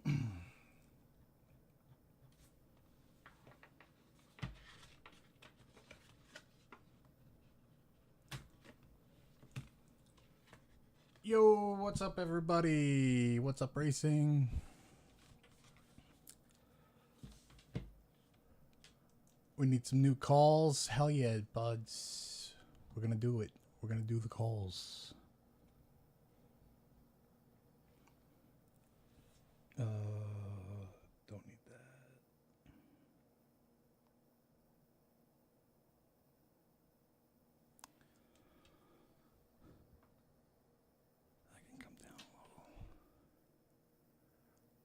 Yo, what's up, everybody? What's up, racing? We need some new calls. Hell yeah, buds. We're gonna do it. We're gonna do the calls. Don't need that. I can come down low.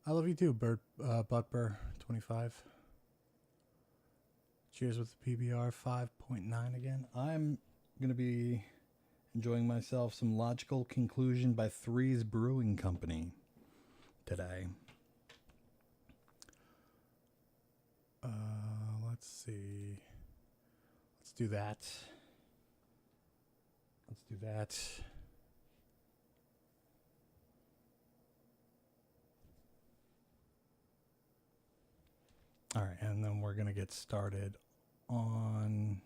I love you too, Buttburr25. Cheers with the PBR 5.9 again. I'm going to be enjoying myself some Logical Conclusion by Threes Brewing Company today. Let's see. Let's do that. Let's do that. All right, and then we're going to get started on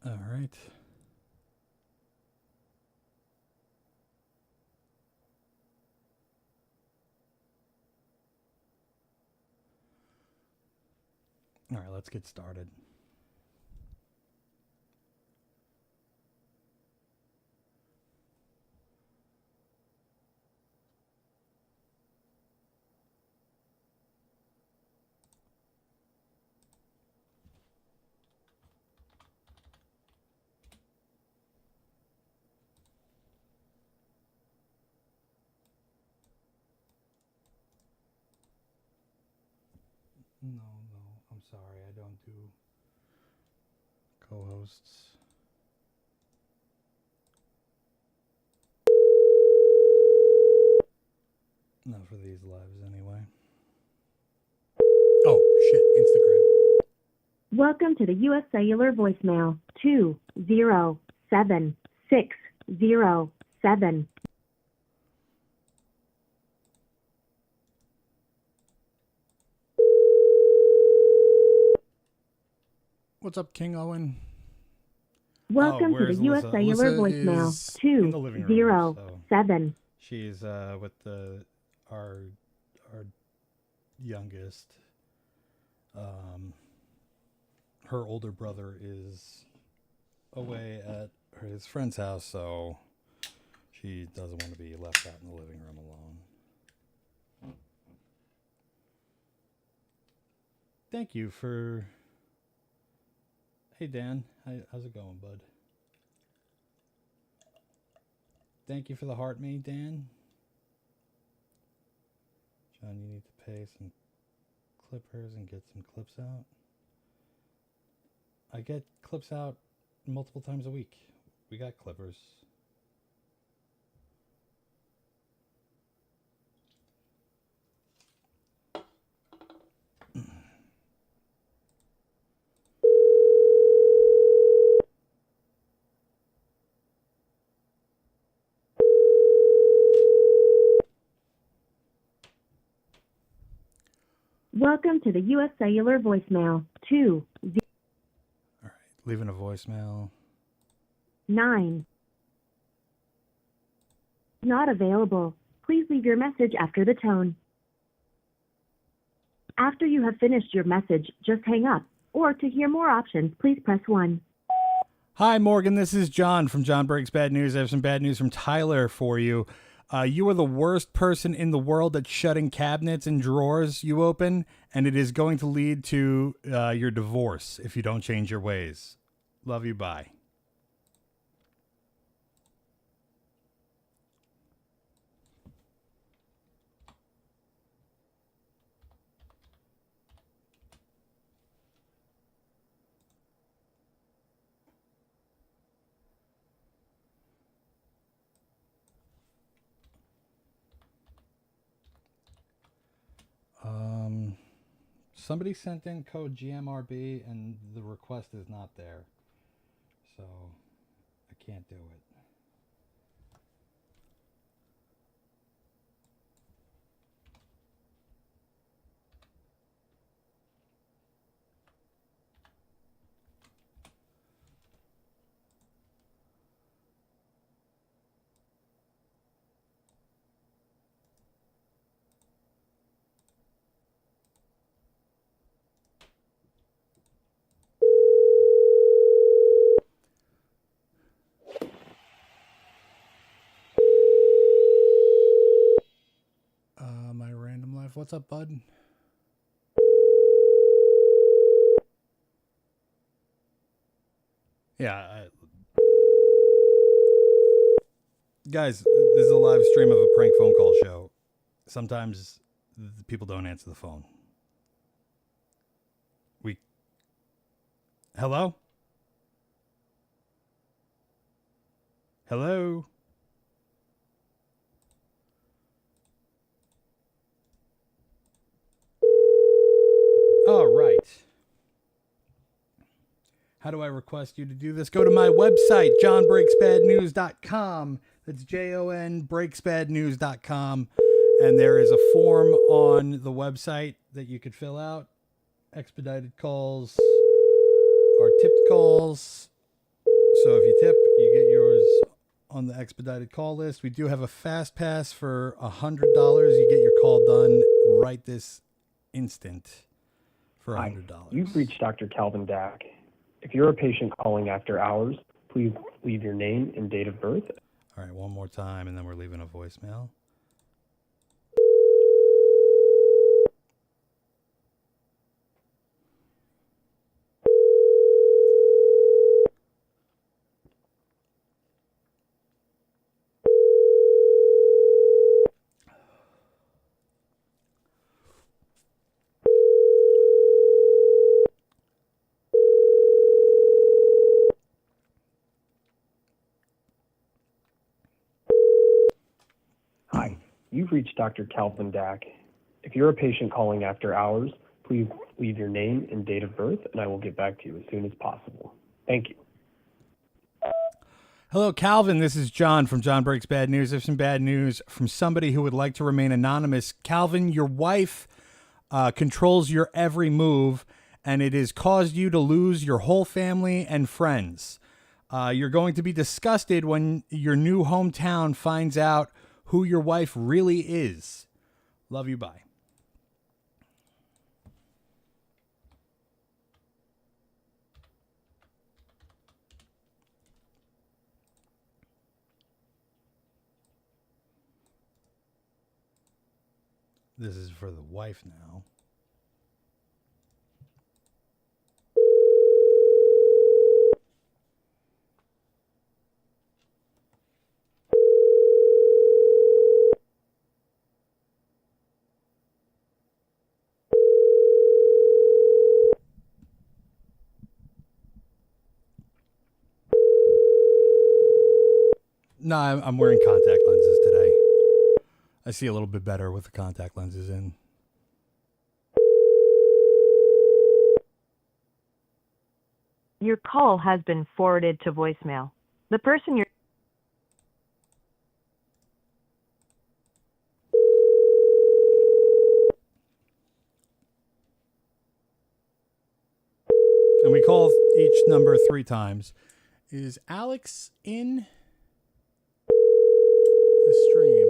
all right. All right, let's get started. No, I'm sorry. I don't do co-hosts. Not for these lives, anyway. Oh, shit. Instagram. Welcome to the U.S. Cellular voicemail 207607. What's up, King Owen? Welcome to the U.S. Cellular voicemail 207. She's with our youngest. Her older brother is away at his friend's house, so she doesn't want to be left out in the living room alone. Thank you for... Hey, Dan. How's it going, bud? Thank you for the heart me, Dan. John, you need to pay some clippers and get some clips out. I get clips out multiple times a week. We got clippers. Welcome to the U.S. Cellular voicemail 209. All right, leaving a voicemail. Not available. Please leave your message after the tone. After you have finished your message, just hang up. Or to hear more options, please press 1. Hi, Morgan. This is John from John Breaks Bad News. I have some bad news from Tyler for you. You are the worst person in the world at shutting cabinets and drawers you open, and it is going to lead to your divorce if you don't change your ways. Love you. Bye. Somebody sent in code GMRB and the request is not there. So I can't do it. My random life. What's up, bud? Yeah. Guys, this is a live stream of a prank phone call show. Sometimes the people don't answer the phone. Hello? Hello? All right. How do I request you to do this? Go to my website, jonbreaksbadnews.com. That's jonbreaksbadnews.com. And there is a form on the website that you could fill out. Expedited calls or tipped calls. So if you tip, you get yours on the expedited call list. We do have a fast pass for $100. You get your call done right this instant for $100. Hi, you've reached Dr. Calvin Dack. If you're a patient calling after hours, please leave your name and date of birth. All right, one more time, and then we're leaving a voicemail. Hi, you've reached Dr. Calvin Dack. If you're a patient calling after hours, please leave your name and date of birth, and I will get back to you as soon as possible. Thank you. Hello, Calvin. This is John from John Breaks Bad News. There's some bad news from somebody who would like to remain anonymous. Calvin, your wife controls your every move, and it has caused you to lose your whole family and friends. You're going to be disgusted when your new hometown finds out who your wife really is. Love you, bye. This is for the wife now. No, I'm wearing contact lenses today. I see a little bit better with the contact lenses in. Your call has been forwarded to voicemail. The person you're And we call each number 3 times. Is Alex in the stream?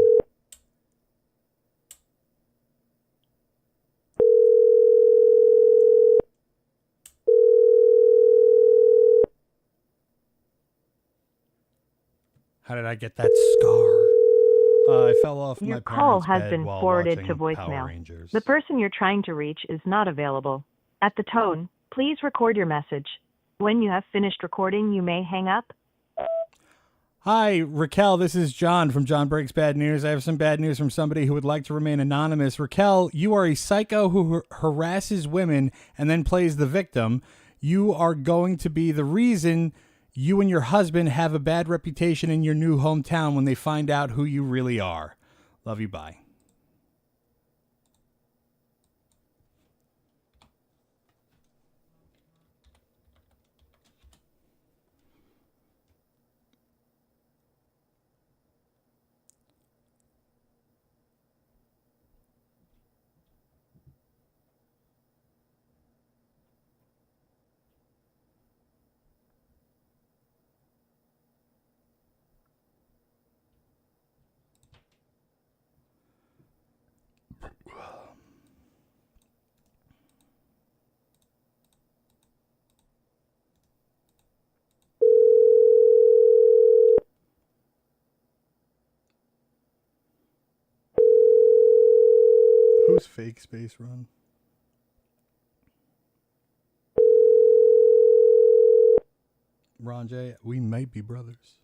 How did I get that scar? I fell off Your my call parents' has bed been while forwarded watching to Power voicemail. Rangers. The person you're trying to reach is not available. At the tone, please record your message. When you have finished recording, you may hang up. Hi, Raquel. This is John from John Breaks Bad News. I have some bad news from somebody who would like to remain anonymous. Raquel, you are a psycho who harasses women and then plays the victim. You are going to be the reason you and your husband have a bad reputation in your new hometown when they find out who you really are. Love you. Bye. fake space run. Ron J, we might be brothers.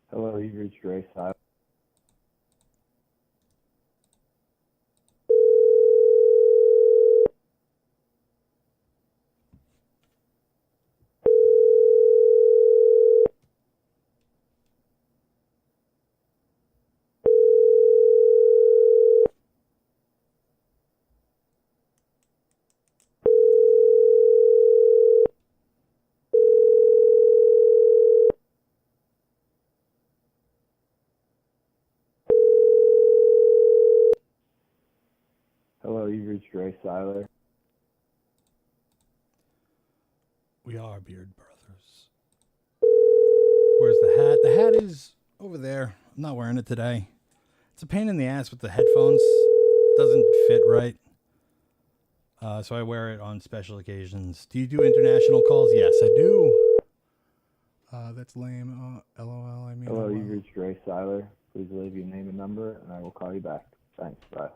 Hello, you've reached Ray Silent. Hello, you've reached Ray Seiler. We are beard brothers. Where's the hat? The hat is over there. I'm not wearing it today. It's a pain in the ass with the headphones. It doesn't fit right. So I wear it on special occasions. Do you do international calls? Yes, I do. That's lame. LOL. I mean, Hello, you've reached Ray Seiler. Please leave your name and number, and I will call you back. Thanks. Bye.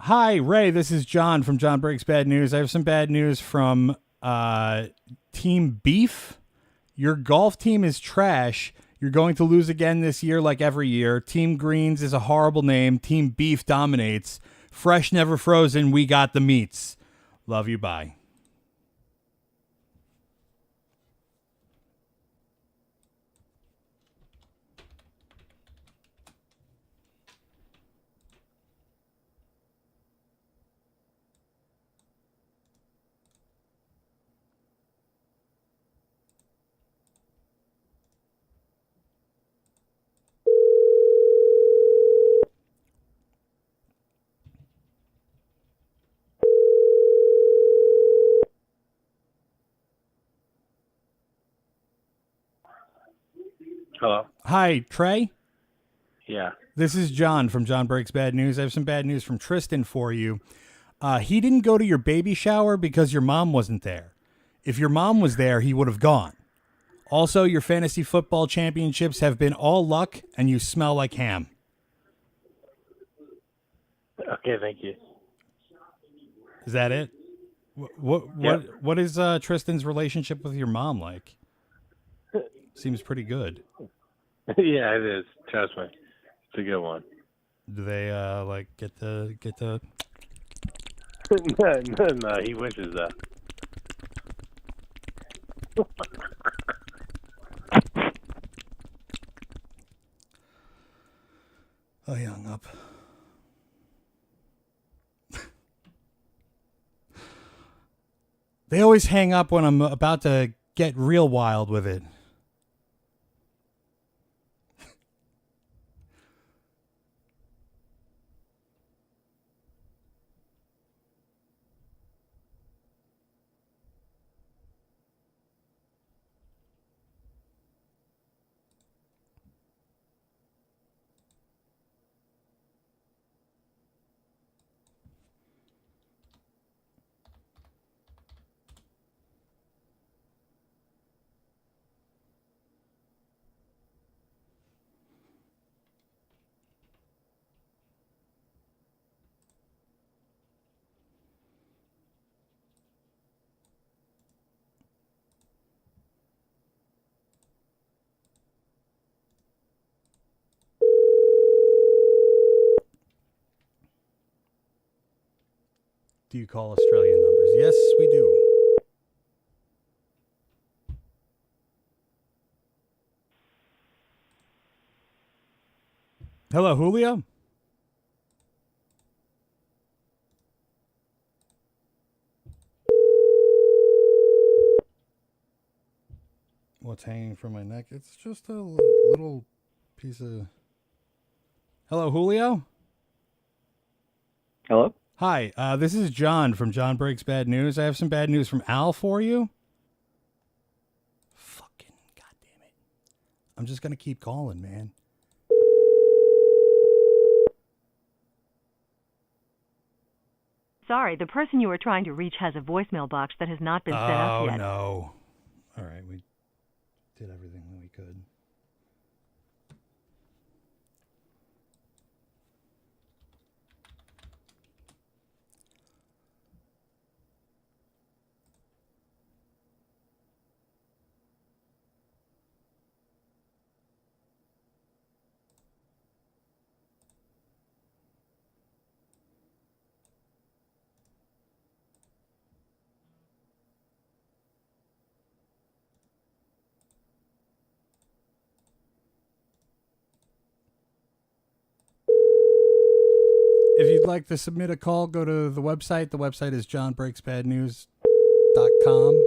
Hi, Ray. This is John from John Breaks Bad News. I have some bad news from Team Beef. Your golf team is trash. You're going to lose again this year like every year. Team Greens is a horrible name. Team Beef dominates. Fresh, never frozen. We got the meats. Love you. Bye. Hello. Hi, Trey. Yeah. This is John from John Breaks Bad News. I have some bad news from Tristan for you. He didn't go to your baby shower because your mom wasn't there. If your mom was there, he would have gone. Also, your fantasy football championships have been all luck, and you smell like ham. Okay, thank you. Is that it? What is Tristan's relationship with your mom like? Seems pretty good. Yeah, it is. Trust me, it's a good one. Do they like get the? No, he wishes that. Oh, he hung up. They always hang up when I'm about to get real wild with it. Do you call Australian numbers? Yes, we do. Hello, Julio? What's hanging from my neck? It's just a little piece of... Hello, Julio? Hello? Hi, this is John from John Breaks Bad News. I have some bad news from Al for you. Fucking goddamn it. I'm just going to keep calling, man. Sorry, the person you are trying to reach has a voicemail box that has not been set up yet. Oh, no. All right, we did everything that we could. If you'd like to submit a call, go to the website. The website is jonbreaksbadnews.com.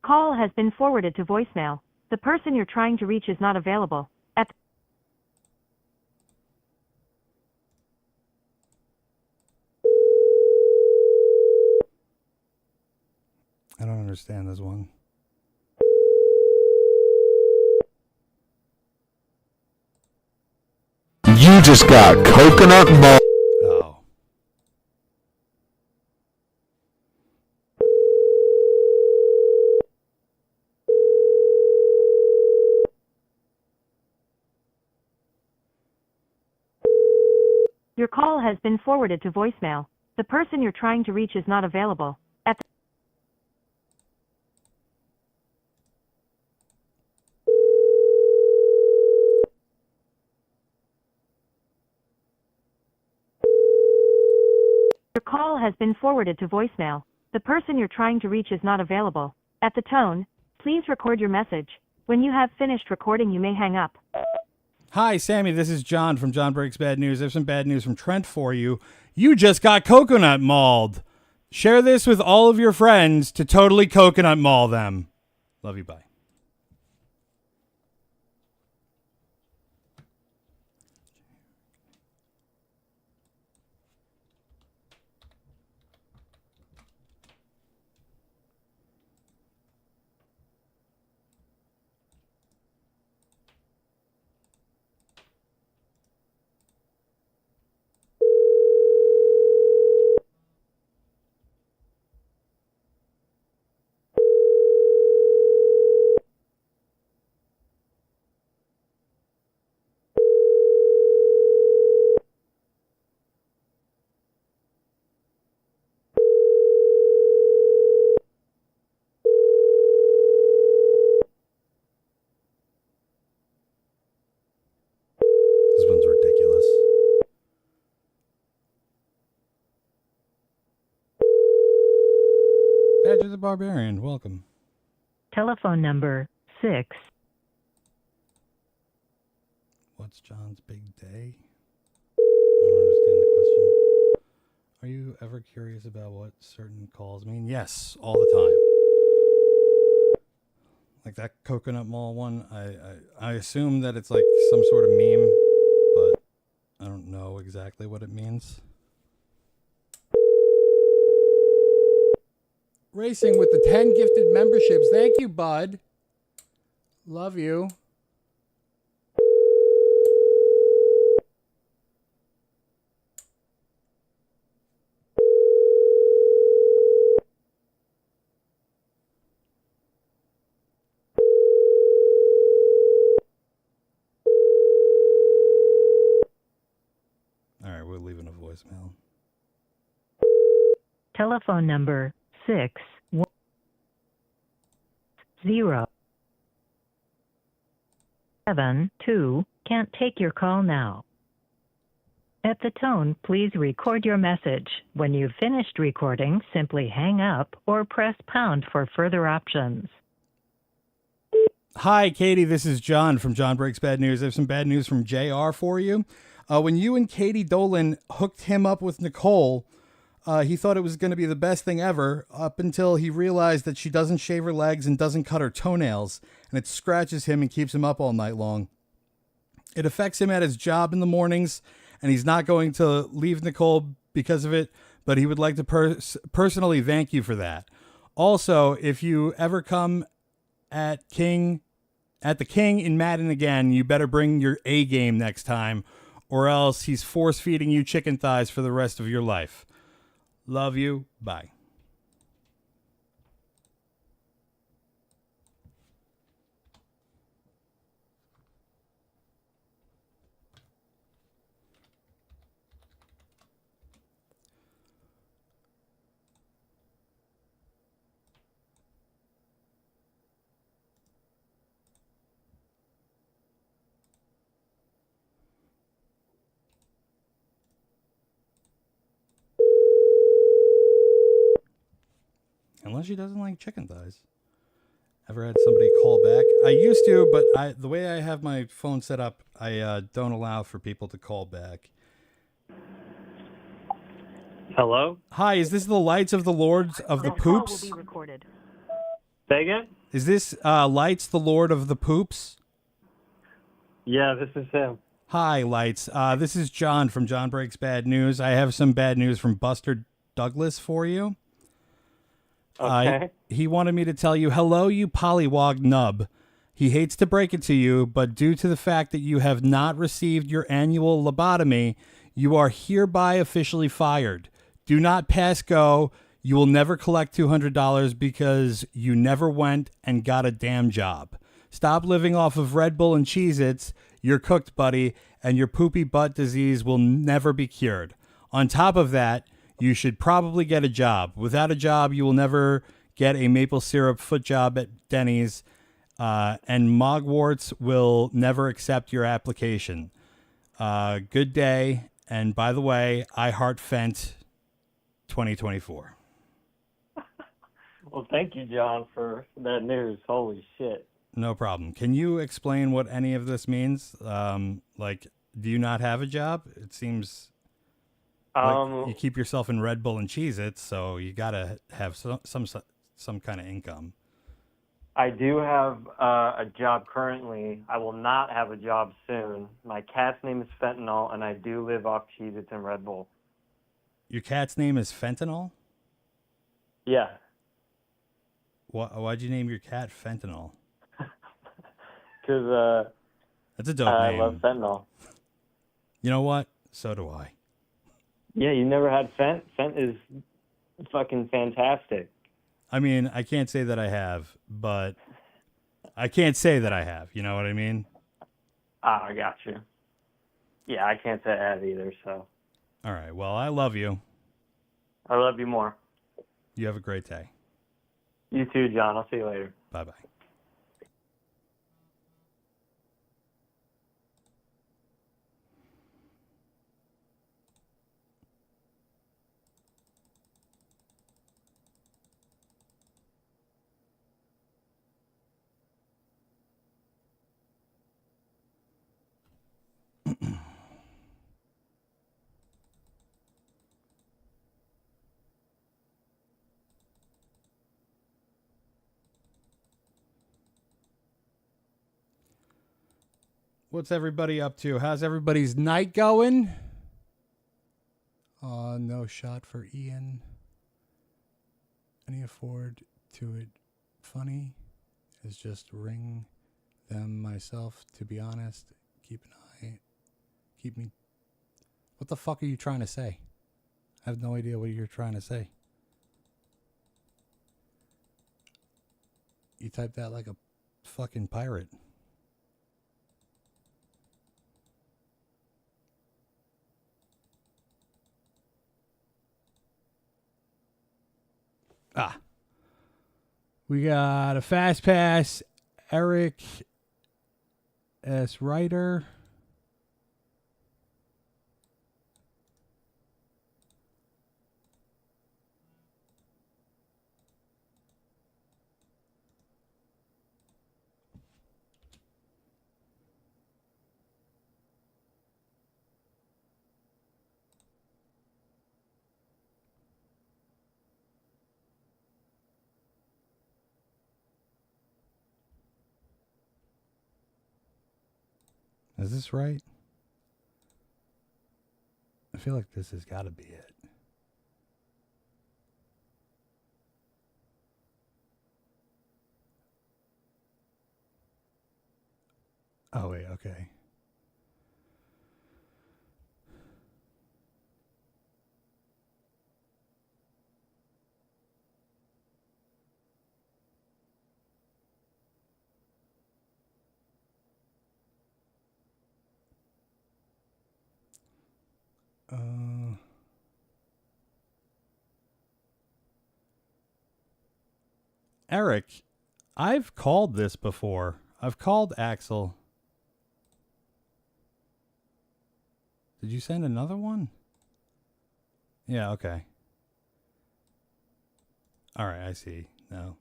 Call has been forwarded to voicemail. The person you're trying to reach is not available. At I don't understand this one. You just got coconut malt. Oh. Your call has been forwarded to voicemail. The person you're trying to reach is not available. At Your call has been forwarded to voicemail. The person you're trying to reach is not available. At the tone, please record your message. When you have finished recording, you may hang up. Hi, Sammy. This is John from John Breaks Bad News. I have some bad news from Trent for you. You just got coconut mauled. Share this with all of your friends to totally coconut maul them. Love you. Bye. This one's ridiculous. Badger the Barbarian, welcome. Telephone number 6. What's John's big day? I don't understand the question. Are you ever curious about what certain calls mean? Yes, all the time. Like that coconut mall one, I assume that it's like some sort of meme, but I don't know exactly what it means. Racing with the 10 gifted memberships. Thank you, bud. Love you. All right, we're leaving a voicemail. Telephone number 61072 can't take your call now. At the tone, please record your message. When you've finished recording, simply hang up or press pound for further options. Hi, Katie. This is John from John Breaks Bad News. I have some bad news from JR for you. When you and Katie Dolan hooked him up with Nicole, he thought it was going to be the best thing ever up until he realized that she doesn't shave her legs and doesn't cut her toenails, and it scratches him and keeps him up all night long. It affects him at his job in the mornings, and he's not going to leave Nicole because of it, but he would like to personally thank you for that. Also, if you ever come at the King in Madden again, you better bring your A game next time, or else he's force feeding you chicken thighs for the rest of your life. Love you. Bye. Unless she doesn't like chicken thighs. Ever had somebody call back? I used to, but the way I have my phone set up, I don't allow for people to call back. Hello? Hi, is this the Lights of the Lords of the This call will Poops? be recorded. Say again? Is this Lights, the Lord of the Poops? Yeah, this is him. Hi, Lights. This is John from John Breaks Bad News. I have some bad news from Buster Douglas for you. Okay. He wanted me to tell you, hello, you pollywog nub. He hates to break it to you, but due to the fact that you have not received your annual lobotomy, you are hereby officially fired. Do not pass go. You will never collect $200 because you never went and got a damn job. Stop living off of Red Bull and Cheez-Its. You're cooked, buddy, and your poopy butt disease will never be cured. On top of that, you should probably get a job. Without a job, you will never get a maple syrup foot job at Denny's, and Mogwarts will never accept your application. Good day. And by the way, I heart Fent 2024. Well, thank you, John, for that news. Holy shit. No problem. Can you explain what any of this means? Like, do you not have a job? It seems like you keep yourself in Red Bull and Cheez-Its, so you gotta have some kind of income. I do have a job currently. I will not have a job soon. My cat's name is Fentanyl, and I do live off Cheez-Its and Red Bull. Your cat's name is Fentanyl? Yeah. Why'd you name your cat Fentanyl? Because That's a dope I name. love fentanyl. You know what? So do I. Yeah, you never had Fent? Fent is fucking fantastic. I mean, I can't say that I have, but I can't say that I have. You know what I mean? I got you. Yeah, I can't say I have either, so. All right. Well, I love you. I love you more. You have a great day. You too, John. I'll see you later. Bye-bye. What's everybody up to? How's everybody's night going? No shot for Ian. Any afford to it funny is just ring them myself, to be honest. Keep me. What the fuck are you trying to say? I have no idea what you're trying to say. You typed that like a fucking pirate. We got a fast pass, Eric S. Ryder. Is this right? I feel like this has got to be it. Oh, wait, okay. Eric, I've called this before. I've called Axel. Did you send another one? Yeah, okay. All right, I see. No.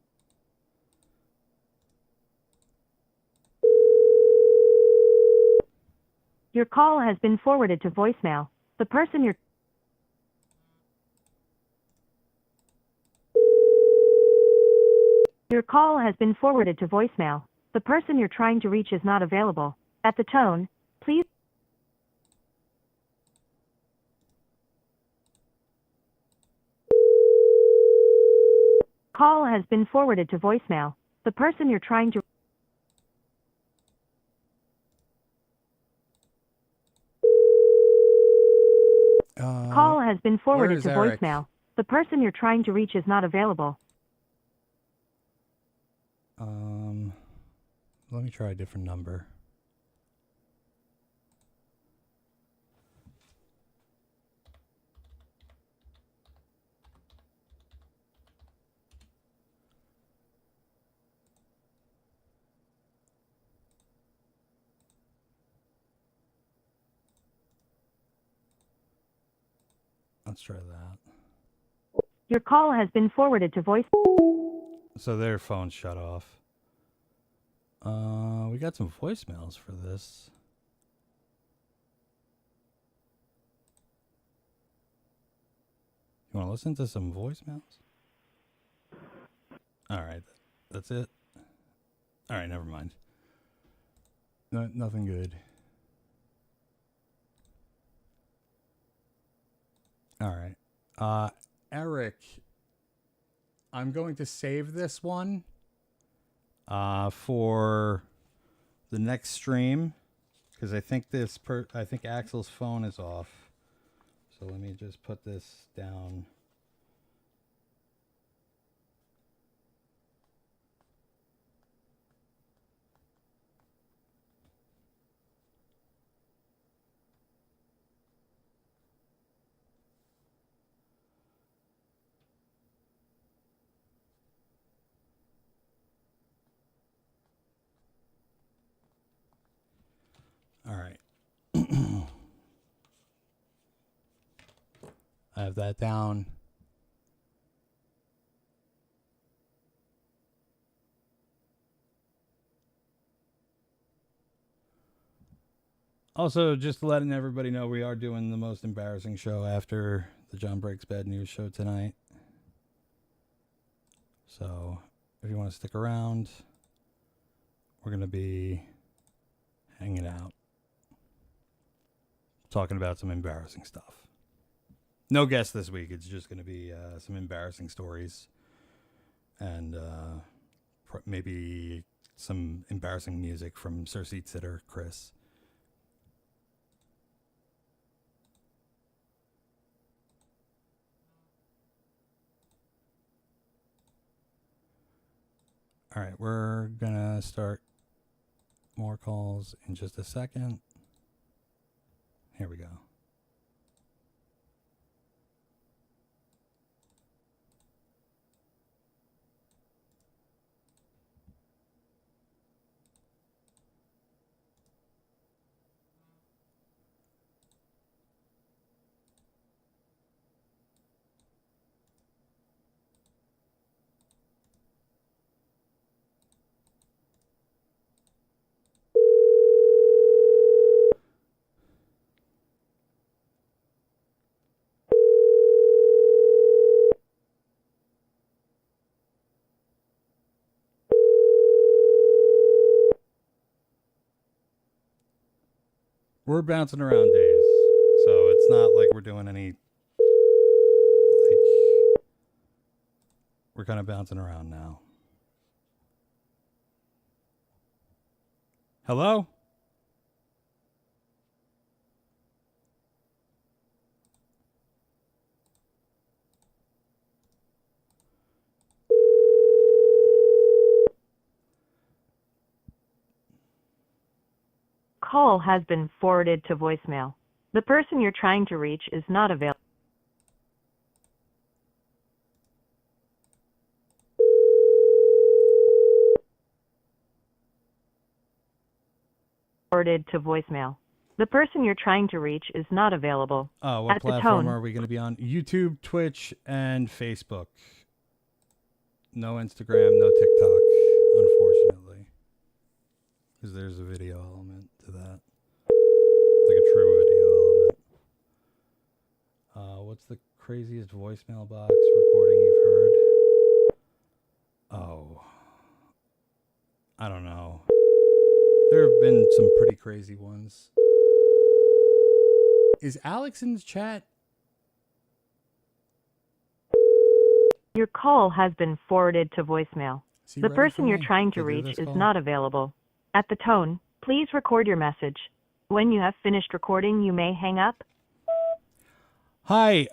Your call has been forwarded to voicemail. The person you're Your call has been forwarded to voicemail. The person you're trying to reach is not available. At the tone, please. Call has been forwarded to voicemail. The person you're trying to Call has been forwarded to Eric? voicemail. The person you're trying to reach is not available. Let me try a different number. Let's try that. Your call has been forwarded to voice. So their phone shut off. We got some voicemails for this. You want to listen to some voicemails? All right, that's it. All right, never mind. Nothing good. All right. Eric, I'm going to save this one for the next stream because I think I think Axel's phone is off. So let me just put this down. All right. I have that down. Also, just letting everybody know we are doing the most embarrassing show after the John Breaks Bad News show tonight. So, if you want to stick around, we're going to be hanging out, talking about some embarrassing stuff. No guests this week. It's just going to be some embarrassing stories and maybe some embarrassing music from Sir Seat Sitter Chris. All right, we're going to start more calls in just a second. Here we go. We're bouncing around days, so it's not like we're doing any, we're kind of bouncing around now. Hello? call has been forwarded to voicemail. The person you're trying to reach is not available. Forwarded to voicemail. The person you're trying to reach is not available. Oh, what At the platform tone. are we going to be on? YouTube, Twitch, and Facebook. No Instagram, no TikTok, unfortunately. Because there's a video element to that. Like a true video element. What's the craziest voicemail box recording you've heard? Oh. I don't know. There have been some pretty crazy ones. Is Alex in the chat? Your call has been forwarded to voicemail. Is he The ready person for you're me trying to do reach this is call? not available. At the tone, please record your message. When you have finished recording, you may hang up. Hi,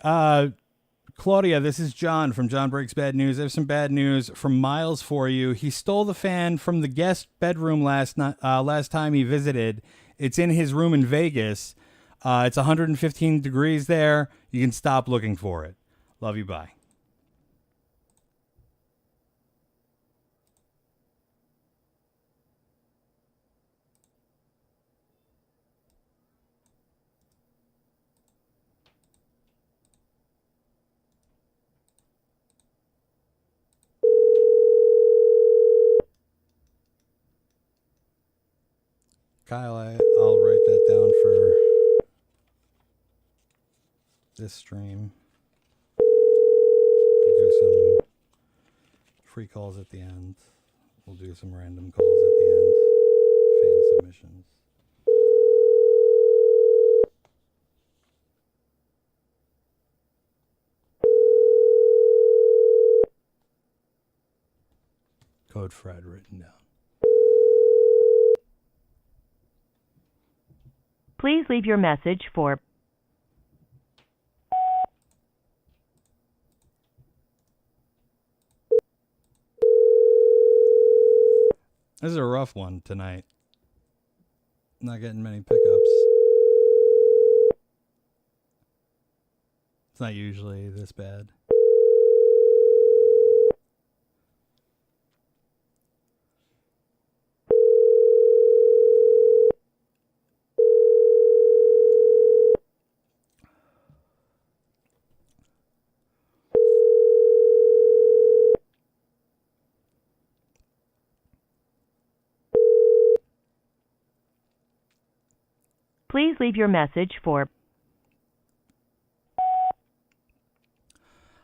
Claudia, this is John from John Breaks Bad News. I have some bad news from Miles for you. He stole the fan from the guest bedroom last time he visited. It's in his room in Vegas. It's 115 degrees there. You can stop looking for it. Love you, bye. Kyle, I'll write that down for this stream. We'll do some free calls at the end. We'll do some random calls at the end. Fan submissions. Code Fred written down. Please leave your message for This is a rough one tonight. Not getting many pickups. It's not usually this bad. Please leave your message for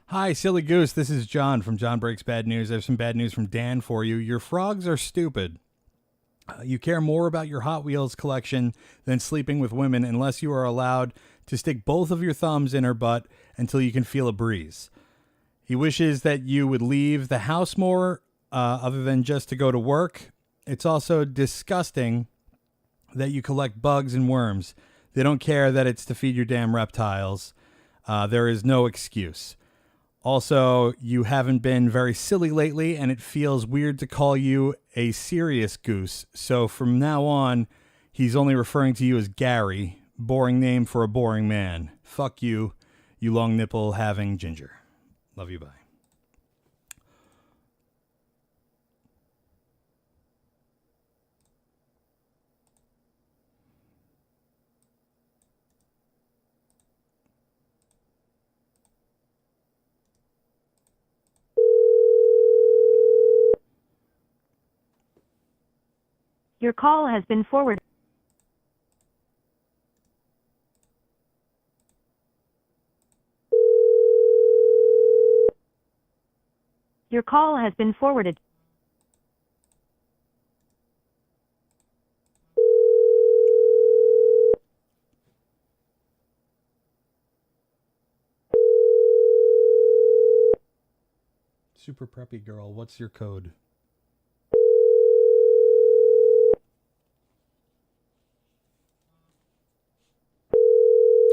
Hi, Silly Goose. This is John from John Breaks Bad News. I have some bad news from Dan for you. Your frogs are stupid. You care more about your Hot Wheels collection than sleeping with women unless you are allowed to stick both of your thumbs in her butt until you can feel a breeze. He wishes that you would leave the house more other than just to go to work. It's also disgusting that you collect bugs and worms. They don't care that it's to feed your damn reptiles. There is no excuse. Also, you haven't been very silly lately, and it feels weird to call you a serious goose. So from now on, he's only referring to you as Gary. Boring name for a boring man. Fuck you, you long nipple having ginger. Love you, bye. your call has been forwarded. Your call has been forwarded. Super preppy girl, what's your code?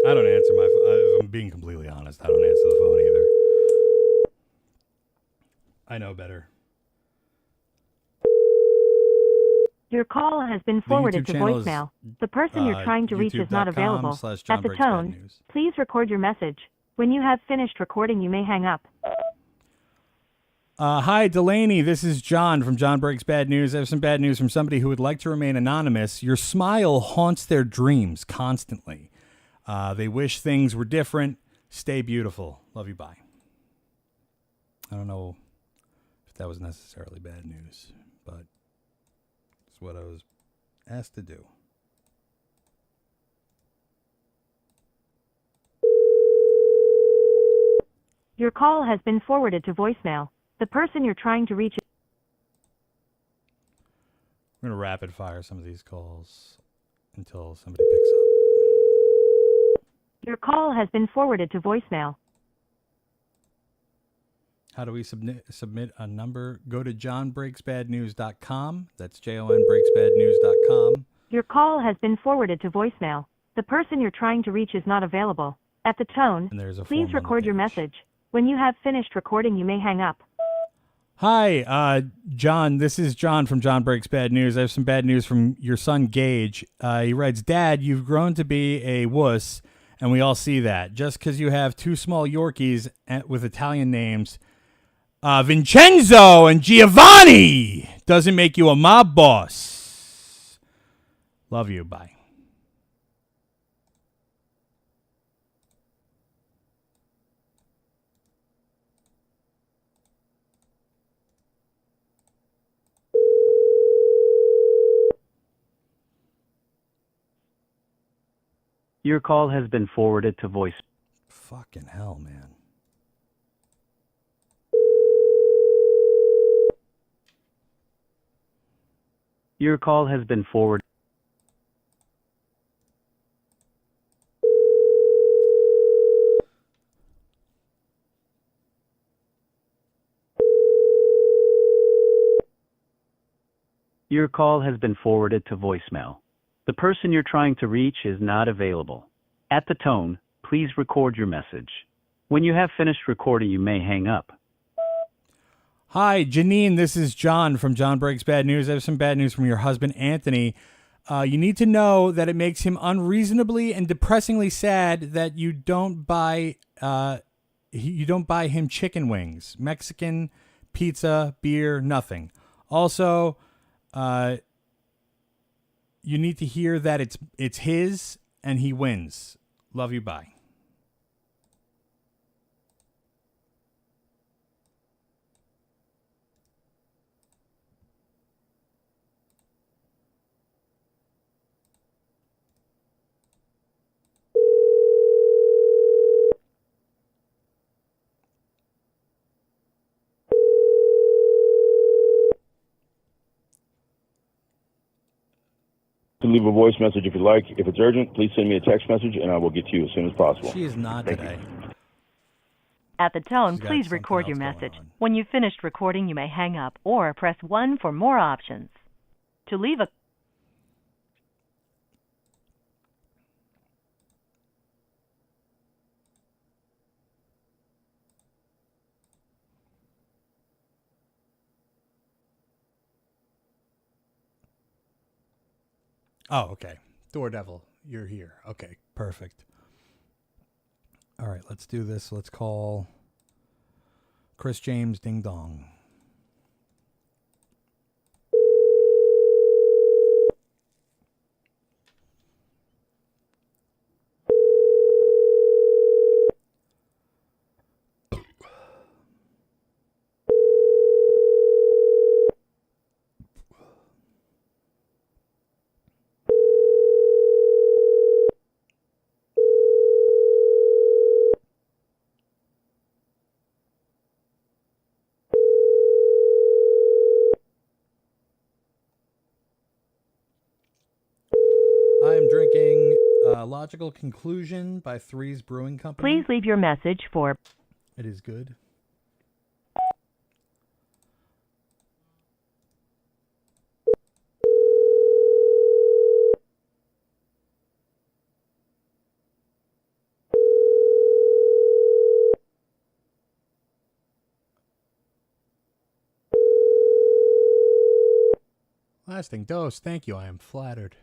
I don't answer my phone. If I'm being completely honest, I don't answer the phone either. I know better. Your call has been The forwarded YouTube to channel is voicemail. The person you're trying to reach is not available. At the tone, youtube.com/JohnBreaksBadNews. please record your message. When you have finished recording, you may hang up. Hi, Delaney. This is John from John Breaks Bad News. I have some bad news from somebody who would like to remain anonymous. Your smile haunts their dreams constantly. They wish things were different. Stay beautiful. Love you. Bye. I don't know if that was necessarily bad news, but it's what I was asked to do. Your call has been forwarded to voicemail. The person you're trying to reach. I'm going to rapid fire some of these calls until somebody picks up. Your call has been forwarded to voicemail. How do we submit a number? Go to jonbreaksbadnews.com. That's jonbreaksbadnews.com. Your call has been forwarded to voicemail. The person you're trying to reach is not available. At the tone, And there's a please form on the record your page. message. When you have finished recording, you may hang up. Hi, John. This is John from John Breaks Bad News. I have some bad news from your son, Gage. He writes, Dad, you've grown to be a wuss, and we all see that. Just because you have two small Yorkies with Italian names, Vincenzo and Giovanni, doesn't make you a mob boss. Love you. Bye. Your call has been forwarded to voice. Fucking hell, man. Your call has been forwarded. Your call has been forwarded to voicemail. The person you're trying to reach is not available. At the tone, please record your message. When you have finished recording, you may hang up. Hi, Janine. This is John from John Breaks Bad News. I have some bad news from your husband, Anthony. You need to know that it makes him unreasonably and depressingly sad that you don't buy him chicken wings, Mexican, pizza, beer, nothing. Also, you need to hear that it's his and he wins. Love you. Bye. To leave a voice message if you like. If it's urgent, please send me a text message and I will get to you as soon as possible. She is not Thank today. At the tone, She's got please something record your else going message. on. When you've finished recording, you may hang up or press 1 for more options. To leave a Oh, okay. Door Devil, you're here. Okay, perfect. All right, let's do this. Let's call Chris James Ding Dong. I'm drinking Logical Conclusion by Threes Brewing Company. please leave your message for It is good. Last Testing. Dose. Thank you. I am flattered.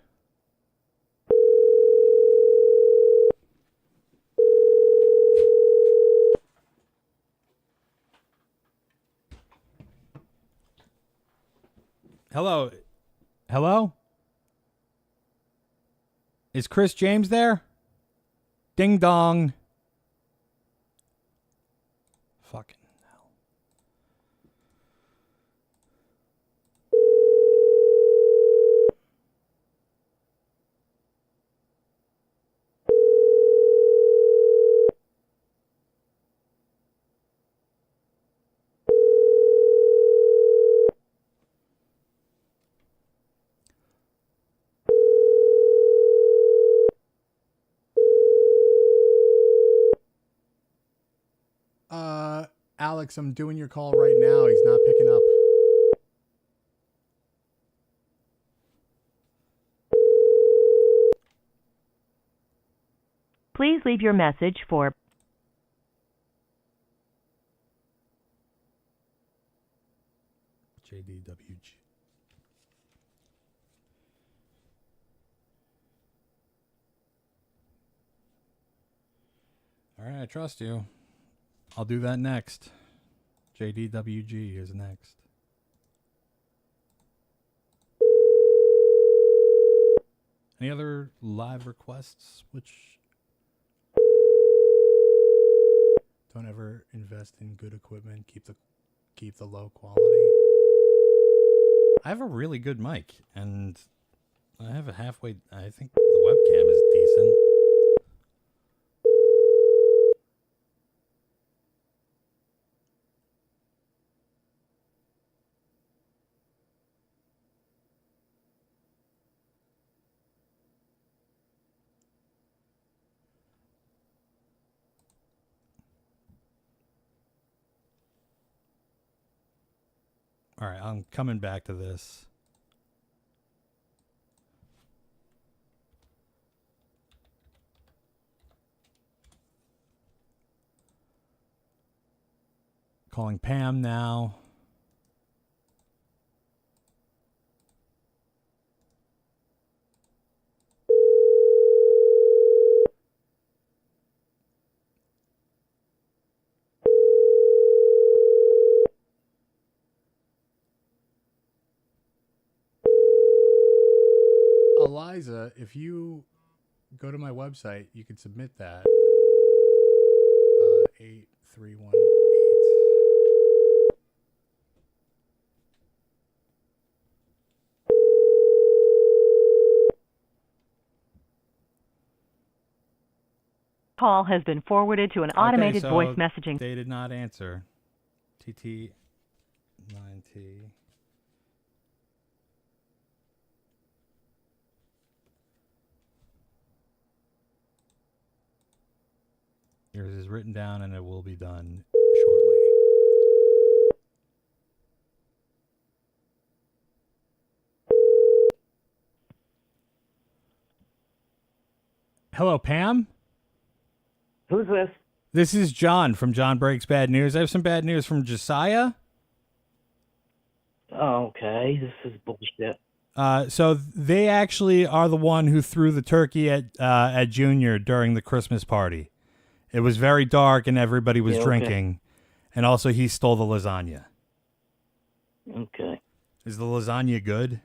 Hello. Hello? Is Chris James there? Ding dong. Fucking hell. Alex, I'm doing your call right now. He's not picking up. Please leave your message for JDWG. All right, I trust you. I'll do that next. JDWG is next. Any other live requests which don't ever invest in good equipment, keep the low quality? I have a really good mic, and I have a halfway. I think the webcam is decent. All right, I'm coming back to this. Calling Pam now. Eliza, if you go to my website, you can submit that. 8318. call has been forwarded to an automated voice messaging. They did not answer. TT9T. Yours is written down and it will be done shortly. Hello, Pam? Who's this? This is John from John Breaks Bad News. I have some bad news from Josiah. Oh, okay. This is bullshit. So they actually are the one who threw the turkey at Junior during the Christmas party. It was very dark and everybody was drinking. And also he stole the lasagna. Okay. Is the lasagna good?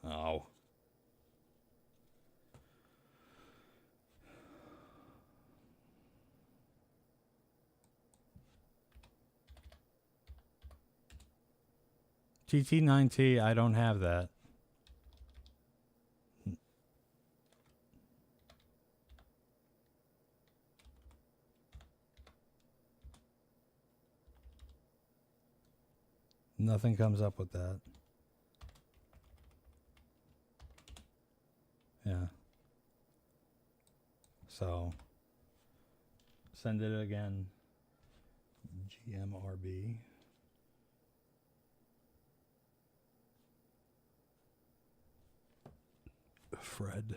Oh. TT9T, I don't have that. Nothing comes up with that. Yeah. So, send it again. GMRB. Fred.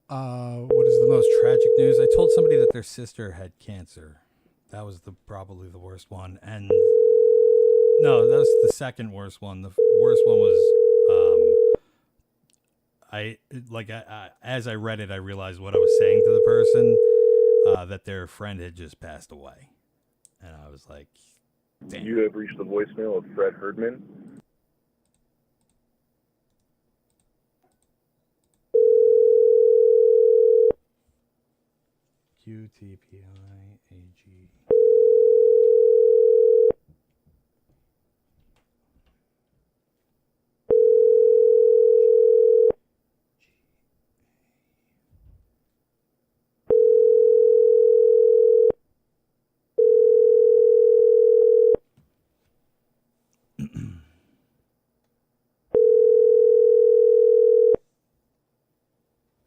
What is the most tragic news? I told somebody that their sister had cancer. That was probably the worst one. And no, that was the second worst one. The worst one was as I read it, I realized what I was saying to the person, that their friend had just passed away. And I was like, damn. You have reached the voicemail of Fred Herdman. QTPIAG.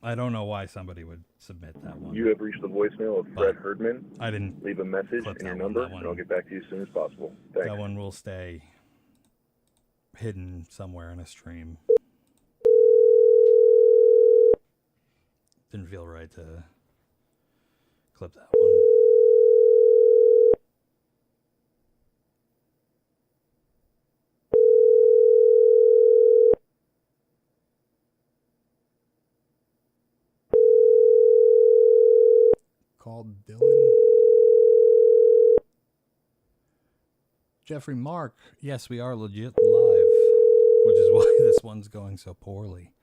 I don't know why somebody would submit that one. You have reached the voicemail of Fred Herdman. I didn't leave a message and your number, and I'll get back to you as soon as possible. Thanks. That one will stay hidden somewhere in a stream. Didn't feel right to clip that one. Called Dylan. Jeffrey Mark. Yes, we are legit live, which is why this one's going so poorly.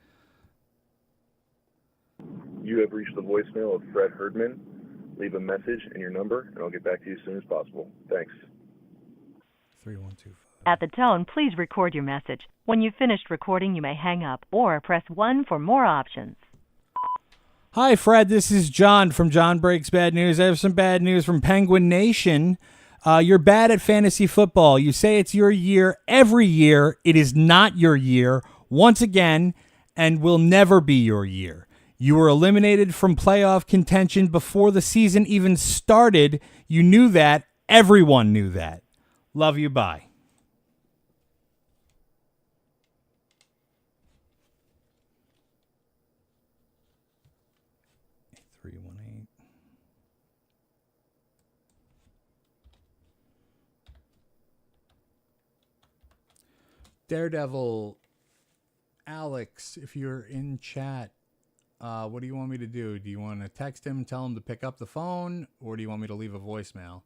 You have reached the voicemail of Fred Herdman. Leave a message and your number, and I'll get back to you as soon as possible. Thanks. 3125. At the tone, please record your message. When you've finished recording, you may hang up or press 1 for more options. Hi, Fred. This is John from John Breaks Bad News. I have some bad news from Penguin Nation. You're bad at fantasy football. You say it's your year every year. It is not your year once again and will never be your year. You were eliminated from playoff contention before the season even started. You knew that. Everyone knew that. Love you. Bye. 318. Daredevil, Alex, if you're in chat, what do you want me to do? Do you want to text him, tell him to pick up the phone, or do you want me to leave a voicemail?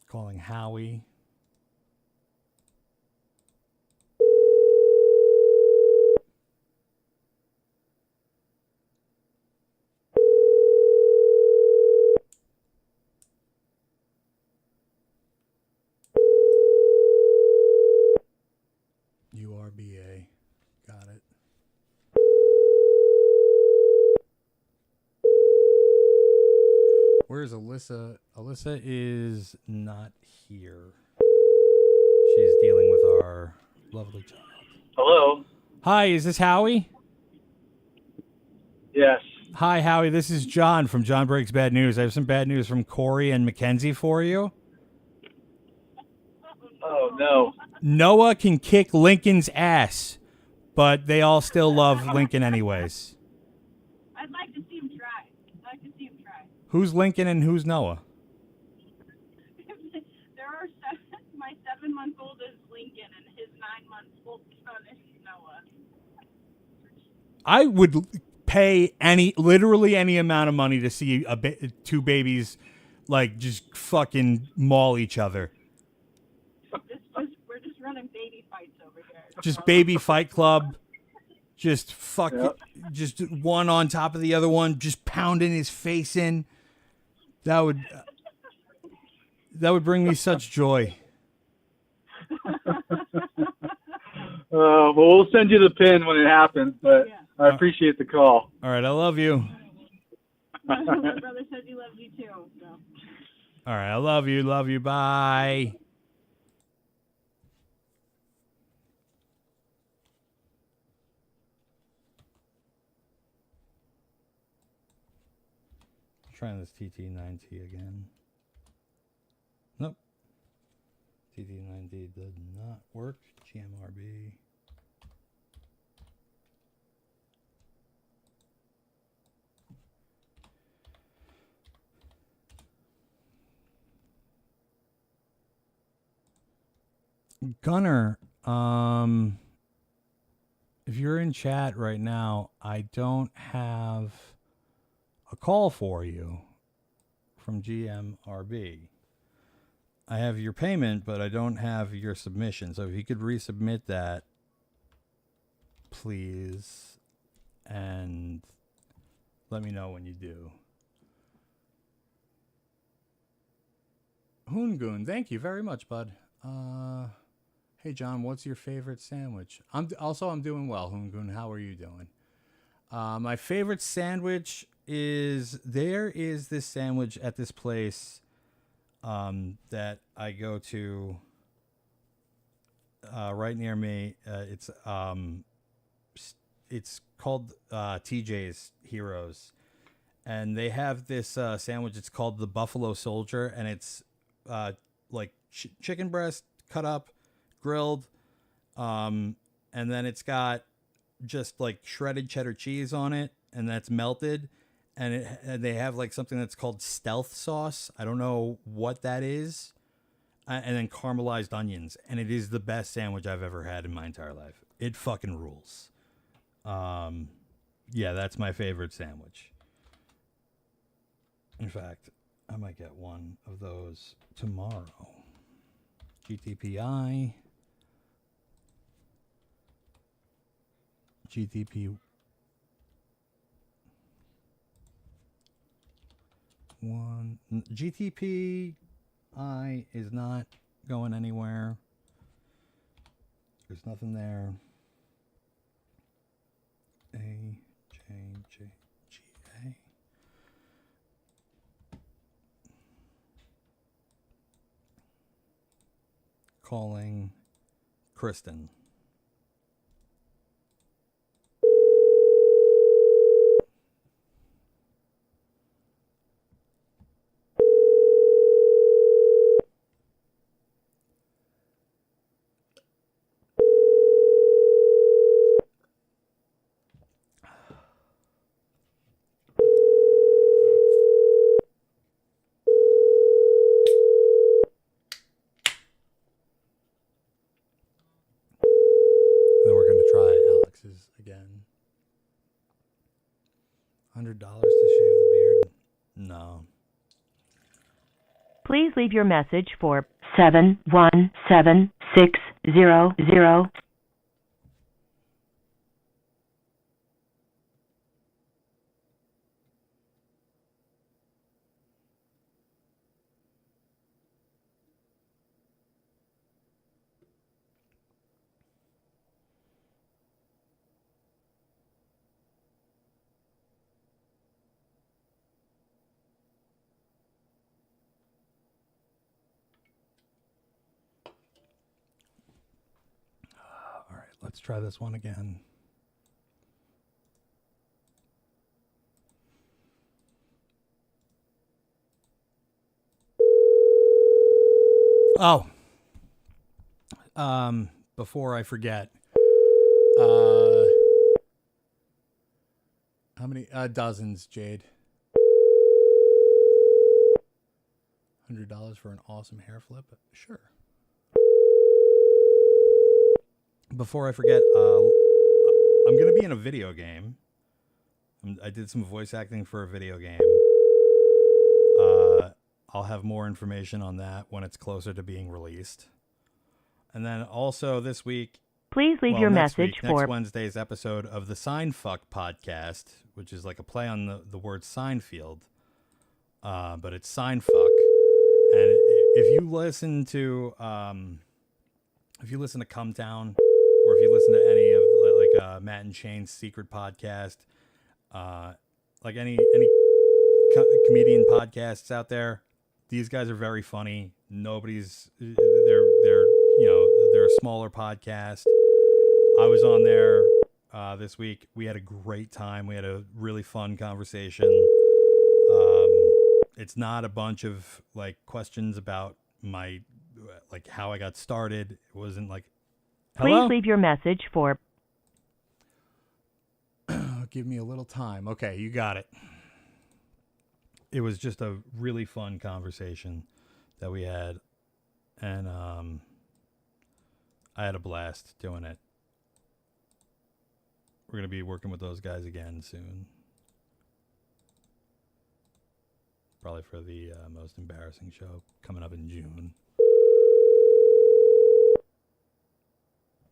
Calling Howie. URBA. Got it. Where's Alyssa? Alyssa is not here. She's dealing with our lovely child. Hello. Hi, is this Howie? Yes. Hi, Howie. This is John from John Breaks Bad News. I have some bad news from Corey and Mackenzie for you. Oh, no. Noah can kick Lincoln's ass, but they all still love Lincoln anyways. I'd like to see him try. Who's Lincoln and who's Noah? There are my 7-month-old is Lincoln and his 9-month-old son is Noah. I would pay literally any amount of money to see two babies like just fucking maul each other. We're just running baby fights over here. Just baby fight club. Just just one on top of the other one, just pounding his face in. That would bring me such joy. Well, we'll send you the pin when it happens, but I appreciate the call. All right, I love you. My brother says he loves you too. So. All right, I love you. Love you. Bye. Trying this TT9T again. Nope. TT9T did not work. GMRB. Gunner, if you're in chat right now, I don't have a call for you from GMRB. I have your payment, but I don't have your submission. So if you could resubmit that, please, and let me know when you do. Hoongoon, thank you very much, bud. Hey, John, what's your favorite sandwich? I'm doing well, Hoongoon. How are you doing? My favorite sandwich is this sandwich at this place that I go to right near me. It's called TJ's Heroes, and they have this sandwich. It's called the Buffalo Soldier, and it's like chicken breast cut up, grilled, and then it's got just like shredded cheddar cheese on it, and that's melted. And they have like something that's called stealth sauce. I don't know what that is. And then caramelized onions. And it is the best sandwich I've ever had in my entire life. It fucking rules. Yeah, that's my favorite sandwich. In fact, I might get one of those tomorrow. GTPI. GTP. One GTP I is not going anywhere. There's nothing there. A J J G A. Calling Kristen. Again. $100 to shave the beard? No. Please leave your message for 717600. Let's try this one again. Oh. Before I forget. How many dozens, Jade? $100 for an awesome hair flip? Sure. Before I forget, I'm going to be in a video game. I did some voice acting for a video game. I'll have more information on that when it's closer to being released. And then also this week... Please leave your message for... Next Wednesday's episode of the Signfuck podcast, which is like a play on the word Seinfeld. But it's Signfuck. And if you listen to Come Down or if you listen to any of Matt and Shane's secret podcast, like any comedian podcasts out there, these guys are very funny. They're a smaller podcast. I was on there this week. We had a great time. We had a really fun conversation. It's not a bunch of like questions about my like how I got started. It wasn't like, hello? Please leave your message for... Give me a little time. Okay, you got it. It was just a really fun conversation that we had, and I had a blast doing it. We're going to be working with those guys again soon. Probably for the most embarrassing show coming up in June.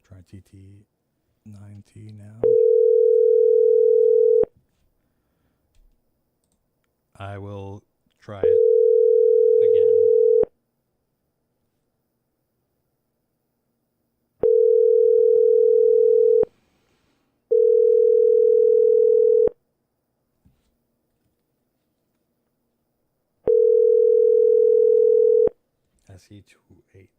Try TT9T now. I will try it again. SE28.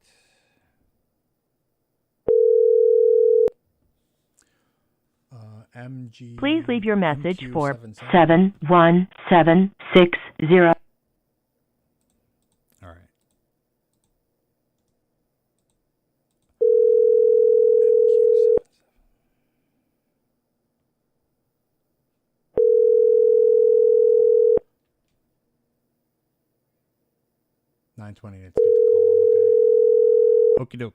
MG. Please leave your message for MQ77. 71760. All right. MQ77. 9:20. It's good to call him. Okay. Okie doke.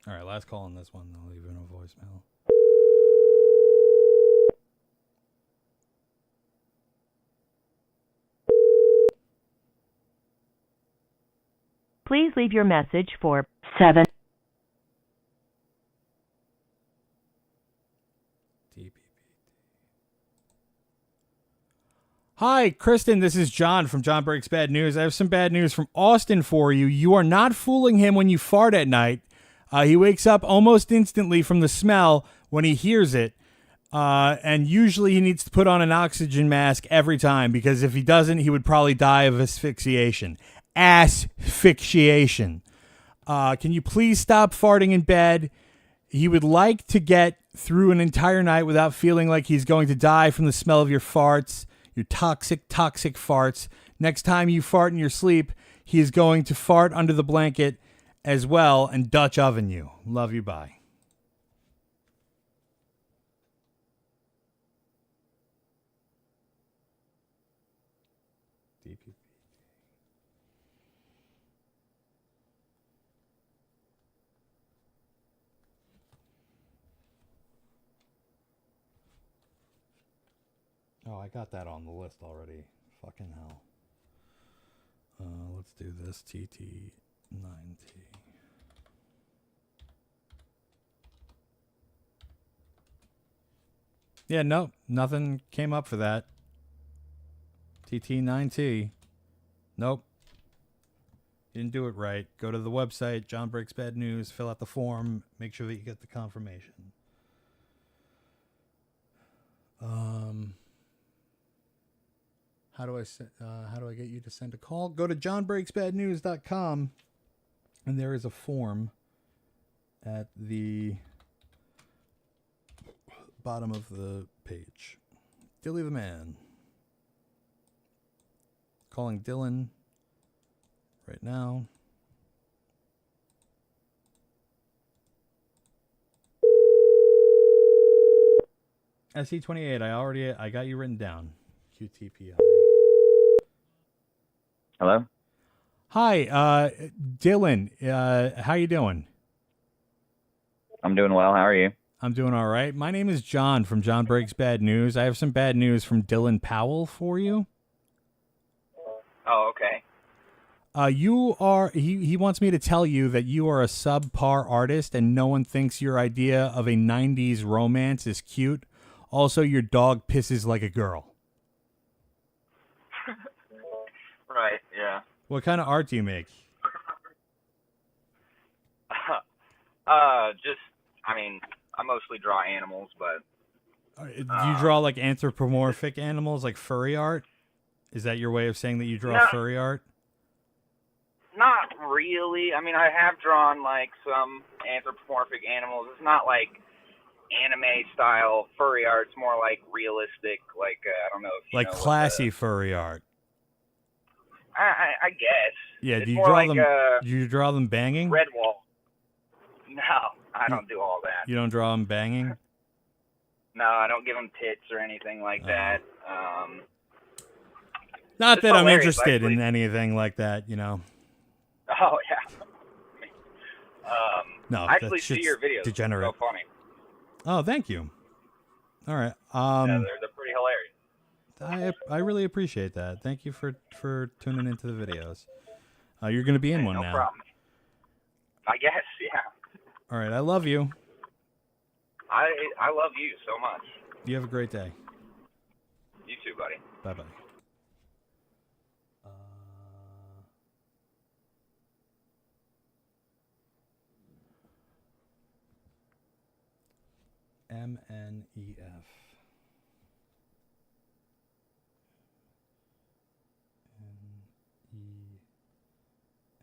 All right, last call on this one. I'll leave it in a voicemail. Please leave your message for 7. Hi, Kristen. This is John from John Breaks Bad News. I have some bad news from Austin for you. You are not fooling him when you fart at night. He wakes up almost instantly from the smell when he hears it. And usually he needs to put on an oxygen mask every time, because if he doesn't, he would probably die of asphyxiation. Asphyxiation. Can you please stop farting in bed? He would like to get through an entire night without feeling like he's going to die from the smell of your farts, your toxic farts. Next time you fart in your sleep, he is going to fart under the blanket as well and Dutch oven you. Love you, bye. DPP. Oh, I got that on the list already. Fucking hell. Let's do this. TT9T. Yeah, no, nothing came up for that. TT9T. Nope. You didn't do it right. Go to the website, John Breaks Bad News, fill out the form, make sure that you get the confirmation. How do I get you to send a call? Go to jonbreaksbadnews.com, and there is a form at the bottom of the page. Dilly the man. Calling Dylan right now. SE28, I got you written down. QTPI. Hello? Hi, Dylan. How you doing? I'm doing well. How are you? I'm doing all right. My name is John from John Breaks Bad News. I have some bad news from Dylan Powell for you. Oh, okay. He wants me to tell you that you are a subpar artist and no one thinks your idea of a 90s romance is cute. Also, your dog pisses like a girl. What kind of art do you make? I mostly draw animals, but Do you draw like anthropomorphic animals, like furry art? Is that your way of saying that you draw furry art? not really. I mean, I have drawn like some anthropomorphic animals. It's not like anime style furry art. It's more like realistic, like I don't know if you like know classy furry art. I guess. Yeah, it's do you more draw like, them? Do you draw them banging? Redwall. No, I don't do all that. You don't draw them banging? No, I don't give them tits or anything like that. Not that I'm hilarious, interested actually. in anything like that, you know. Oh yeah. No, I actually that see shit's your videos. degenerate. It's so funny. Oh, thank you. All right. Yeah, they're pretty hilarious. I really appreciate that. Thank you for tuning into the videos. You're going to be in one No now. problem. I guess, yeah. All right. I love you. I love you so much. You have a great day. You too, buddy. Bye-bye. MNEF.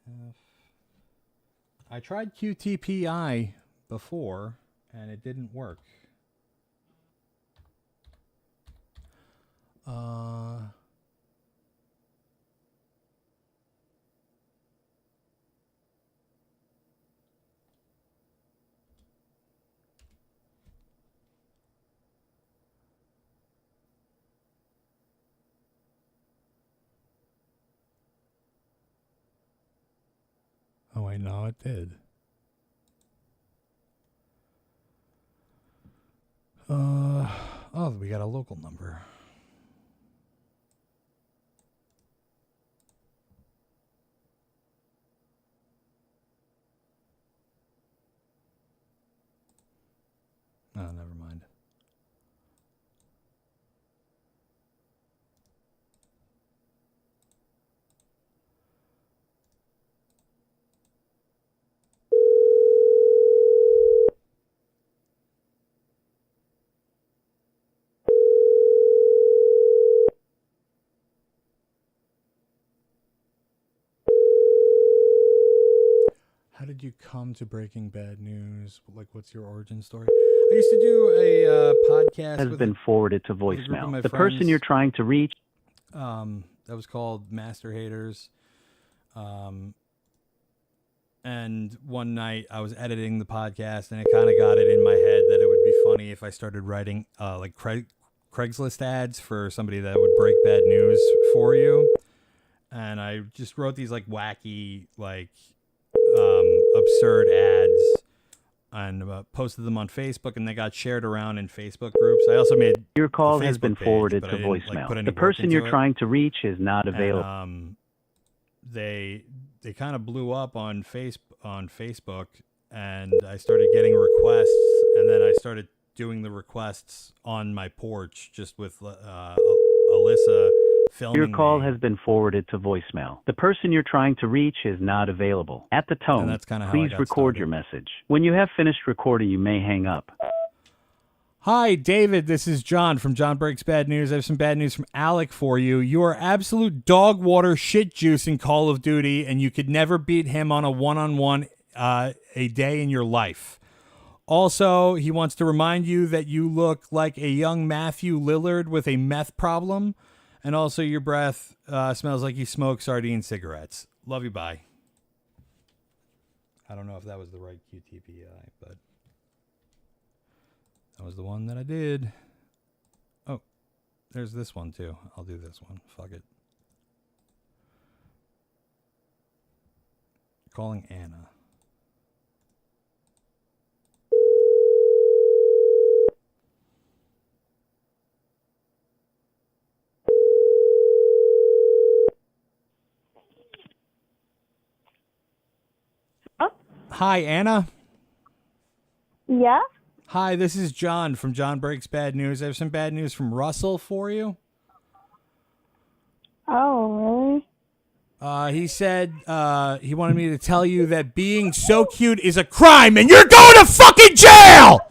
NEF. I tried QTPI before, and it didn't work. Oh, wait, no, it did. Oh, we got a local number. Oh, never mind. How did you come to Breaking Bad News? Like, what's your origin story? I used to do a podcast. Has been forwarded to voicemail. The person you're trying to reach. That was called Master Haters. And one night I was editing the podcast, and it kind of got it in my head that it would be funny if I started writing like Craigslist ads for somebody that would break bad news for you. And I just wrote these like wacky, like absurd ads and posted them on Facebook, and they got shared around in Facebook groups. I also made your call a has Facebook been page, forwarded but to I didn't, voicemail. put any The work person into you're it. trying to reach is not available. And, they kind of blew up on Facebook, and I started getting requests, and then I started doing the requests on my porch just with Alyssa filming Your call me. has been forwarded to voicemail. The person you're trying to reach is not available. At the tone, And that's kinda how I please got record started. your message. When you have finished recording, you may hang up. Hi, David. This is John from John Breaks Bad News. I have some bad news from Alec for you. You are absolute dog water shit juice in Call of Duty, and you could never beat him on a one-on-one a day in your life. Also, he wants to remind you that you look like a young Matthew Lillard with a meth problem, and also your breath smells like you smoke sardine cigarettes. Love you, bye. I don't know if that was the right QTPI, but that was the one that I did. Oh, there's this one too. I'll do this one. Fuck it. Calling Anna. Hi, Anna. Yeah? Hi, this is John from John Breaks Bad News. I have some bad news from Russell for you. Oh, really? He said he wanted me to tell you that being so cute is a crime and you're going to fucking jail!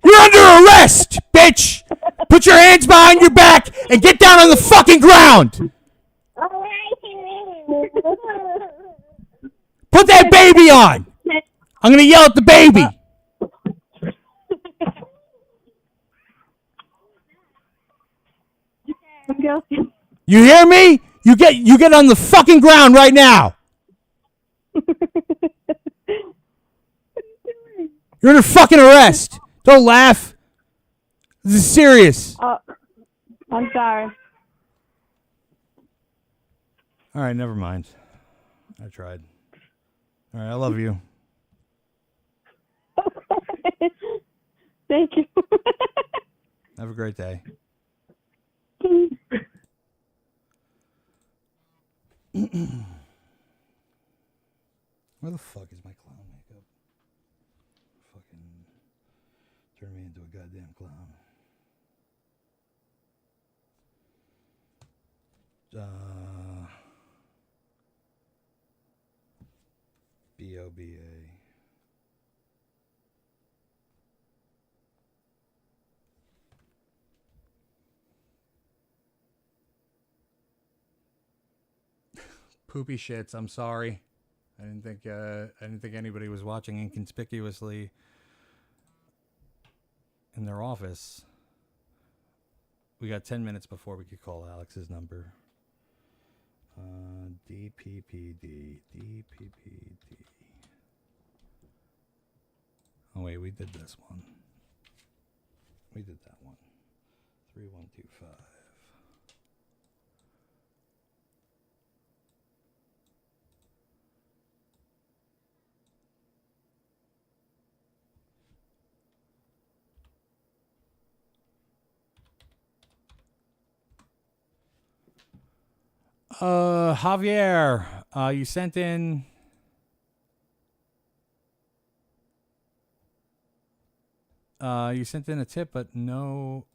You're under arrest, bitch! Put your hands behind your back and get down on the fucking ground! Put that baby on! I'm gonna yell at the baby! You hear me? You get on the fucking ground right now! You're under fucking arrest! Don't laugh! This is serious. I'm sorry. All right, never mind. I tried. All right, I love you. Thank you. Have a great day. Where the fuck is my clown makeup? Fucking turn me into a goddamn clown. BOBA. Poopy shits. I'm sorry. I didn't think anybody was watching inconspicuously in their office. We got 10 minutes before we could call Alex's number. DPPD. Oh wait, we did this one. We did that one. 3125. Javier, you sent in a tip, but no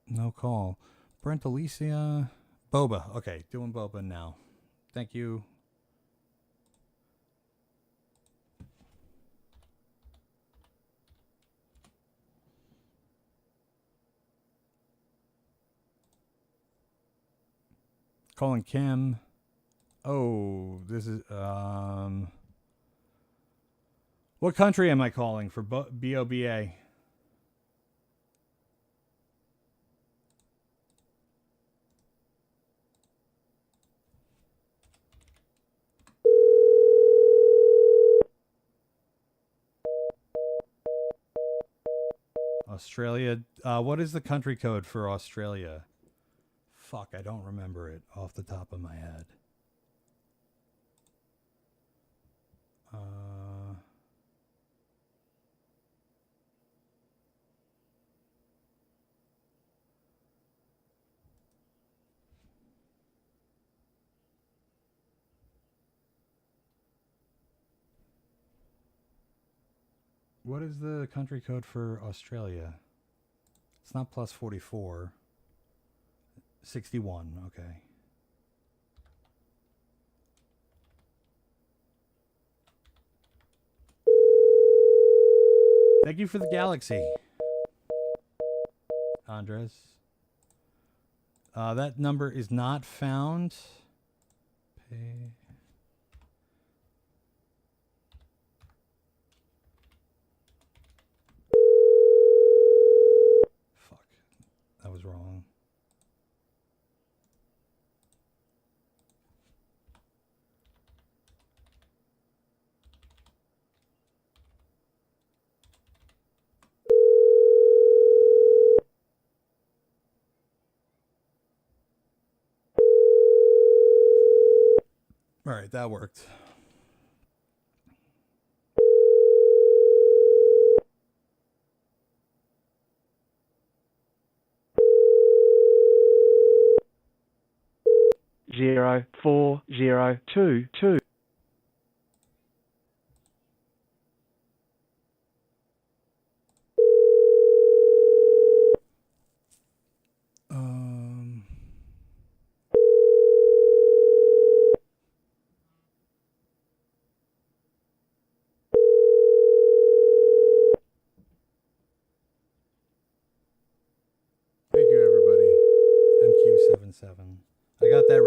no call. Brent Alicia Boba. Okay, doing Boba now. Thank you. Calling Kim. Oh, this is what country am I calling for BOBA? Australia. What is the country code for Australia? Fuck, I don't remember it off the top of my head. What is the country code for Australia? It's not plus 44. 61, okay. Thank you for the galaxy, Andres. That number is not found. Pay. Fuck. That was wrong. All right, that worked. Zero 4022.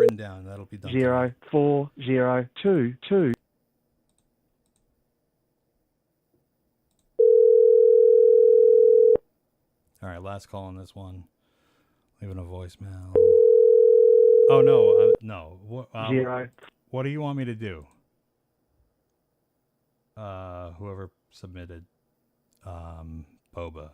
written down. That'll be done. 04022. All right, last call on this one. Leaving a voicemail. Oh no, no. What do you want me to do? Whoever submitted, Boba.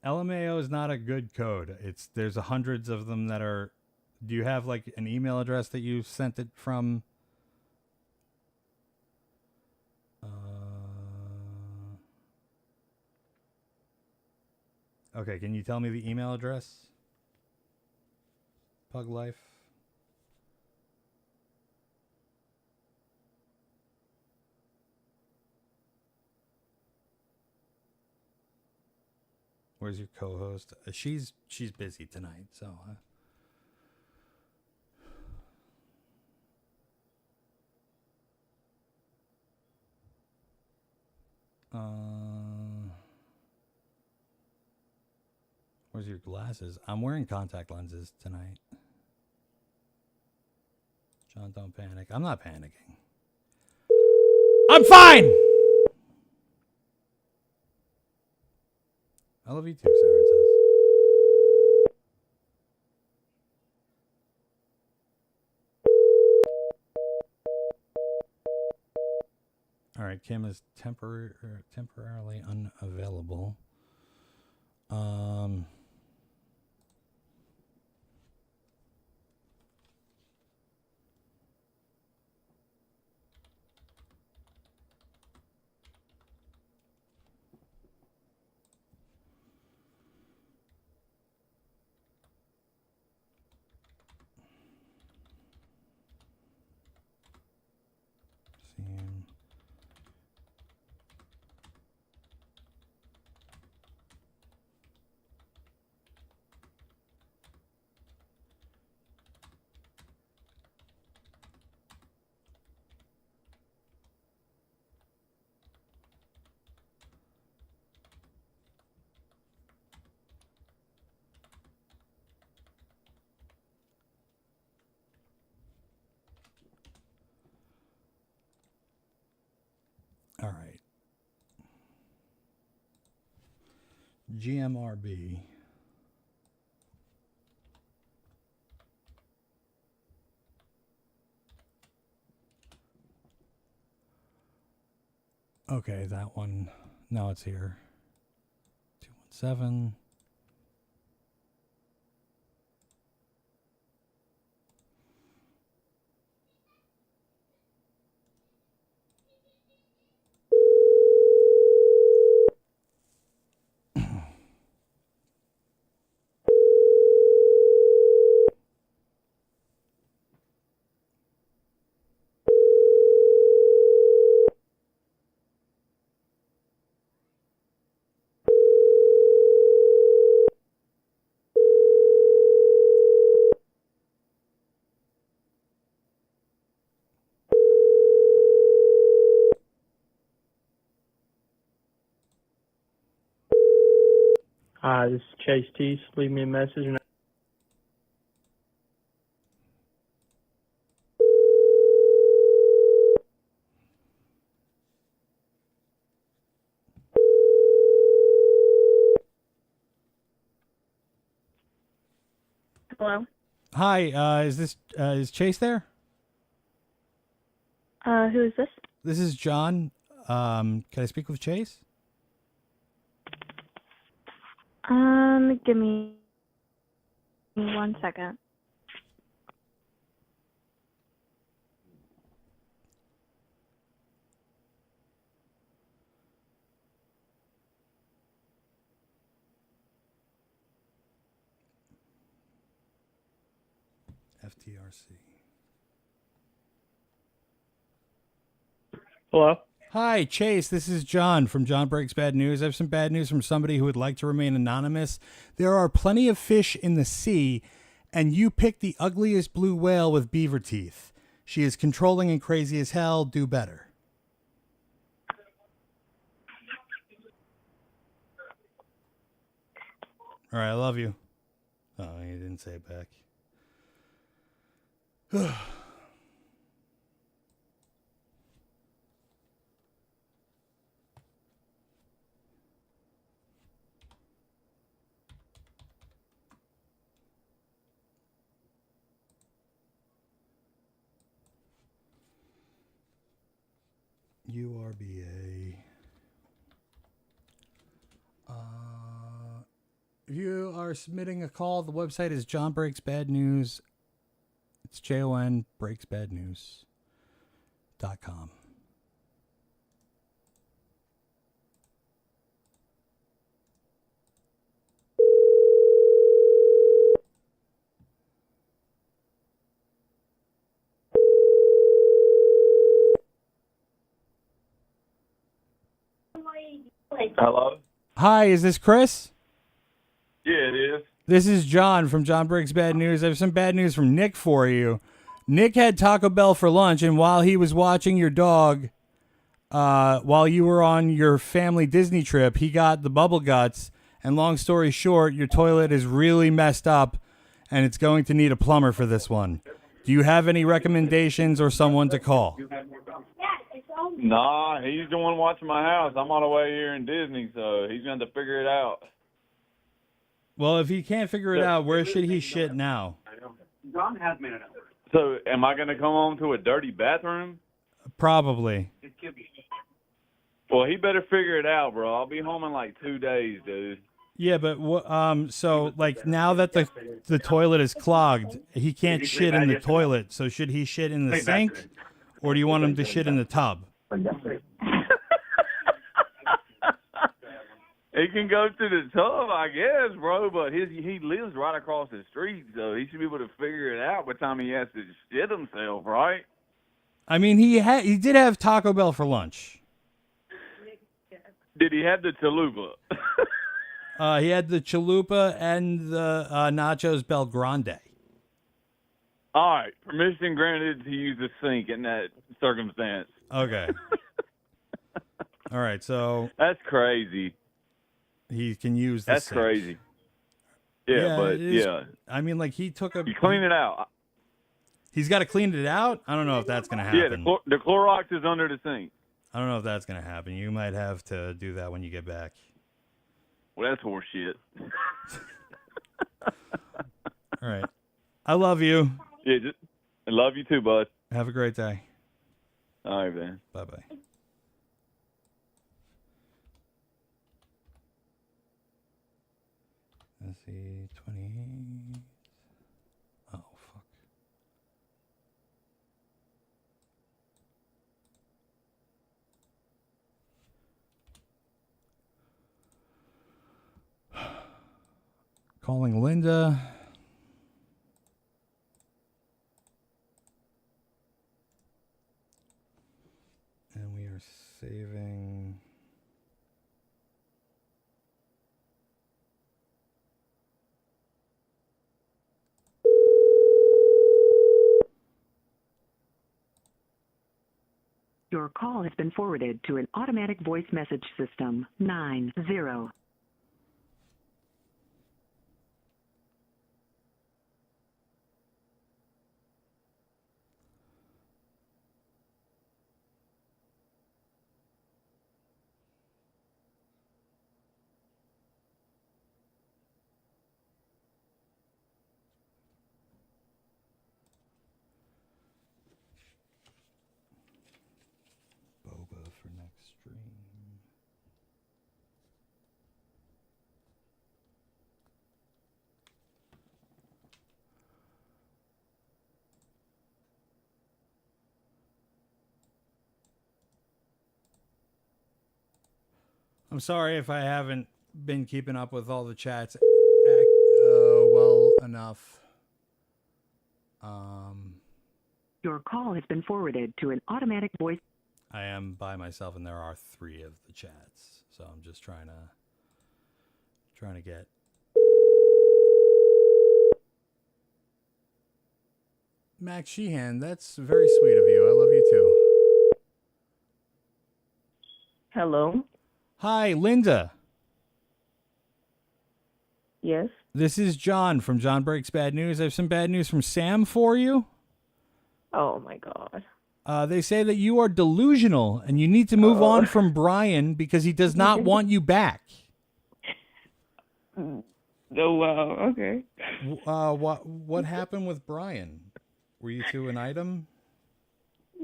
LMAO is not a good code. There's hundreds of them that are. Do you have like an email address that you sent it from? Okay, can you tell me the email address? Pug Life. Where's your co-host? She's busy tonight, so. Where's your glasses? I'm wearing contact lenses tonight. John, don't panic. I'm not panicking. I'm fine! I love you too, Saren says. All right, Kim is temporarily unavailable. All right. GMRB. Okay, that one. Now it's here. 217. Hi, this is Chase Teese. Leave me a message. Hello. Hi, is Chase there? Who is this? This is John. Can I speak with Chase? Give me 1 second. FTRC. Hello. Hi, Chase. This is John from John Breaks Bad News. I have some bad news from somebody who would like to remain anonymous. There are plenty of fish in the sea, and you picked the ugliest blue whale with beaver teeth. She is controlling and crazy as hell. Do better. All right, I love you. Oh, he didn't say it back. URBA. If you are submitting a call, the website is John Breaks Bad News. It's jonbreaksbadnews.com. Hello? Hi, is this Chris? Yeah, it is. This is John from John Breaks Bad News. I have some bad news from Nick for you. Nick had Taco Bell for lunch, and while he was watching your dog, while you were on your family Disney trip, he got the bubble guts. And long story short, your toilet is really messed up, and it's going to need a plumber for this one. Do you have any recommendations or someone to call? Nah, he's the one watching my house. I'm on the way here in Disney, so he's going to figure it out. Well, if he can't figure it out, where should he shit now? John has made it up. So, am I going to come home to a dirty bathroom? Probably. Well, he better figure it out, bro. I'll be home in like 2 days, dude. Yeah, but so like now that the toilet is clogged, he can't shit in the toilet. So should he shit in the sink, or do you want him to shit in the tub? He can go to the tub, I guess, bro, but he lives right across the street, so he should be able to figure it out by the time he has to shit himself, right? I mean, he did have Taco Bell for lunch. Did he have the chalupa? He had the chalupa and the nachos Bel Grande. All right, permission granted to use the sink in that circumstance. Okay. All right, so that's crazy. He can use the That's sink. crazy. Yeah, but yeah. I mean, like he took a. You clean it out. He's got to clean it out. I don't know if that's gonna Yeah, happen. the Clorox is under the sink. I don't know if that's gonna happen. You might have to do that when you get back. Well, that's horse shit. All right. I love you. Yeah, I love you too, bud. Have a great day. All right, man. Bye-bye. Let's see, 28. Oh, fuck. Calling Linda. And we are saving. Your call has been forwarded to an automatic voice message system. 90. Boba for next stream. I'm sorry if I haven't been keeping up with all the chats well enough. Your call has been forwarded to an automatic voice. I am by myself, and there are 3 of the chats, so I'm just trying to get. Max Sheehan, that's very sweet of you. I love you too. Hello. Hi, Linda. Yes. This is John from John Breaks Bad News. I have some bad news from Sam for you. Oh my God. They say that you are delusional and you need to move on from Brian because he does not want you back. Oh wow. Okay. What happened with Brian? Were you two an item?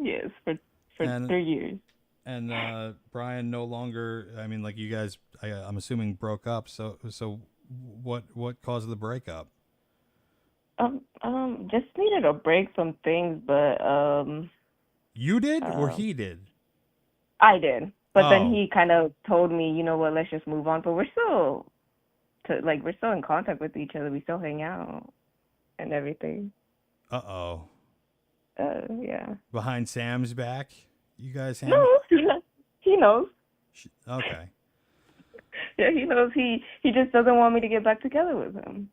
Yes, for 3 years. And Brian no longer. I mean, like you guys. I'm assuming broke up. So what caused the breakup? Just needed a break from things, but You did or he did? I did. But then Oh. he kind of told me, you know what, let's just move on. But we're still in contact with each other. We still hang out and everything. Uh-oh. Yeah. Behind Sam's back? You guys hang? No, he knows. Okay. Yeah, he knows. He just doesn't want me to get back together with him.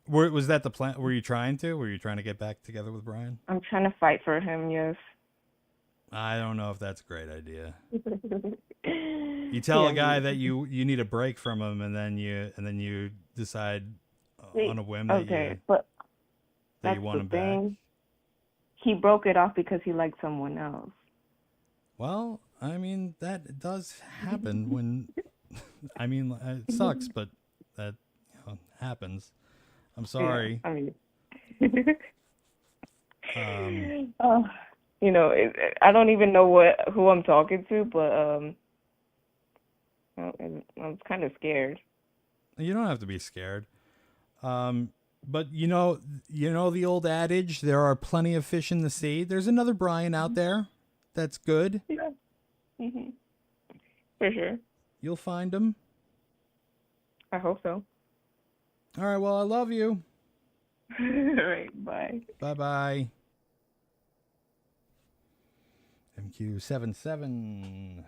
Was that the plan? Were you trying to? Were you trying to get back together with Brian? I'm trying to fight for him, yes. I don't know if that's a great idea. You tell a guy that you need a break from him, and then you decide on a whim that you want him back. He broke it off because he liked someone else. Well, I mean that does happen when. I mean, it sucks, but that happens. I'm sorry. Yeah, I mean, I don't even know who I'm talking to, but I'm kind of scared. You don't have to be scared. But you know the old adage, there are plenty of fish in the sea. There's another Brian out there that's good. Yeah. Mm-hmm. For sure. You'll find him. I hope so. All right, well, I love you. All right, bye. Bye-bye. MQ77.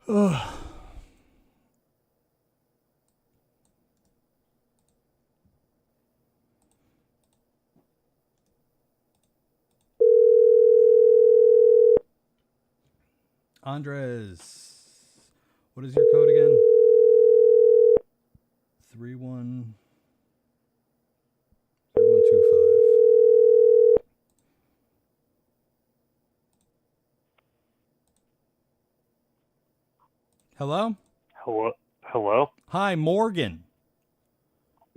Ugh. Andres, what is your code again? 3125. Hello? Hello? Hi, Morgan.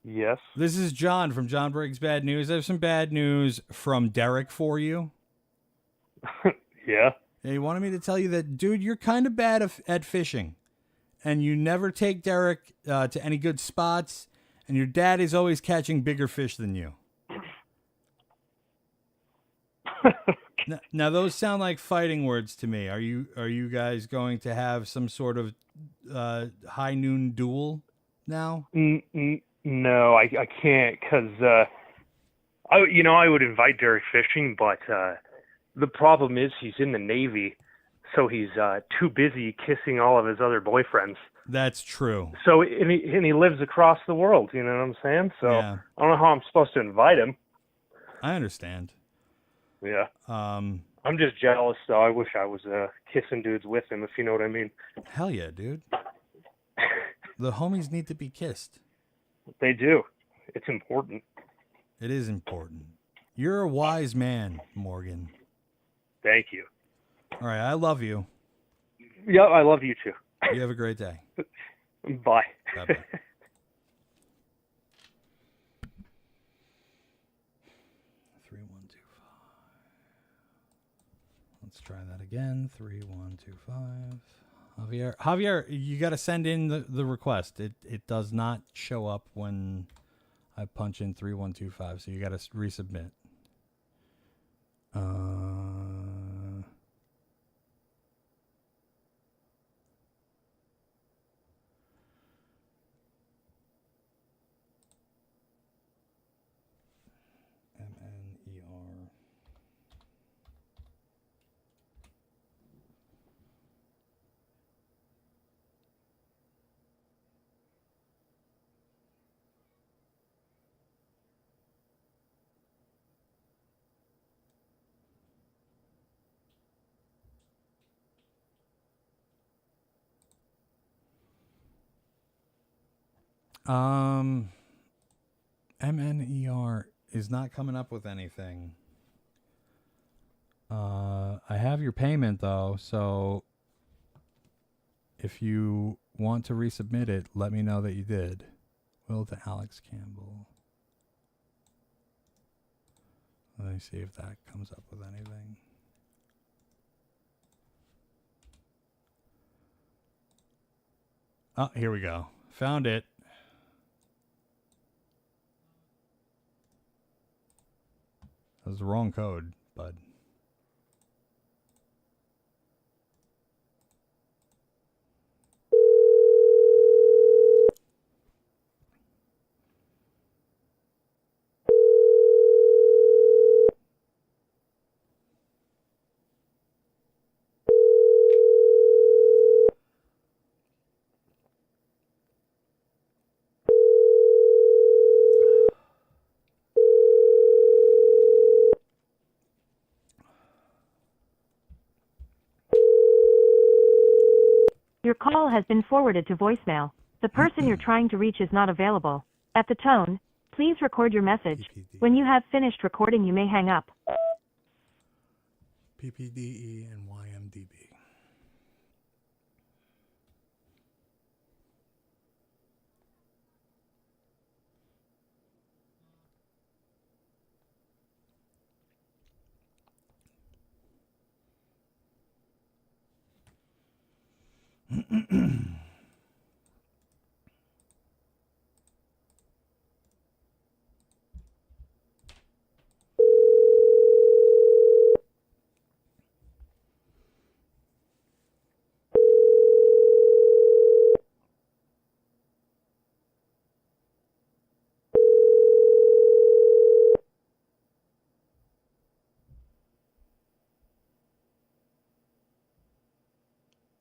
Yes. This is John from John Breaks Bad News. I have some bad news from Derek for you. Yeah? He wanted me to tell you that, dude, you're kind of bad at fishing. And you never take Derek to any good spots. And your dad is always catching bigger fish than you. Now, those sound like fighting words to me. Are you guys going to have some sort of high noon duel now? No, I can't, because I would invite Derek fishing, but the problem is he's in the Navy, so he's too busy kissing all of his other boyfriends. That's true. So and he lives across the world. You know what I'm saying? So Yeah. I don't know how I'm supposed to invite him. I understand. Yeah. I'm just jealous, though. I wish I was kissing dudes with him, if you know what I mean. Hell yeah, dude. The homies need to be kissed. They do. It's important. It is important. You're a wise man, Morgan. Thank you. All right, I love you. Yeah, I love you too. You have a great day. Bye. Bye-bye. Let's try that again. 3125. Javier, you got to send in the request. It does not show up when I punch in 3125, so you got to resubmit. MNER. MNER is not coming up with anything. I have your payment though, so if you want to resubmit it, let me know that you did. Will to Alex Campbell. Let me see if that comes up with anything. Oh, here we go. Found it. That was the wrong code, bud. Your call has been forwarded to voicemail. The person you're trying to reach is not available. At the tone, please record your message. When you have finished recording, you may hang up. PPDE and YMDB.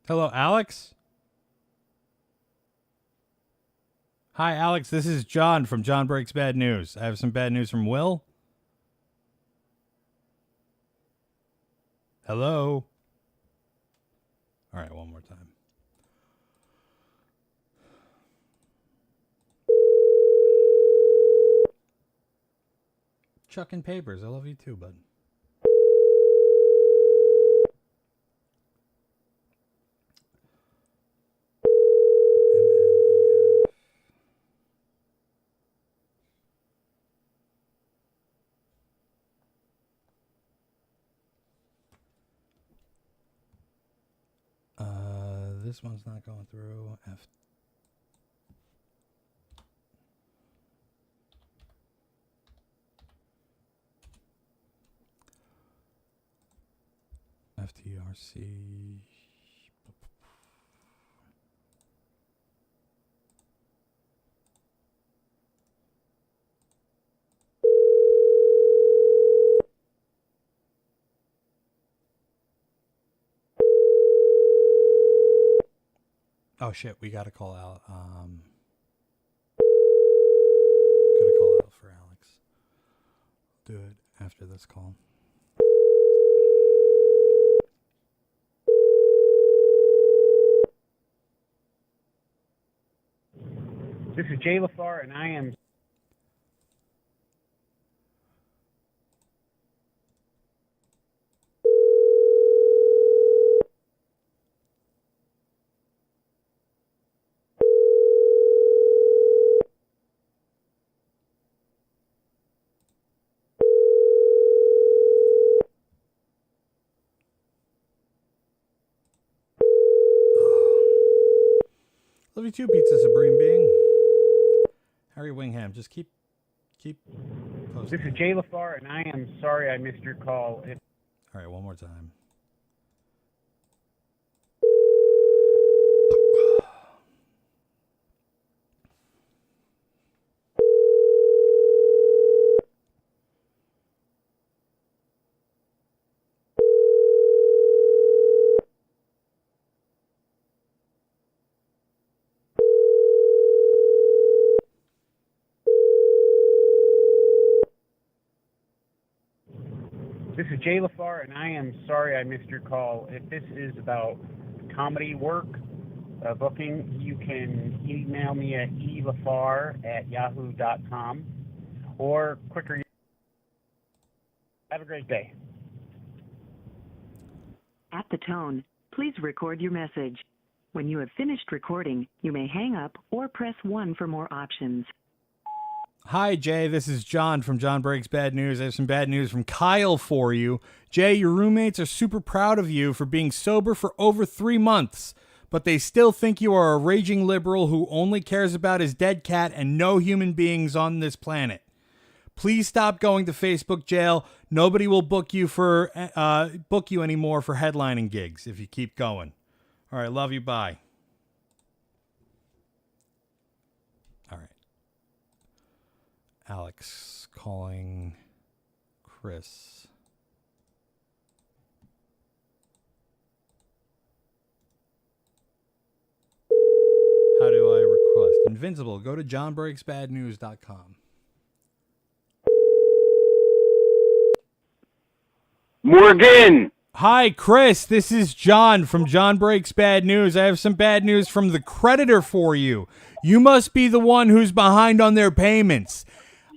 Hello, Alex? Hi, Alex. This is John from John Breaks Bad News. I have some bad news from Will. Hello? All right, one more time. Chucking papers. I love you too, bud. This one's not going through. FTRC. Oh shit, we gotta call out. Gotta call out for Alex. Do it after this call. This is Jay LaFar, and I am. Love you too, Pizza Supreme Being. Harry Wingham, just keep posting. This is Jay LaFar, and I am sorry I missed your call. All right, one more time. This is Jay LaFar, and I am sorry I missed your call. If this is about comedy work, a booking, you can email me at elafar@yahoo.com or quicker. Have a great day. At the tone, please record your message. When you have finished recording, you may hang up or press 1 for more options. Hi, Jay. This is John from John Breaks Bad News. I have some bad news from Kyle for you. Jay, your roommates are super proud of you for being sober for over 3 months, but they still think you are a raging liberal who only cares about his dead cat and no human beings on this planet. Please stop going to Facebook jail. Nobody will book you anymore for headlining gigs if you keep going. All right, love you. Bye. All right. Alex calling Chris. How do I request? Invincible, go to jonbreaksbadnews.com. Morgan! Hi, Chris. This is John from John Breaks Bad News. I have some bad news from the creditor for you. You must be the one who's behind on their payments.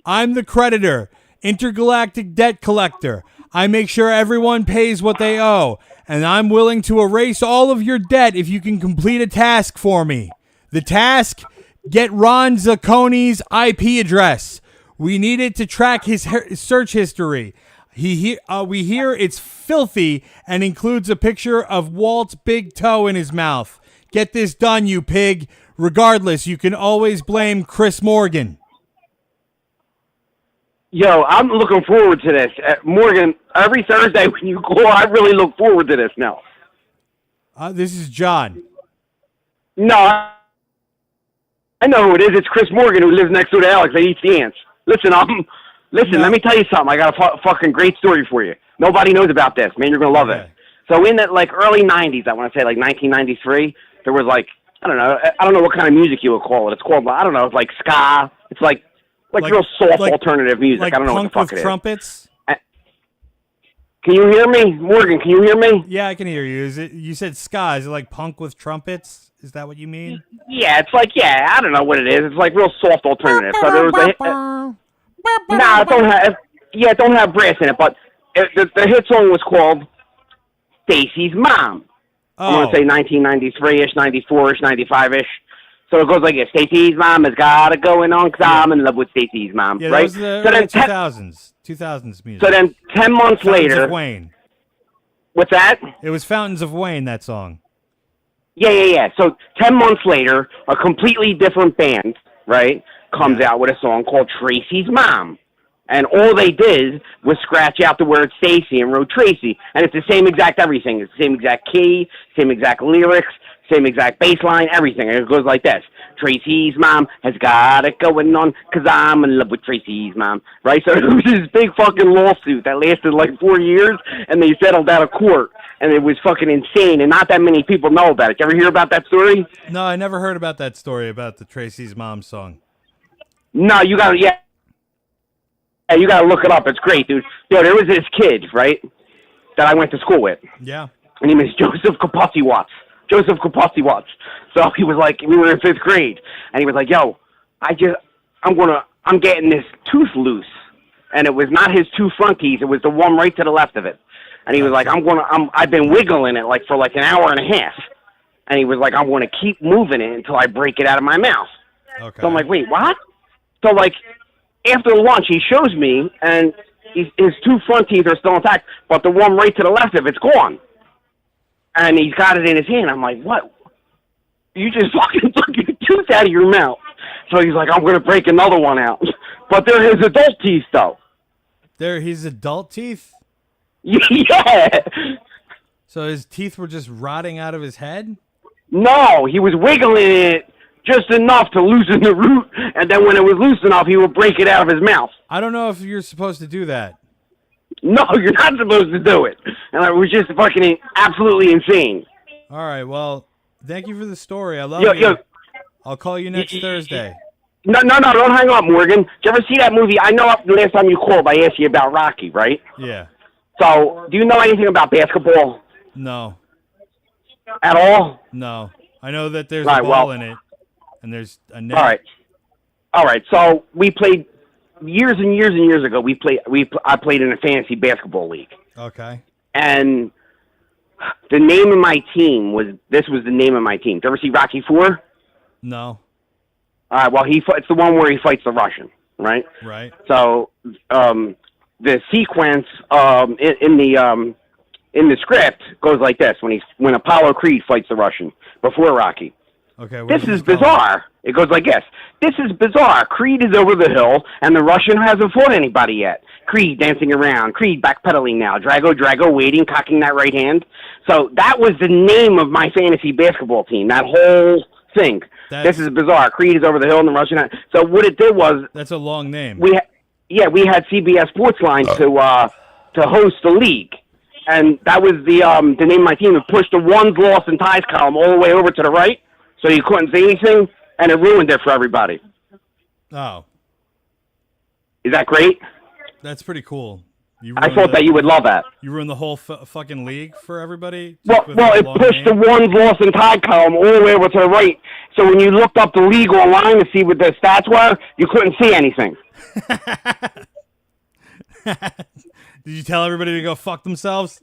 I'm the creditor, intergalactic debt collector. I make sure everyone pays what they owe, and I'm willing to erase all of your debt if you can complete a task for me. The task? Get Ron Zacconi's IP address. We need it to track his search history. We hear it's filthy and includes a picture of Walt's big toe in his mouth. Get this done, you pig. Regardless, you can always blame Chris Morgan. Yo, I'm looking forward to this. Morgan, every Thursday when you call, I really look forward to this now. This is John. No, I know who it is. It's Chris Morgan who lives next door to Alex that eats the ants. Listen, let me tell you something. I got a fucking great story for you. Nobody knows about this, man. You're going to love it. So in the early 90s, I want to say 1993, there was I don't know what kind of music you would call it. It's called, I don't know, it's like ska. It's like real soft alternative music. I don't know what the fuck it is. Trumpets? Can you hear me? Morgan, can you hear me? Yeah, I can hear you. You said ska. Is it like punk with trumpets? Is that what you mean? Yeah, it's I don't know what it is. It's like real soft alternative. So there was it don't have brass in it, but the hit song was called Stacy's Mom. I'm going to say 1993-ish, 94-ish, 95-ish. So it goes like this. Stacy's mom has got it going on because I'm in love with Stacy's mom, Yeah, right? that was the 2000s music. So then 10 months Fountains later. of Wayne. What's that? It was Fountains of Wayne, that song. Yeah. So 10 months later, a completely different band, right, comes out with a song called Tracy's Mom. And all they did was scratch out the word Stacy and wrote Tracy. And it's the same exact everything. It's the same exact key, same exact lyrics, same exact bass line, everything. And it goes like this. Tracy's mom has got it going on because I'm in love with Tracy's mom. Right? So it was this big fucking lawsuit that lasted 4 years, and they settled out of court. And it was fucking insane, and not that many people know about it. You ever hear about that story? No, I never heard about that story about the Tracy's Mom song. No, you got to, yeah, you got to look it up. It's great, dude. Yo, there was this kid, right, that I went to school with. Yeah. His name is Joseph Kapasi-Watts. So he was we were in 5th grade, and he was like, yo, I'm getting this tooth loose. And it was not his 2 front teeth. It was the one right to the left of it. And he was like, I've been wiggling it for an hour and a half. And he was like, I'm going to keep moving it until I break it out of my mouth. Okay. So I'm like, wait, what? So after lunch, he shows me, and his 2 front teeth are still intact, but the one right to the left of it's gone. And he's got it in his hand. I'm like, what? You just fucking took your tooth out of your mouth. So he's like, I'm going to break another one out. But they're his adult teeth, though. They're his adult teeth? Yeah. So his teeth were just rotting out of his head? No, he was wiggling it just enough to loosen the root, and then when it was loose enough, he would break it out of his mouth. I don't know if you're supposed to do that. No, you're not supposed to do it. And it was just fucking absolutely insane. All right, well, thank you for the story. I love you. I'll call you next Thursday. No, don't hang up, Morgan. Did you ever see that movie? I know the last time you called, I asked you about Rocky, right? Yeah. So, do you know anything about basketball? No. At all? No. I know that there's All a right, ball well- in it, and there's a net. All right. So we played years and years and years ago. I played in a fantasy basketball league, Okay. and the name of my team was the name of my team. Did you ever see Rocky IV? No. All right. Well, it's the one where he fights the Russian, right? Right. So the sequence in the script goes like this: when Apollo Creed fights the Russian before Rocky. Okay. This is bizarre. It goes like this. This is bizarre. Creed is over the hill, and the Russian hasn't fought anybody yet. Creed dancing around. Creed backpedaling now. Drago waiting, cocking that right hand. So that was the name of my fantasy basketball team, that whole thing. This is bizarre. Creed is over the hill, and the Russian... So what it did was... That's a long name. We had CBS Sportsline to host the league. And that was the name of my team. It pushed the ones, loss, and ties column all the way over to the right, so you couldn't see anything, and it ruined it for everybody. Oh. Is that great? That's pretty cool. I thought that you would love that. You ruined the whole fucking league for everybody? Well, it pushed the ones, loss, and tie column all the way over to the right. So when you looked up the league online to see what the stats were, you couldn't see anything. Did you tell everybody to go fuck themselves?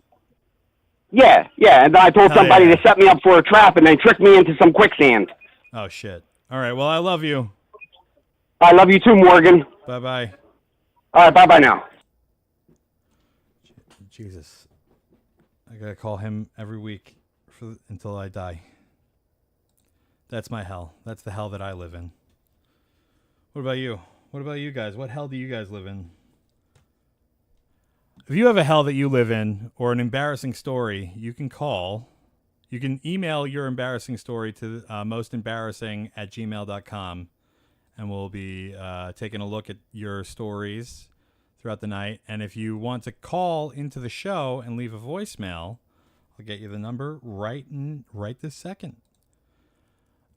Yeah. And I told somebody to set me up for a trap and then trick me into some quicksand. Oh, shit. All right, well, I love you. I love you too, Morgan. Bye-bye. All right, bye-bye now. Jesus. I gotta call him every week until I die. That's my hell. That's the hell that I live in. What about you? What about you guys? What hell do you guys live in? If you have a hell that you live in or an embarrassing story, you can call. You can email your embarrassing story to mostembarrassing@gmail.com, and we'll be taking a look at your stories throughout the night. And if you want to call into the show and leave a voicemail, I'll get you the number right this second.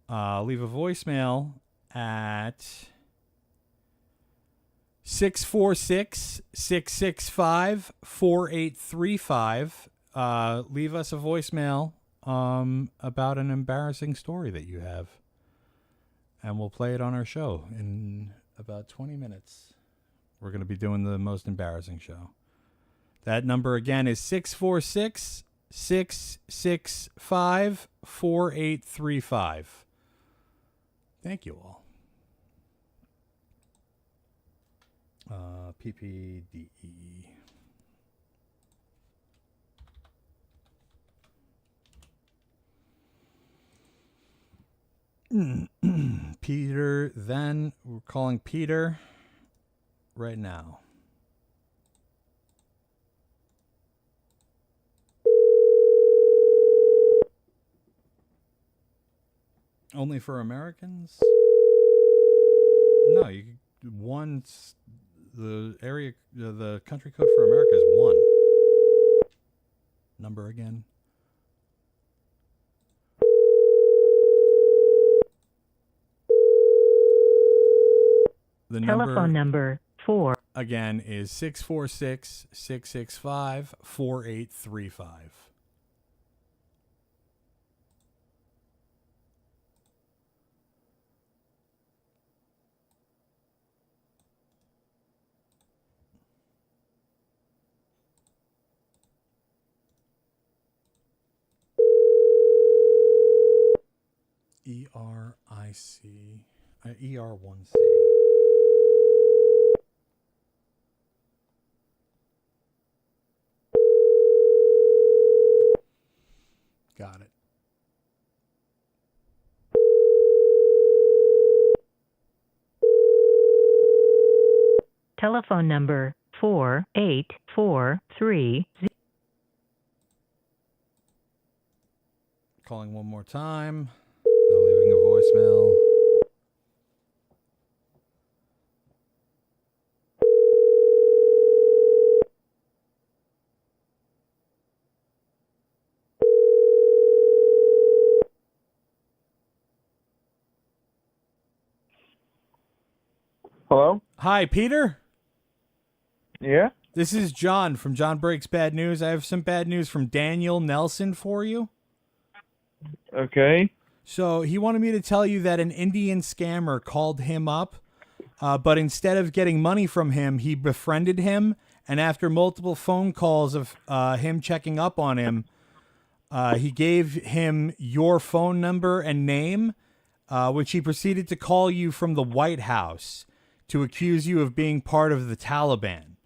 Leave a voicemail at 646-665-4835. Leave us a voicemail about an embarrassing story that you have, and we'll play it on our show in about 20 minutes. We're going to be doing the most embarrassing show. That number again is 646-665-4835. Thank you all. PPDE. Peter, then we're calling Peter right now. Only for Americans? No, the area, the country code for America is 1. Number again. The Telephone number 4 again is 646-665-4835. ER1C. Got it. Telephone number 4843. Calling one more time. Now leaving a voicemail. Hello? Hi, Peter? Yeah? This is John from John Breaks Bad News. I have some bad news from Daniel Nelson for you. Okay. So he wanted me to tell you that an Indian scammer called him up, but instead of getting money from him, he befriended him. And after multiple phone calls of him checking up on him, he gave him your phone number and name, which he proceeded to call you from the White House to accuse you of being part of the Taliban.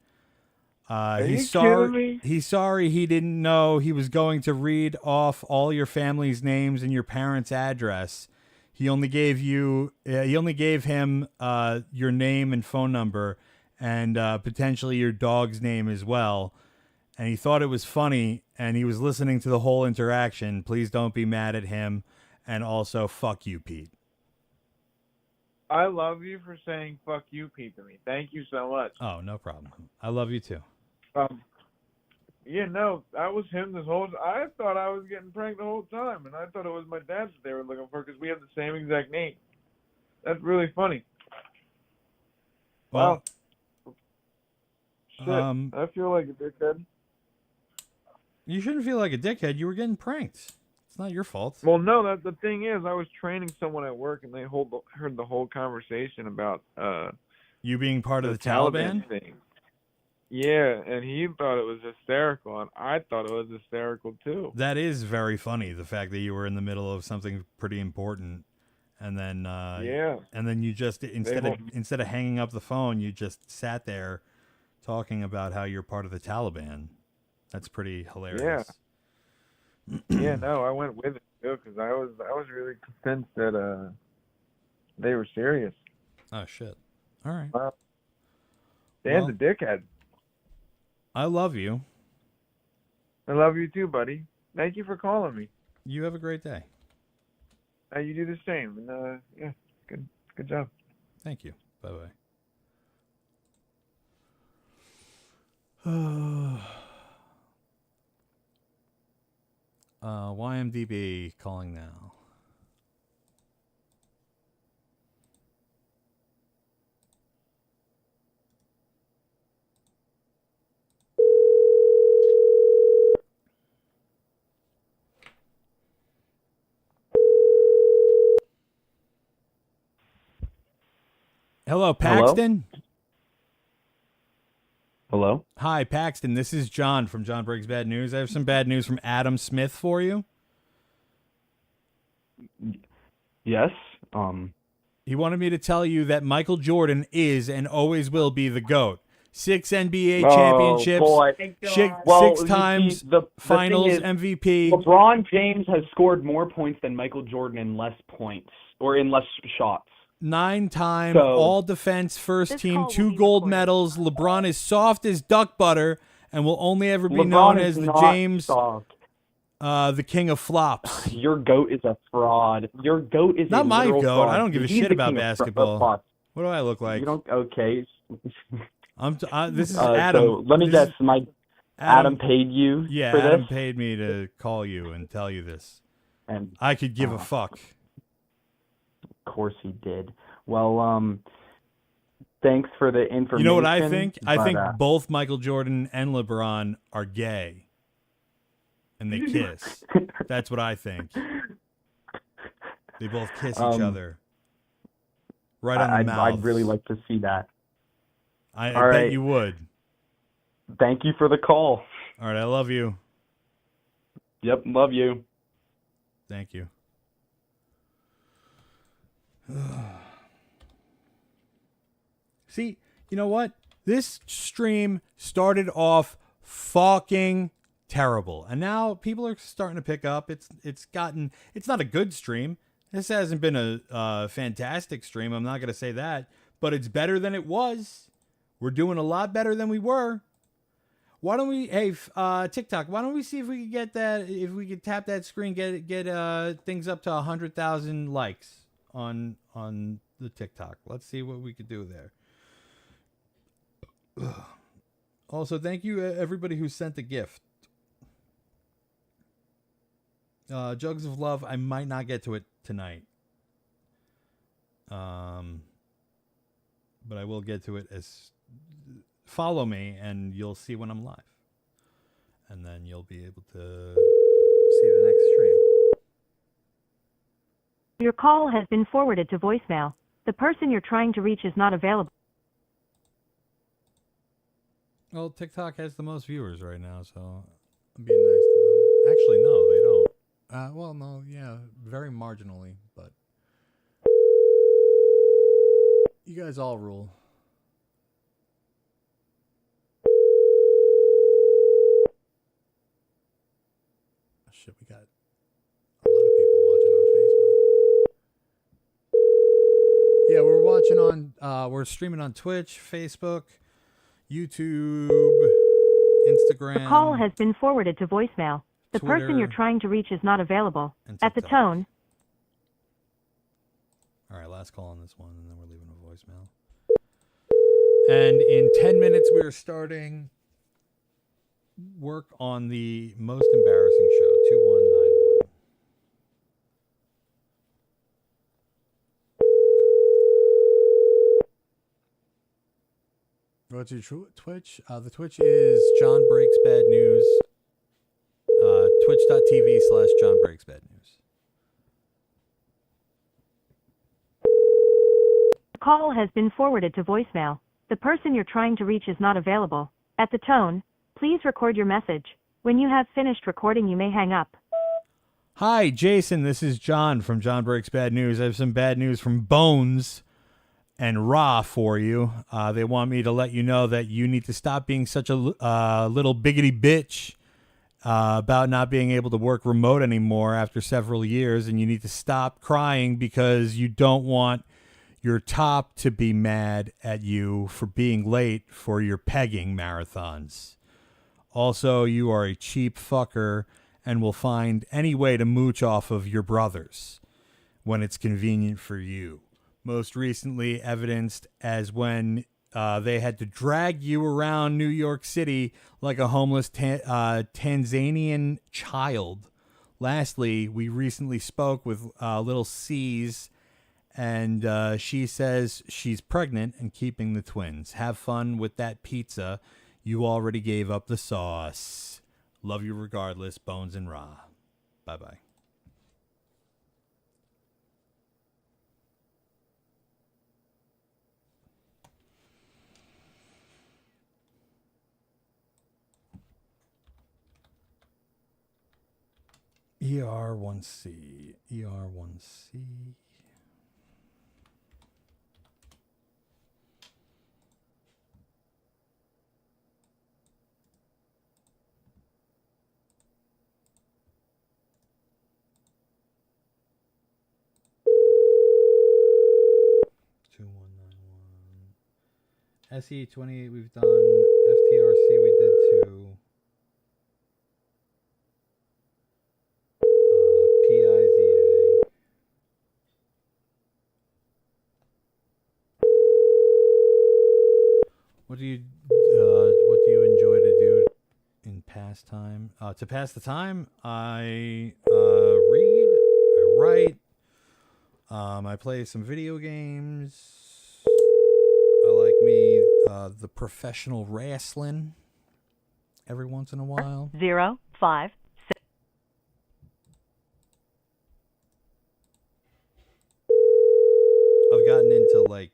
He's sorry. He's sorry he didn't know he was going to read off all your family's names and your parents' address. He only gave you. He only gave him your name and phone number, and potentially your dog's name as well. And he thought it was funny, and he was listening to the whole interaction. Please don't be mad at him, and also fuck you, Pete. I love you for saying "fuck you, Pete" to me. Thank you so much. Oh, no problem. I love you too. Yeah, no, that was him this whole. I thought I was getting pranked the whole time, and I thought it was my dad that they were looking for because we have the same exact name. That's really funny. Well, Shit, I feel like a dickhead. You shouldn't feel like a dickhead. You were getting pranked. It's not your fault. Well, no, the thing is, I was training someone at work, and they heard the whole conversation about you being part of the Taliban thing. Yeah, and he thought it was hysterical, and I thought it was hysterical too. That is very funny. The fact that you were in the middle of something pretty important, and then and then you just instead of hanging up the phone, you just sat there talking about how you're part of the Taliban. That's pretty hilarious. Yeah. Yeah, no, I went with it too because I was really convinced that they were serious. Oh shit! All right. Dan's a dickhead. I love you. I love you too, buddy. Thank you for calling me. You have a great day. You do the same. And yeah, good job. Thank you. Bye bye. YMDB calling now. Hello, Paxton. Hello? Hi, Paxton. This is John from John Breaks Bad News. I have some bad news from Adam Smith for you. Yes. He wanted me to tell you that Michael Jordan is and always will be the GOAT. 6 NBA championships, boy. six times the finals thing is, MVP. LeBron James has scored more points than Michael Jordan in less points, or in less shots. 9-time all defense first team, 2 gold medals. LeBron is soft as duck butter and will only ever be known as the James, the king of flops. Your GOAT is a fraud. Your GOAT is not my GOAT. Fraud. I don't give a shit about basketball. What do I look like? You don't. Okay. This is Adam. So let me guess. Adam paid you. Yeah, for Adam this? paid me to call you and tell you this. And I could give a fuck. Of course he did. Well, thanks for the information. You know what I think? I think both Michael Jordan and LeBron are gay. And they kiss. That's what I think. They both kiss each other. Right on the mouth. I'd really like to see that. I bet you would. Thank you for the call. All right, I love you. Yep, love you. Thank you. See, you know what? This stream started off fucking terrible, and now people are starting to pick up. It's not a good stream. This hasn't been a fantastic stream. I'm not gonna say that, but it's better than it was. We're doing a lot better than we were. Why don't we, TikTok? Why don't we see if we could get that? If we could tap that screen, get things up to 100,000 likes on the TikTok. Let's see what we could do there. Also, thank you everybody who sent the gift. Jugs of Love. I might not get to it tonight. But I will get to it as. Follow me and you'll see when I'm live. And then you'll be able to see the next stream. Your call has been forwarded to voicemail. The person you're trying to reach is not available. Well, TikTok has the most viewers right now, so I'm being nice to them. Actually, no, they don't. Well, no, yeah, very marginally, but you guys all rule. Oh, shit, we got a lot of people watching on Facebook. Yeah, we're streaming on Twitch, Facebook, YouTube, Instagram. Your call has been forwarded to voicemail. The person you're Twitter, trying to reach is not available. and At the TikTok. tone, All right, last call on this one, and then we're leaving a voicemail. And in 10 minutes, we are starting work on the most embarrassing show, 2191. What's your Twitch? The Twitch is John Breaks Bad News. Twitch.tv/John Breaks Bad News. the call has been forwarded to voicemail. The person you're trying to reach is not available. At the tone, please record your message. When you have finished recording, you may hang up. Hi, Jason. This is John from John Breaks Bad News. I have some bad news from Bones and Ra for you. They want me to let you know that you need to stop being such a little biggity bitch about not being able to work remote anymore after several years, and you need to stop crying because you don't want your top to be mad at you for being late for your pegging marathons. Also, you are a cheap fucker and will find any way to mooch off of your brothers when it's convenient for you. Most recently evidenced as when they had to drag you around New York City like a homeless Tanzanian child. Lastly, we recently spoke with little C's, and she says she's pregnant and keeping the twins. Have fun with that pizza. You already gave up the sauce. Love you regardless, Bones and Ra. Bye-bye. ER1C. ER1C. SE28 we've done. FTRC we did too. PIZA. What do you enjoy to do in pastime? To pass the time, I read, I write, I play some video games. I like me the professional wrestling every once in a while. 0, 5, 6. I've gotten into like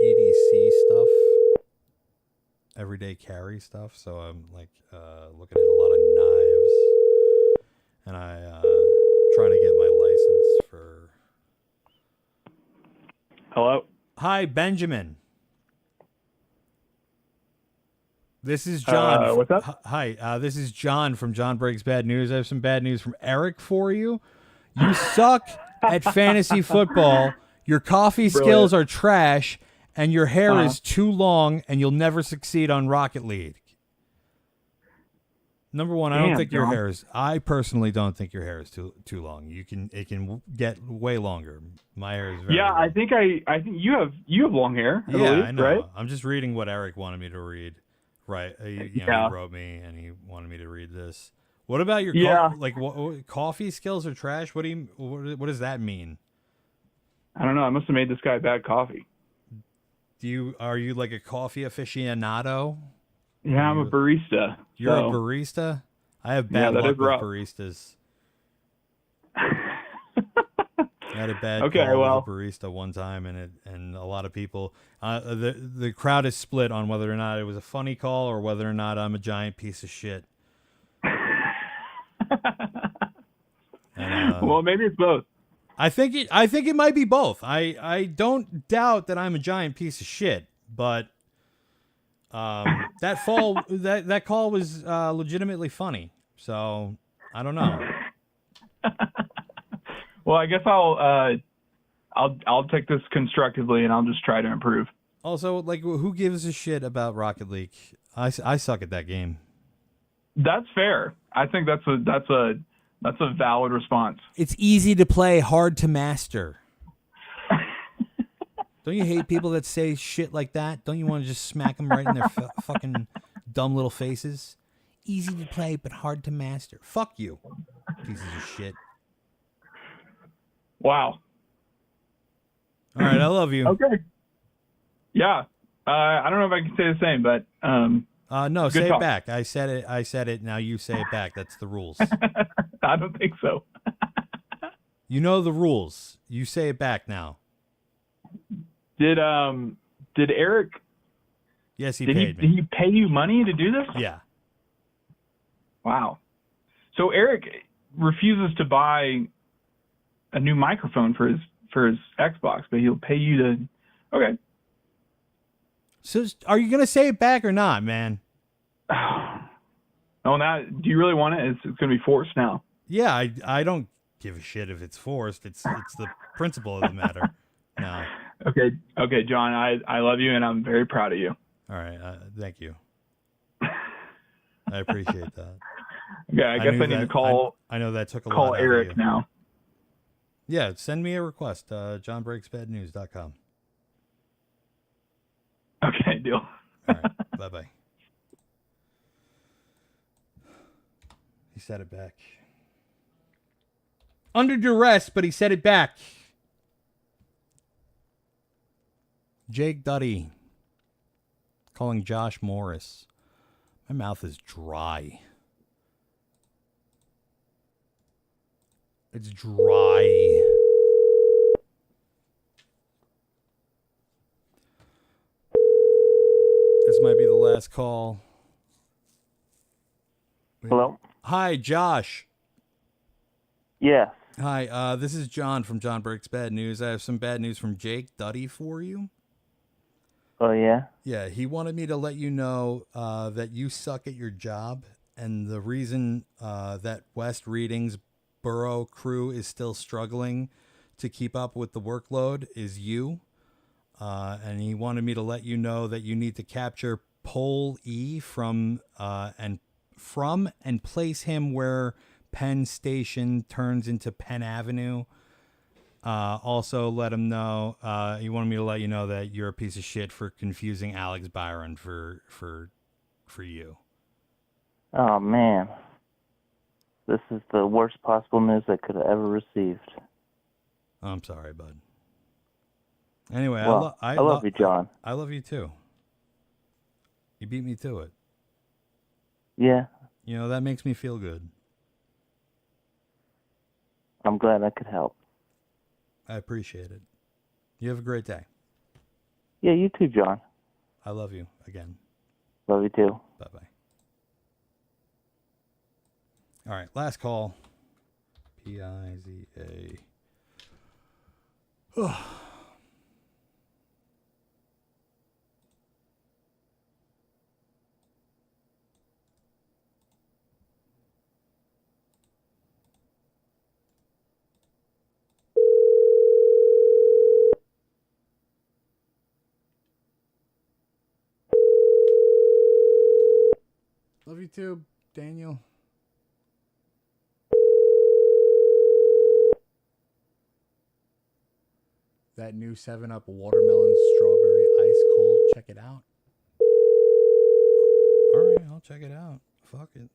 EDC stuff, everyday carry stuff. So I'm like looking at a lot of knives, and I trying to get my license for. Hello. Hi, Benjamin. This is John. What's up? Hi, this is John from John Breaks Bad News. I have some bad news from Eric for you. You suck at fantasy football. Your coffee skills are trash, and your hair is too long, and you'll never succeed on Rocket League. Number one, I don't think your hair is. I personally don't think your hair is too long. It can get way longer. My hair is very. Yeah, long. I think you have long hair. I believe, I know. Right? I'm just reading what Eric wanted me to read. Right, he wrote me and he wanted me to read this. What about your coffee skills are trash? What What does that mean? I don't know. I must have made this guy bad coffee. Are you like a coffee aficionado? Yeah, I'm a barista. You're a so- barista? I have Yeah, bad that luck is with rough. baristas. I had a bad Okay, call well. with a barista one time, and a lot of people. The crowd is split on whether or not it was a funny call or whether or not I'm a giant piece of shit. And, Well, maybe it's both. I think it might be both. I don't doubt that I'm a giant piece of shit, but that call was legitimately funny. So I don't know. Well, I guess I'll take this constructively and I'll just try to improve. Also, like, who gives a shit about Rocket League? I suck at that game. That's fair. I think that's a valid response. It's easy to play, hard to master. Don't you hate people that say shit like that? Don't you want to just smack them right in their fucking dumb little faces? Easy to play, but hard to master. Fuck you, pieces of shit. Wow. All right, I love you. Okay. Yeah. I don't know if I can say the same, but no, good say talk. it back. I said it. Now you say it back. That's the rules. I don't think so. You know the rules. You say it back now. Did Eric? Yes, he Did paid he, me. Did he pay you money to do this? Yeah. Wow. So Eric refuses to buy a new microphone for his Xbox, but he'll pay you to. Okay. So are you gonna say it back or not, man? Oh, now do you really want it? It's gonna be forced now. Yeah, I don't give a shit if it's forced. It's the principle of the matter. No. Okay, John. I love you, and I'm very proud of you. All right. Thank you. I appreciate that. Okay, I guess I need to call. I know that took a call lot out of Eric you. now. Yeah, send me a request. jonbreaksbadnews.com. Okay, deal. All right. Bye-bye. He said it back. Under duress, but he said it back. Jake Duddy calling Josh Morris. My mouth is dry. It's dry. This might be the last call. Hello? Hi, Josh. Yes. Hi, this is John from John Breaks Bad News. I have some bad news from Jake Duddy for you. Oh, yeah? Yeah, he wanted me to let you know that you suck at your job, and the reason that West Reading's borough crew is still struggling to keep up with the workload is you. And he wanted me to let you know that you need to capture Pole E from and place him where Penn Station turns into Penn Avenue. Also, let him know. He wanted me to let you know that you're a piece of shit for confusing Alex Byron for you. Oh, man. This is the worst possible news I could have ever received. I'm sorry, bud. Anyway, Well, I love you, John. I love you too. You beat me to it. Yeah, You know, that makes me feel good. I'm glad I could help. I appreciate it. You have a great day. Yeah, you too, John. I love you again. Love you too. Bye-bye. All right, last call. P-I-Z-A. Love you too, Daniel. That new 7-Up watermelon strawberry ice cold. Check it out. All right, I'll check it out. Fuck it.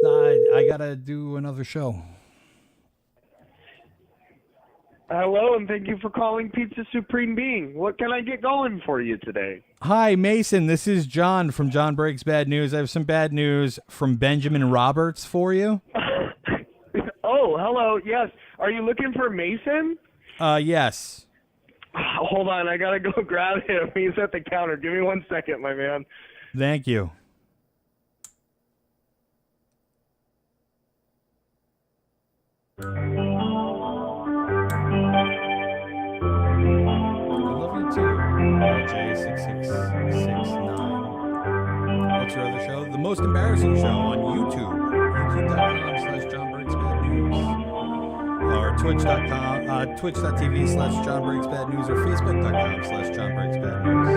Nah, I gotta do another show. Hello, and thank you for calling Pizza Supreme Being. What can I get going for you today? Hi, Mason. This is John from John Breaks Bad News. I have some bad news from Benjamin Roberts for you. Oh, hello. Yes. Are you looking for Mason? Yes. Hold on. I got to go grab him. He's at the counter. Give me 1 second, my man. Thank you. J6669. What's your other show? The Most Embarrassing Show on YouTube. YouTube.com/JohnBreaksBadNews. Or Twitch.tv/JohnBreaksBadNews or Facebook.com/JohnBreaksBadNews.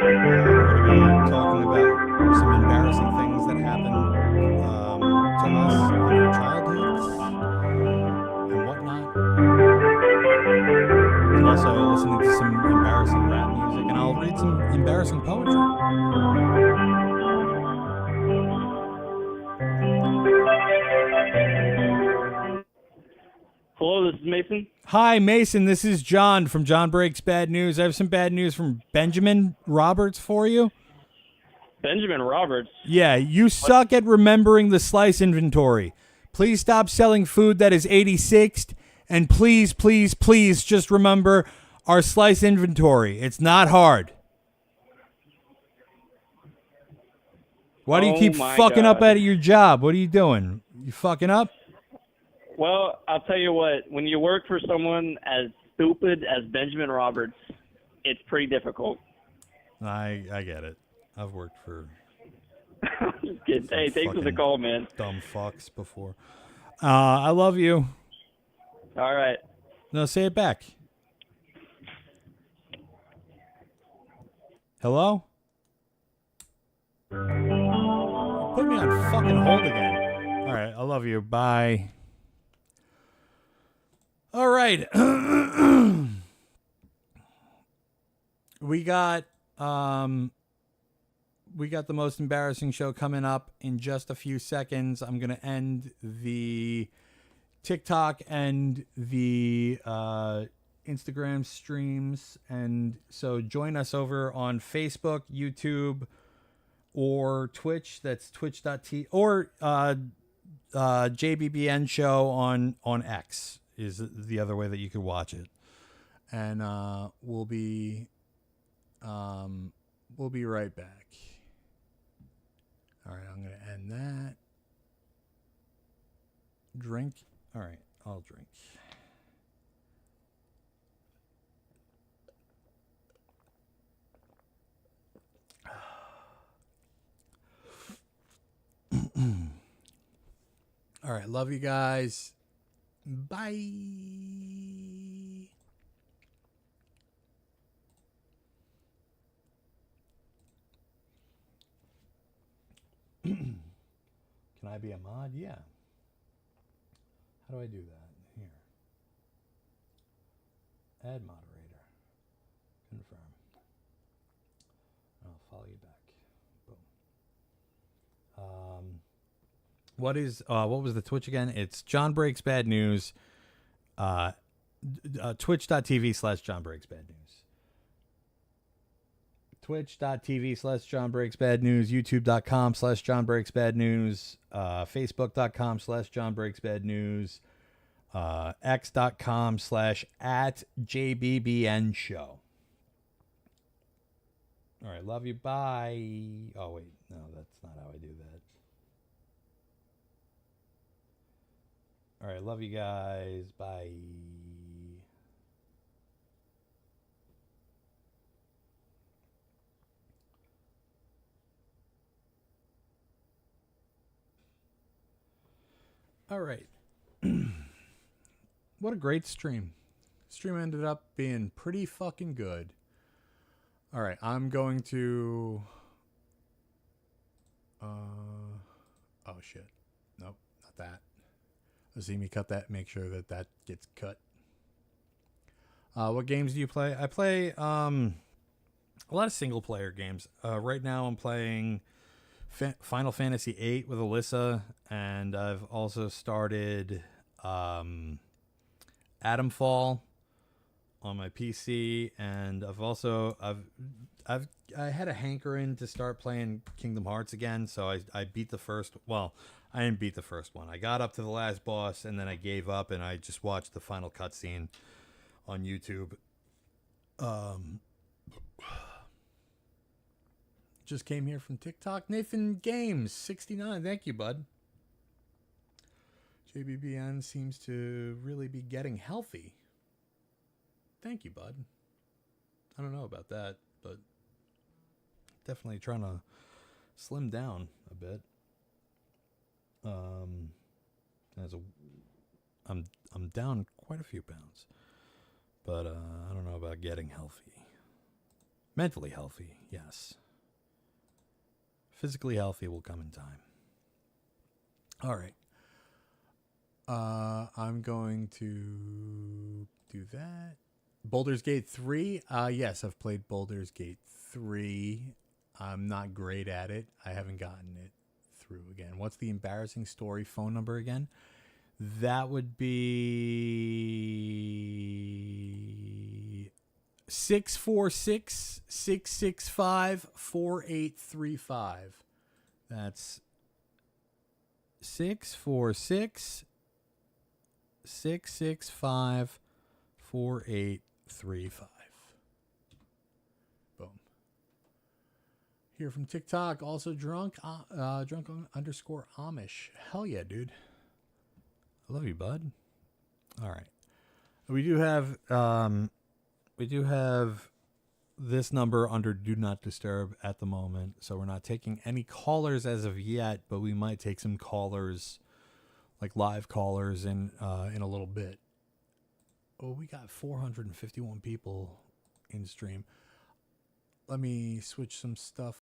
We're going to be talking about some embarrassing things that happened to us in our childhoods and whatnot. Also listening to some embarrassing rap music, and I'll read some embarrassing poetry. Hello, this is Mason. Hi, Mason. This is John from John Breaks Bad News. I have some bad news from Benjamin Roberts for you. Benjamin Roberts? Yeah, you suck at remembering the slice inventory. Please stop selling food that is 86th. And please, please, please just remember our slice inventory. It's not hard. Why do you keep fucking up at your job? What are you doing? You fucking up? Well, I'll tell you what. When you work for someone as stupid as Benjamin Roberts, it's pretty difficult. I get it. I've worked for Just kidding. Hey, thanks for the call, man. dumb fucks before. I love you. All right. No, say it back. Hello? You put me on fucking hold again. All right, I love you. Bye. All right. We got the most embarrassing show coming up in just a few seconds. I'm going to end the TikTok and the Instagram streams, and so join us over on Facebook, YouTube, or Twitch. That's twitch.tv or JBBN show on X is the other way that you could watch it. And we'll be right back. All right, I'm gonna end that. Drink. All right, I'll drink. All right, love you guys. Bye. Can I be a mod? Yeah. How do I do that? Here. Add moderator. Confirm. I'll follow you back. Boom. What was the Twitch again? It's John Breaks Bad News. Twitch.tv/JohnBreaksBadNews. Twitch.tv/JohnBreaksBadNews. YouTube.com/JohnBreaksBadNews. Facebook.com/JohnBreaksBadNews. X.com/@JBBNShow. All right, love you. Bye. Oh, wait. No, that's not how I do that. All right, love you guys. Bye. All right. What a great stream. Stream ended up being pretty fucking good. All right, I'm going to... oh, shit. Nope, not that. See me cut that, make sure that that gets cut. What games do you play? I play a lot of single-player games. Right now I'm playing Final Fantasy VIII with Alyssa, and I've also started Atomfall on my PC, and I had a hankering to start playing Kingdom Hearts again, so I beat the first. Well, I didn't beat the first one. I got up to the last boss, and then I gave up, and I just watched the final cutscene on YouTube. Just came here from TikTok. Nathan Games 69. Thank you, bud. JBBN seems to really be getting healthy. Thank you, bud. I don't know about that, but definitely trying to slim down a bit. I'm down quite a few pounds, but I don't know about getting healthy. Mentally healthy, yes. Physically healthy will come in time. All right. I'm going to do that. Baldur's Gate 3. Yes, I've played Baldur's Gate 3. I'm not great at it. I haven't gotten it through again. What's the embarrassing story phone number again? That would be 646-665-4835. That's 646-665-4835. Boom. Here from TikTok, also drunk underscore Amish. Hell yeah, dude. I love you, bud. All right. We do have this number under Do Not Disturb at the moment, so we're not taking any callers as of yet, but we might take some callers, like live callers, in a little bit. Oh, we got 451 people in stream. Let me switch some stuff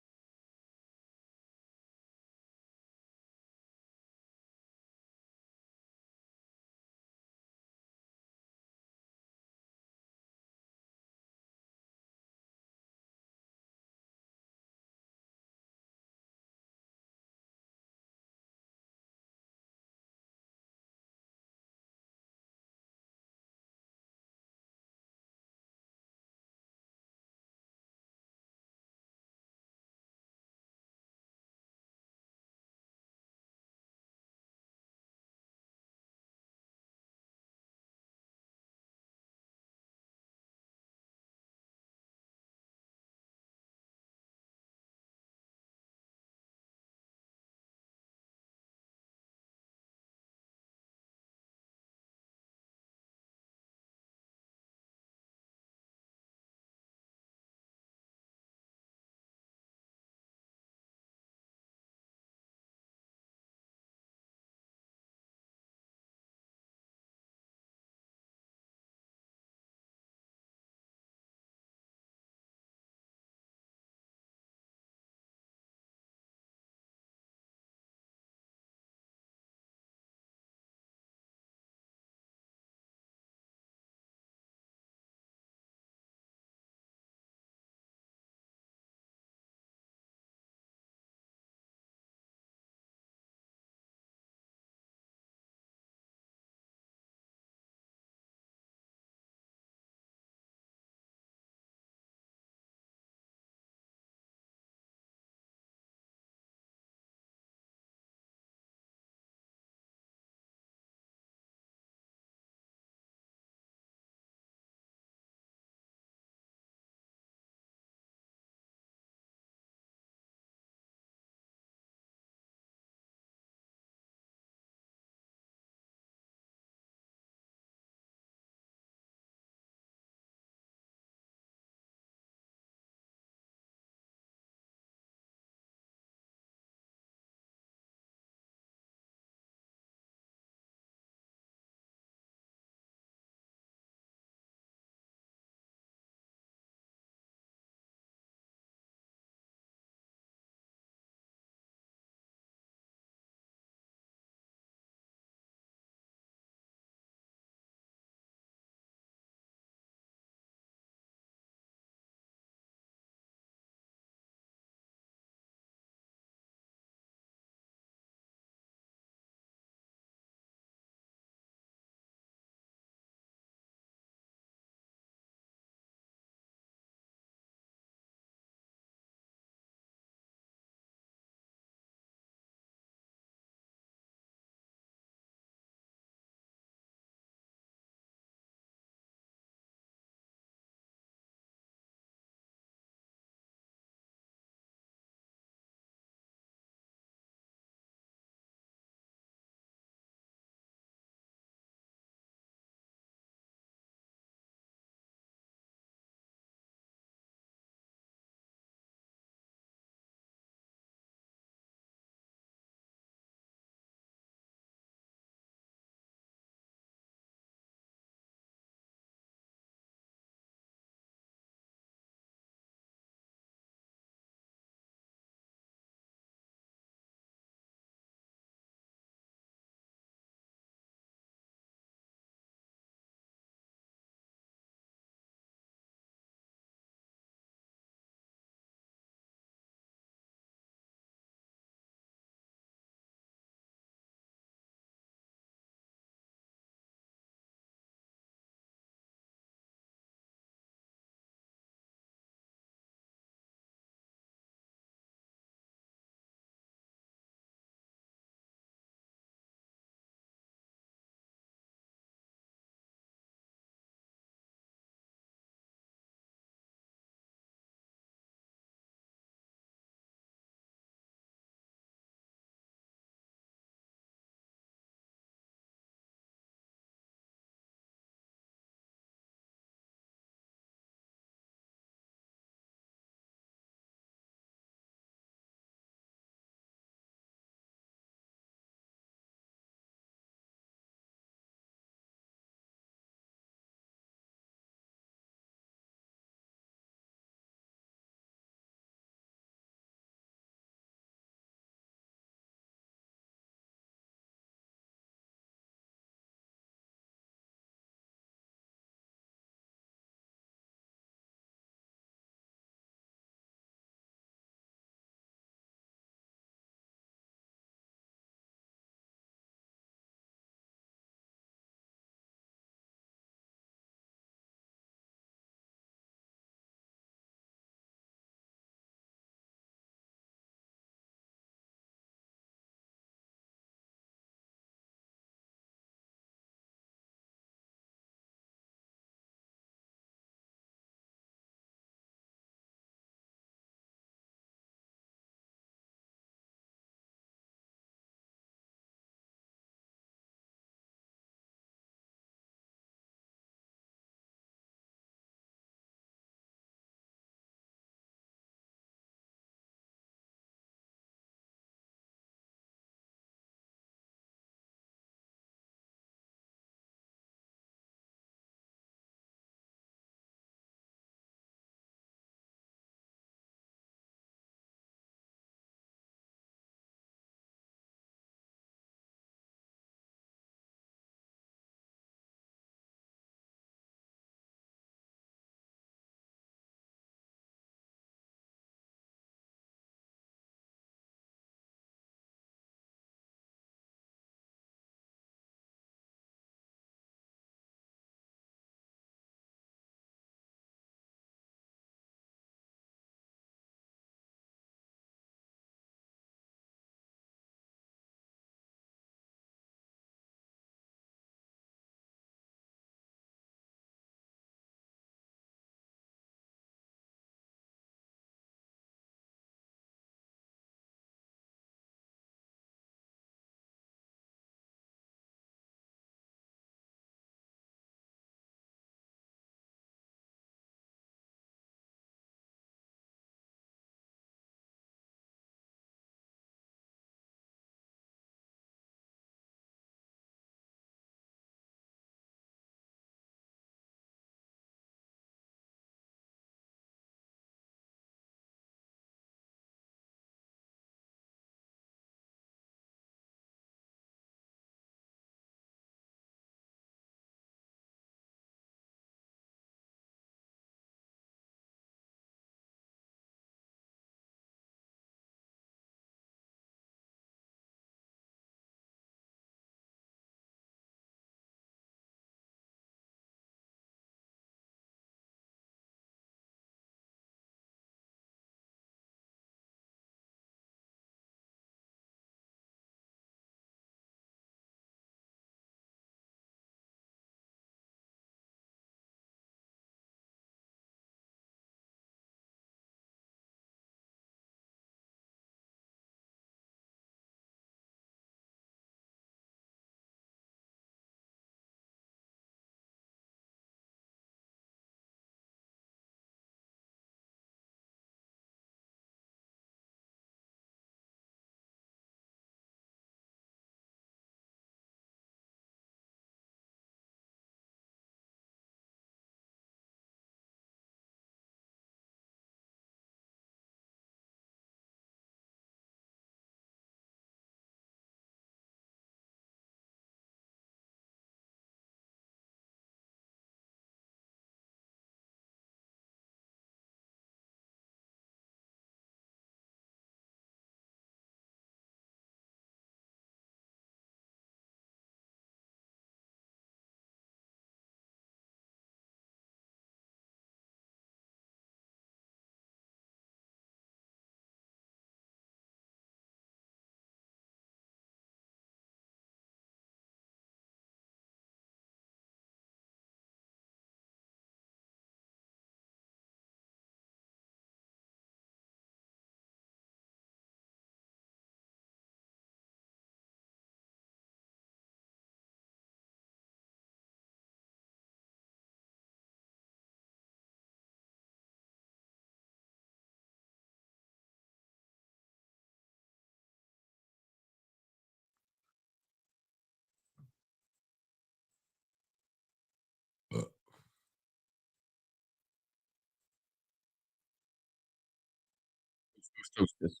Hostess.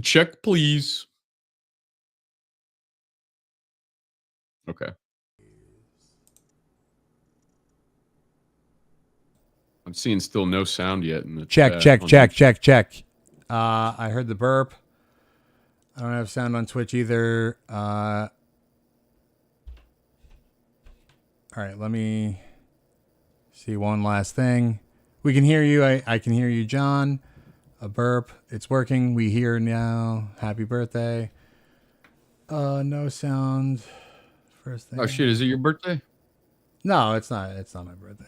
Check, please. Okay. I'm seeing still no sound yet in the Check. chat. I heard the burp. I don't have sound on Twitch either. All right, let me see one last thing. We can hear you. I can hear you, John. A burp. It's working. We hear now. Happy birthday. No sound. First thing. Oh shit! Is it your birthday? No, it's not. It's not my birthday.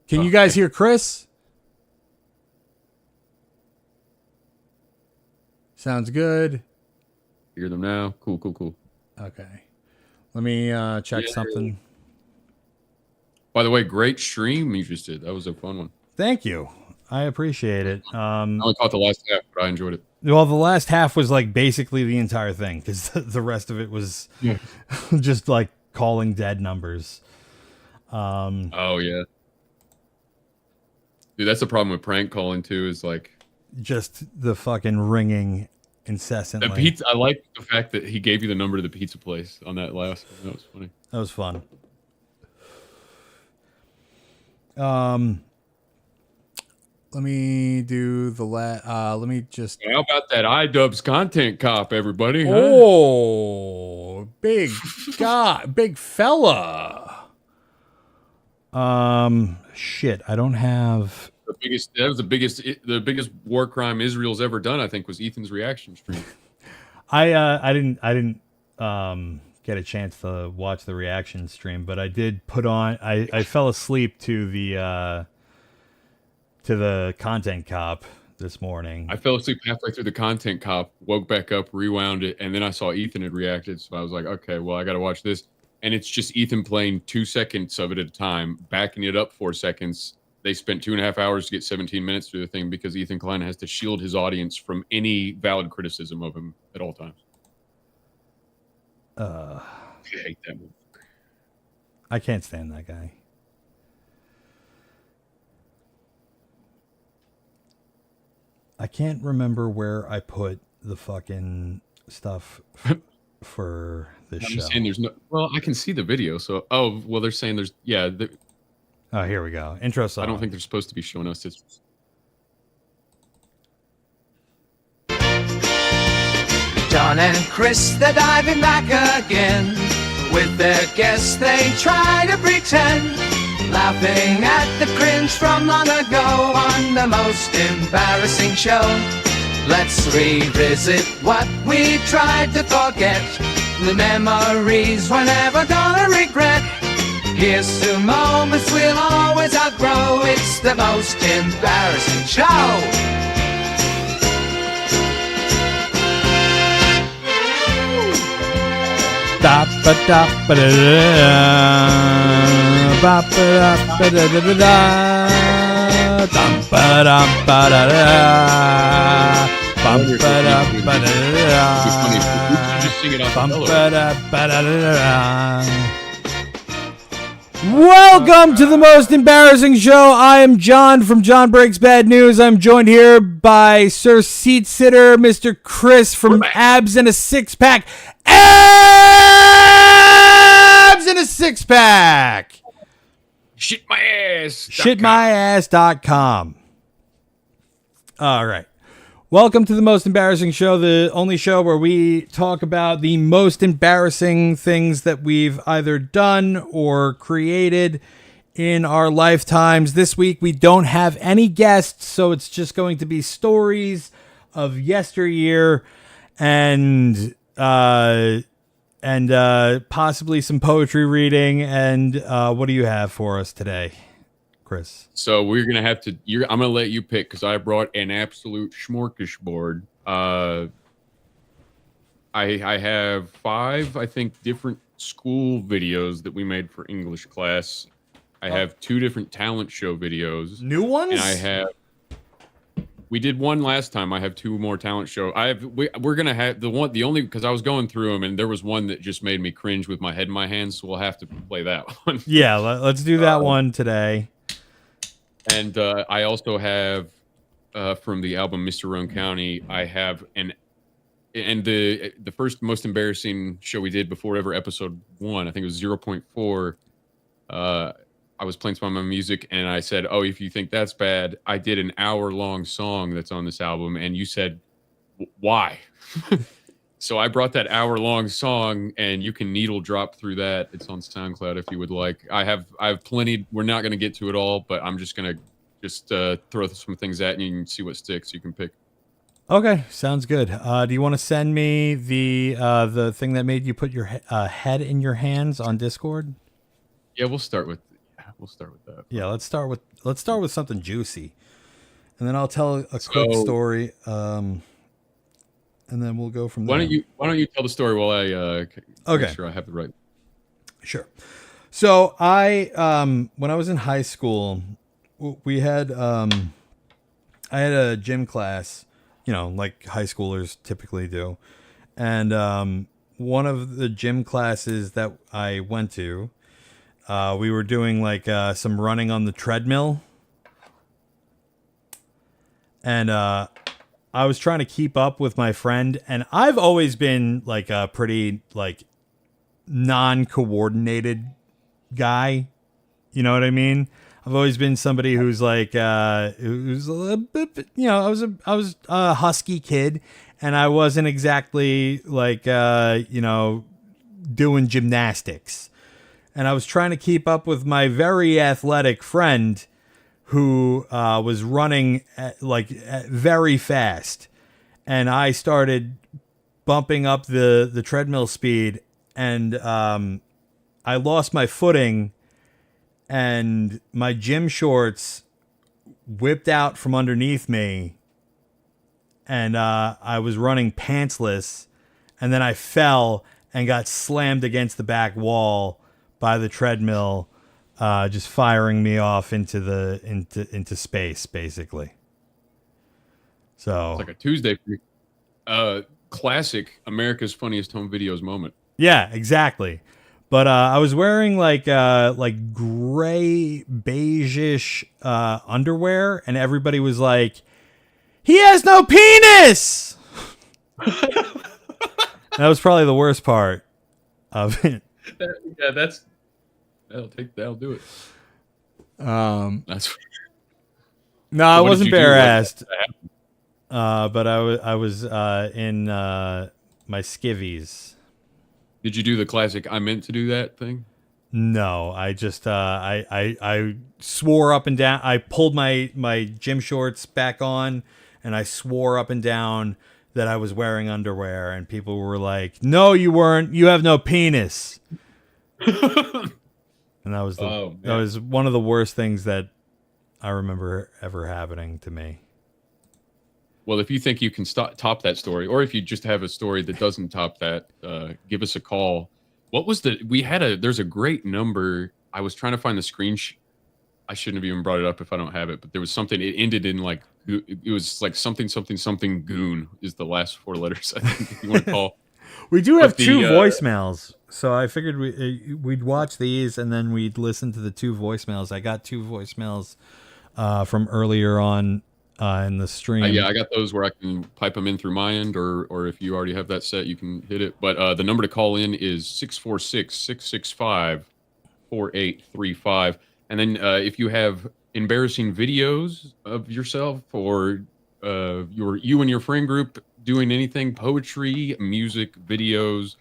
Can you guys hear Chris? Sounds good. Hear them now. Cool. Okay. Let me check something. By the way, great stream you just did. That was a fun one. Thank you. I appreciate it. I only caught the last half, but I enjoyed it. Well, the last half was like basically the entire thing because the rest of it was just like calling dead numbers. Oh yeah, dude, that's the problem with prank calling too. Is like just the fucking ringing incessantly. the pizza. I like the fact that he gave you the number to the pizza place on that last one. That was funny. That was fun. Let me do the let me just. How about that iDubbbz content cop, everybody? Huh? Oh, big guy, big fella. Shit, I don't have. That was the biggest war crime Israel's ever done. I think was Ethan's reaction stream. I didn't get a chance to watch the reaction stream, but I did put on. I fell asleep to the content cop this morning. I fell asleep halfway through the content cop, woke back up, rewound it, and then I saw Ethan had reacted. So I was like, okay, well, I got to watch this. And it's just Ethan playing 2 seconds of it at a time, backing it up 4 seconds. They spent 2.5 hours to get 17 minutes through the thing because Ethan Klein has to shield his audience from any valid criticism of him at all times. I hate that movie. I can't stand that guy. I can't remember where I put the fucking stuff for this show. Saying there's no. Well, I can see the video. So, well, they're saying there's. Yeah. Oh, here we go. Intro song. I don't think they're supposed to be showing us this. John and Chris, they're diving back again. With their guests, they try to pretend. Laughing at the cringe from long ago on the most embarrassing show. Let's revisit what we tried to forget. The memories we're never gonna regret. Here's to moments we'll always outgrow. It's the most embarrassing show. Da ba da ba da da ba ba da da da da da ba da ba da da ba ba da ba da da. Welcome to the most embarrassing show. I am John from John Breaks Bad News. I'm joined here by Sir Seat Sitter, Mr. Chris from Abs and a Six Pack. Abs and a Six Pack. Shit my ass. Shitmyass.com. All right. Welcome to the most embarrassing show, the only show where we talk about the most embarrassing things that we've either done or created in our lifetimes. This week we don't have any guests, so it's just going to be stories of yesteryear and possibly some poetry reading. And what do you have for us today, Chris? So we're gonna have to. I'm gonna let you pick because I brought an absolute smorgasbord. I have 5, I think, different school videos that we made for English class. I have 2 different talent show videos. New ones? And I have. We did one last time. I have 2 more talent show. We're gonna have the only because I was going through them and there was one that just made me cringe with my head in my hands. So we'll have to play that one. Yeah, let's do that one today. And I also have from the album Mr. Roan County, I have the first most embarrassing show we did before ever episode 1, I think it was 0.4. I was playing some of my music and I said, "Oh, if you think that's bad, I did an hour-long song that's on this album." And you said, "Why?" So I brought that hour-long song, and you can needle drop through that. It's on SoundCloud if you would like. I have plenty. We're not going to get to it all, but I'm just going to throw some things at you and see what sticks. You can pick. Okay, sounds good. Do you want to send me the thing that made you put your head in your hands on Discord? Yeah, we'll start with that. Yeah, let's start with something juicy, and then I'll tell a quick story. And then we'll go from there. Why don't you tell the story while I make sure I have the right. Sure. So I when I was in high school, we had I had a gym class, like high schoolers typically do. And one of the gym classes that I went to, we were doing like some running on the treadmill. And I was trying to keep up with my friend, and I've always been like a pretty like non-coordinated guy. You know what I mean? I've always been somebody who's like who's a little bit, I was a husky kid, and I wasn't exactly like doing gymnastics. And I was trying to keep up with my very athletic friend who was running very fast, and I started bumping up the treadmill speed, and I lost my footing, and my gym shorts whipped out from underneath me, and I was running pantsless, and then I fell and got slammed against the back wall by the treadmill. Just firing me off into space, basically. So It's like a Tuesday for me. Classic America's Funniest Home Videos moment. Yeah, exactly. But I was wearing like gray beige-ish underwear, and everybody was like, "He has no penis." That was probably the worst part of it. Yeah, that'll do it. That's no, I wasn't bare-assed. But I was in my skivvies. Did you do the classic "I meant to do that" thing? No, I just I swore up and down. I pulled my gym shorts back on, and I swore up and down that I was wearing underwear, and people were like, "No, you weren't. You have no penis." And that was that was one of the worst things that I remember ever happening to me. Well, if you think you can top that story, or if you just have a story that doesn't top that, give us a call. What was there's a great number. I was trying to find the screenshot. I shouldn't have even brought it up if I don't have it, but there was something, it ended in like, it was like something goon is the last 4 letters, I think, if you want to call. We do have 2 voicemails, so I figured we'd watch these and then we'd listen to the 2 voicemails. I got 2 voicemails from earlier on in the stream. Yeah, I got those where I can pipe them in through my end, or if you already have that set, you can hit it. But the number to call in is 646-665-4835. And then if you have embarrassing videos of yourself, or you and your friend group doing anything, poetry, music, videos,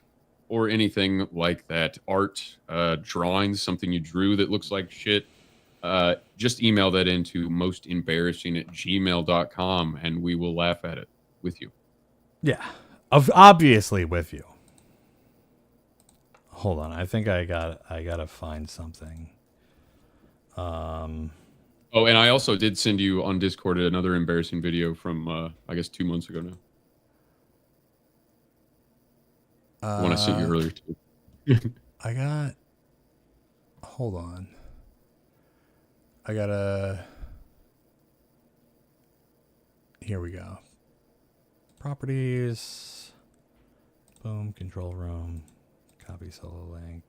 or anything like that, art, drawings, something you drew that looks like shit, just email that into mostembarrassing@gmail.com, and we will laugh at it with you. Yeah, obviously with you. Hold on, I think I gotta find something. Oh, and I also did send you on Discord another embarrassing video from I guess 2 months ago now. One I sent you earlier too. Hold on. Here we go. Properties. Boom. Control room. Copy solo link.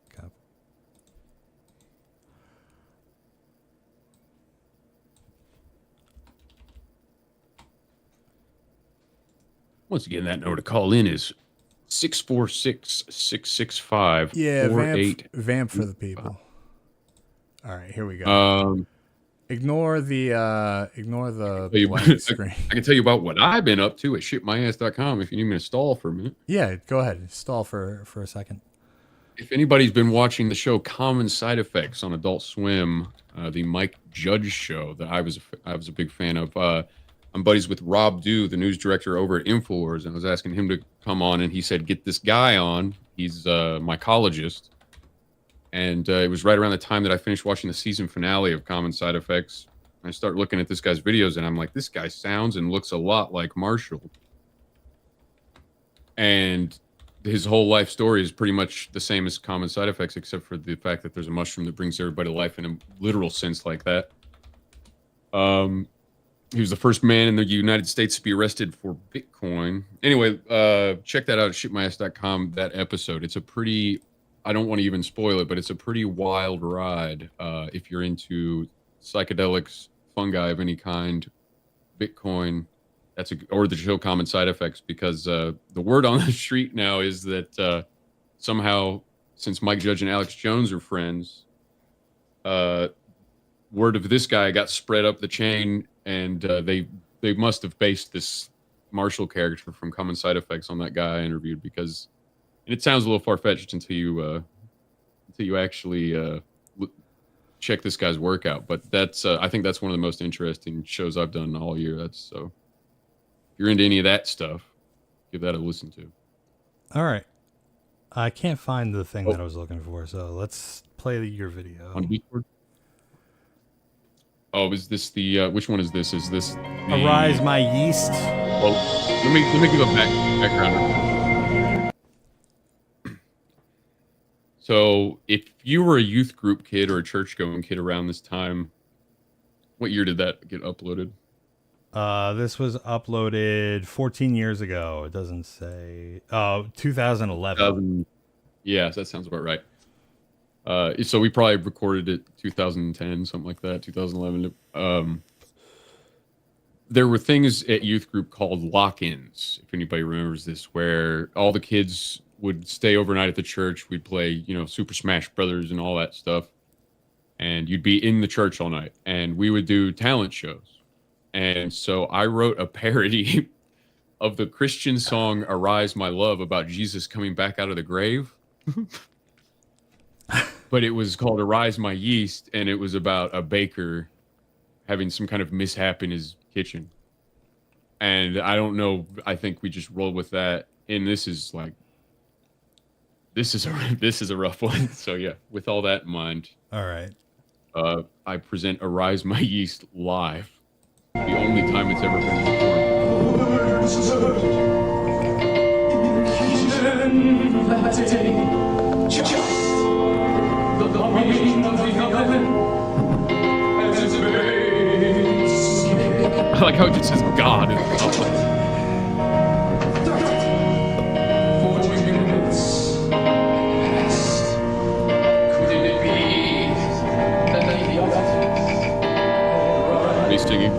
Once again, that number to call in is 646-665-48. Yeah, vamp for the people. All right, here we go. Ignore the blank screen. I can tell you about what I've been up to at shitmyass.com if you need me to stall for a minute. Yeah, go ahead. Stall for a second. If anybody's been watching the show Common Side Effects on Adult Swim, the Mike Judge show that I was a big fan of, I'm buddies with Rob Dew, the news director over at InfoWars, and I was asking him to come on, and he said, get this guy on. He's a mycologist. And it was right around the time that I finished watching the season finale of Common Side Effects. I start looking at this guy's videos, and I'm like, this guy sounds and looks a lot like Marshall. And his whole life story is pretty much the same as Common Side Effects, except for the fact that there's a mushroom that brings everybody to life in a literal sense like that. He was the first man in the United States to be arrested for Bitcoin. Anyway, check that out at shitmyass.com, that episode. It's a pretty, I don't want to even spoil it, but it's a pretty wild ride if you're into psychedelics, fungi of any kind, Bitcoin, or the show Common Side Effects, because the word on the street now is that somehow, since Mike Judge and Alex Jones are friends, word of this guy got spread up the chain, and they must have based this Marshall character from Common Side Effects on that guy I interviewed, because and it sounds a little far-fetched until you actually check this guy's work out. But that's I think that's one of the most interesting shows I've done all year. That's so. If you're into any of that stuff, give that a listen to. All right. I can't find the thing that I was looking for, so let's play your video. On Discord? Oh, is this the which one is this? Is this the Arise My Yeast? Well, let me give a background. So, if you were a youth group kid or a church-going kid around this time, what year did that get uploaded? This was uploaded 14 years ago. It doesn't say. 2011. Yes, that sounds about right. So we probably recorded it 2010, something like that, 2011. There were things at youth group called lock-ins, if anybody remembers this, where all the kids would stay overnight at the church. We'd play, Super Smash Brothers and all that stuff. And you'd be in the church all night. And we would do talent shows. And so I wrote a parody of the Christian song Arise My Love about Jesus coming back out of the grave. But it was called Arise My Yeast, and it was about a baker having some kind of mishap in his kitchen. And I don't know, I think we just rolled with that. And this is a rough one. So yeah, with all that in mind. All right. I present Arise My Yeast live. The only time it's ever been I like how it just says God in the top. Are you singing?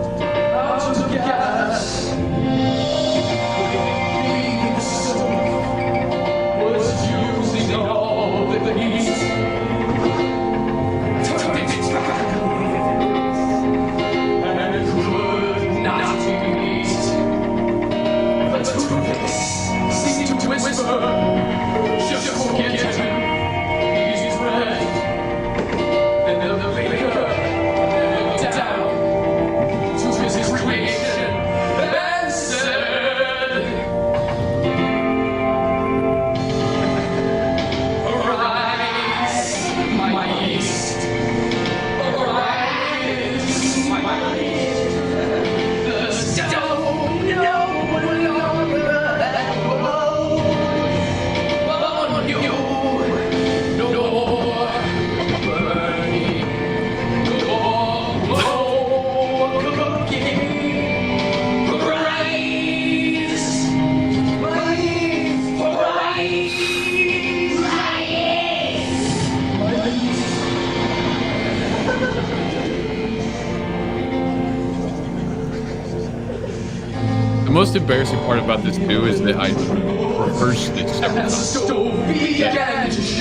most embarrassing part about this too is that I rehearsed it several times.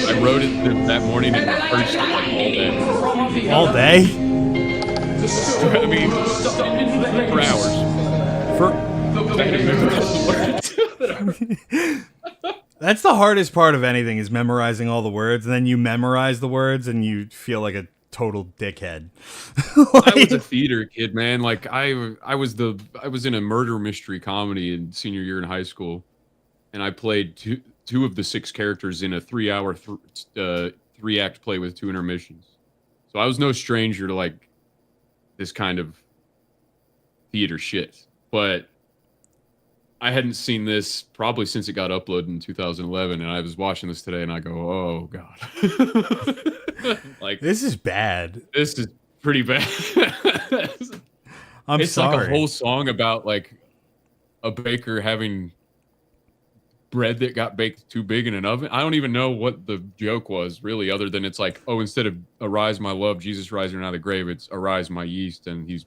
I wrote it that morning and rehearsed it like all day. All day? I mean, for hours. That's the hardest part of anything, is memorizing all the words, and then you memorize the words and you feel like a total dickhead. I was a theater kid, man. Like I was in a murder mystery comedy in senior year in high school, and I played two of the 6 characters in a 3-hour 3-act play with 2 intermissions. So I was no stranger to like this kind of theater shit. But I hadn't seen this probably since it got uploaded in 2011, and I was watching this today and I go, "Oh god." Like, this is bad. This is pretty bad. I'm it's sorry. like a whole song about like a baker having bread that got baked too big in an oven. I don't even know what the joke was really, other than it's like, oh, instead of arise my love, Jesus rising out of the grave, it's arise my yeast, and there's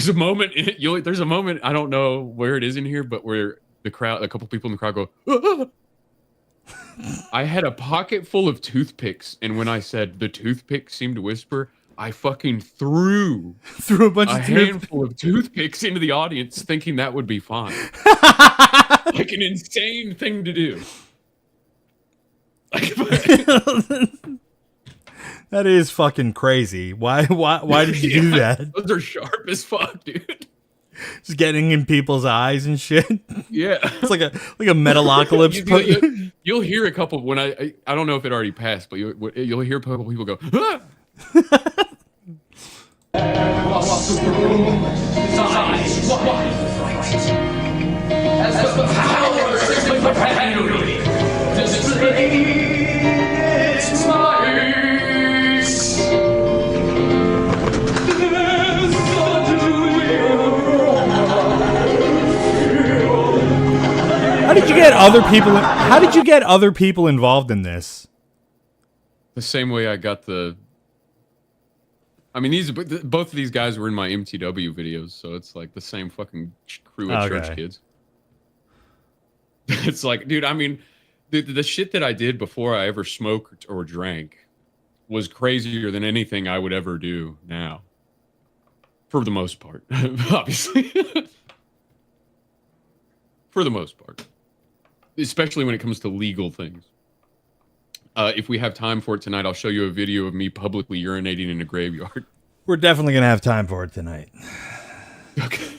a moment. There's a moment. I don't know where it is in here, but where a couple people in the crowd go. Ah! I had a pocket full of toothpicks, and when I said the toothpicks seemed to whisper, I fucking threw a bunch of handful of toothpicks into the audience, thinking that would be fine. Like an insane thing to do. That is fucking crazy. Why did you do that? Those are sharp as fuck, dude. Just getting in people's eyes and shit. Yeah, it's like a metalocalypse. You'll hear a couple when I don't know if it already passed, but you'll hear a couple people go. Ah! How did you get other people involved in this? The same way I got I mean, both of these guys were in my MTW videos, so it's like the same fucking crew of church kids. It's like, dude, I mean, the shit that I did before I ever smoked or drank was crazier than anything I would ever do now. For the most part, obviously. For the most part. Especially when it comes to legal things. If we have time for it tonight, I'll show you a video of me publicly urinating in a graveyard. We're definitely going to have time for it tonight. Okay.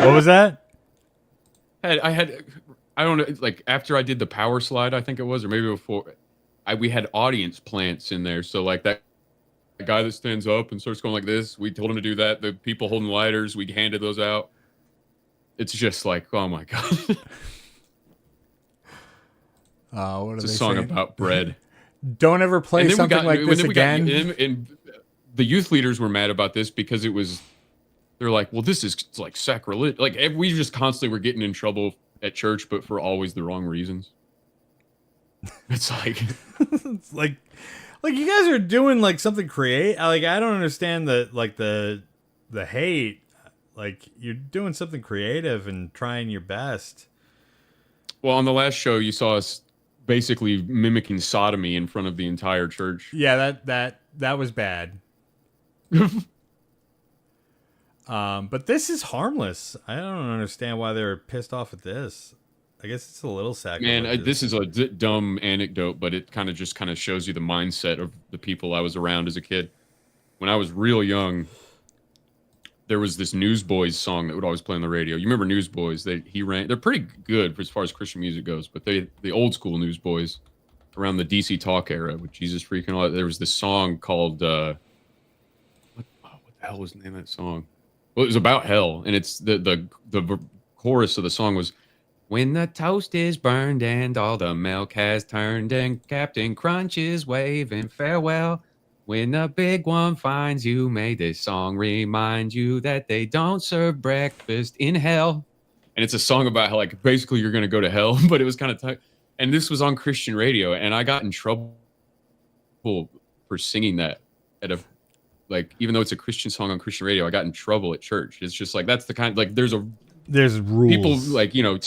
What was that? I don't know, like after I did the power slide, I think it was, or maybe before, we had audience plants in there. So like that guy that stands up and starts going like this, we told him to do that. The people holding lighters, we handed those out. It's just like, oh my God. What it's a song about bread. Don't ever play something like this again. And the youth leaders were mad about this because they're like, well, this is like sacrilege. Like we just constantly were getting in trouble at church, but for always the wrong reasons. It's like, it's like you guys are doing like something creative. Like I don't understand the hate. Like you're doing something creative and trying your best. Well, on the last show, you saw us basically mimicking sodomy in front of the entire church. Yeah, that was bad. But this is harmless. I don't understand why they're pissed off at this. I guess it's a little sacrilegious. Man, this is a dumb anecdote, but it kind of shows you the mindset of the people I was around as a kid. When I was real young, there was this Newsboys song that would always play on the radio. You remember Newsboys? They're pretty good as far as Christian music goes, but the old school Newsboys around the DC Talk era with Jesus Freak and all that. There was this song called what the hell was the name of that song? Well, it was about hell, and it's the chorus of the song was, when the toast is burned and all the milk has turned and Captain Crunch is waving farewell. When the big one finds you, may this song remind you that they don't serve breakfast in hell. And it's a song about how, like, basically you're going to go to hell, but it was kind of tight. And this was on Christian radio, and I got in trouble for singing that at like, even though it's a Christian song on Christian radio, I got in trouble at church. It's just like, that's the kind, like, there's rules. People, like, you know,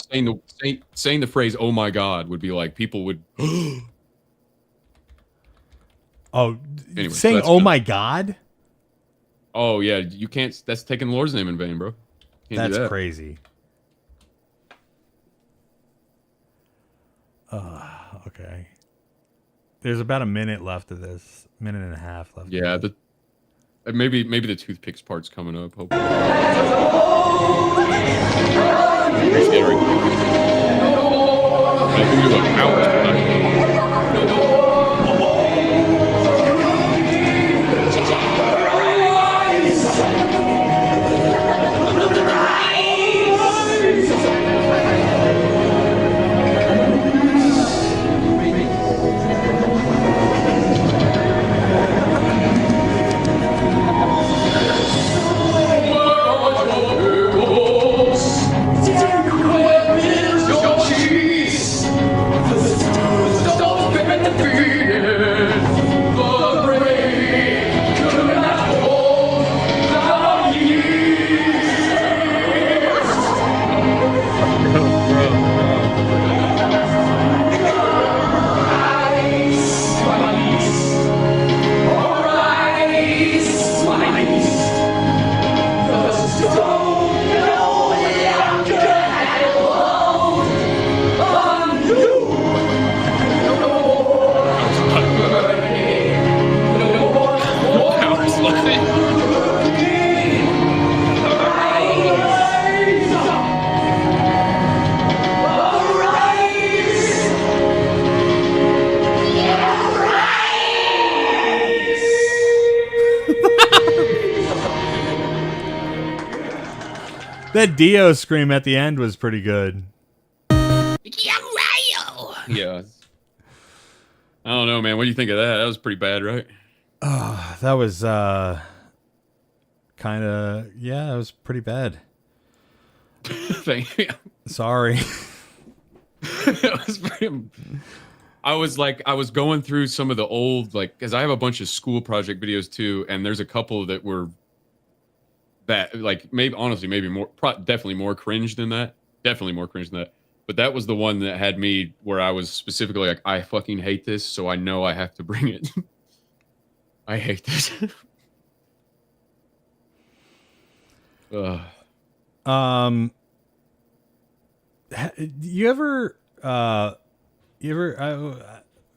saying the phrase, oh my God, would be like, people would, oh, anyway, saying, oh my God? Oh, yeah, you can't, that's taking the Lord's name in vain, bro. Can't do That's that. crazy. Okay. There's about a minute left of this. Minute and a half left. Yeah, maybe the toothpicks part's coming up, hopefully. That Dio scream at the end was pretty good. Yeah. I don't know, man. What do you think of that? That was pretty bad, right? That was kind of, yeah, that was pretty bad. Thank you. Sorry. It was pretty, I was going through some of the old, like, because I have a bunch of school project videos too, and there's a couple that were that, like, maybe honestly, maybe more, definitely more cringe than that. Definitely more cringe than that. But that was the one that had me where I was specifically like, I fucking hate this, so I know I have to bring it. I hate this. You ever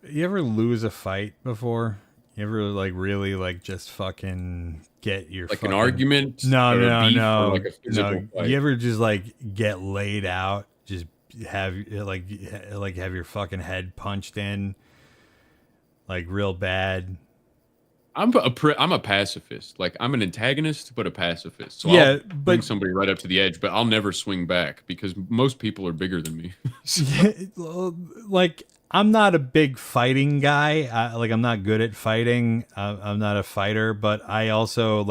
lose a fight before? You ever like really like just fucking get your like fucking... an argument? No. Like a physical fight? You ever just like get laid out? Just have have your fucking head punched in, like real bad. I'm a pacifist. Like, I'm an antagonist, but a pacifist. So yeah, I'll bring somebody right up to the edge, but I'll never swing back because most people are bigger than me. Like, I'm not a big fighting guy. I'm not good at fighting. I'm not a fighter, but I also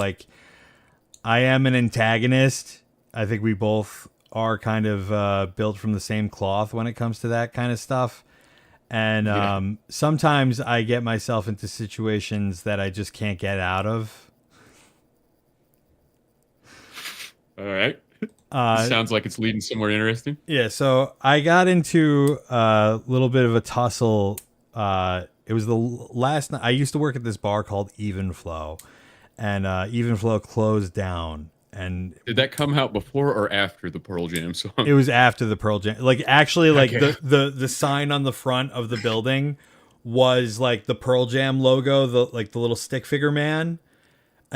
I am an antagonist. I think we both are kind of built from the same cloth when it comes to that kind of stuff. And sometimes I get myself into situations that I just can't get out of. All right. Sounds like it's leading somewhere interesting. Yeah, so I got into a little bit of a tussle. It was the last night. I used to work at this bar called Even Flow, and Even Flow closed down. And did that come out before or after the Pearl Jam song? It was after the Pearl Jam. Actually, Okay. the sign on the front of the building was like the Pearl Jam logo, the little stick figure man.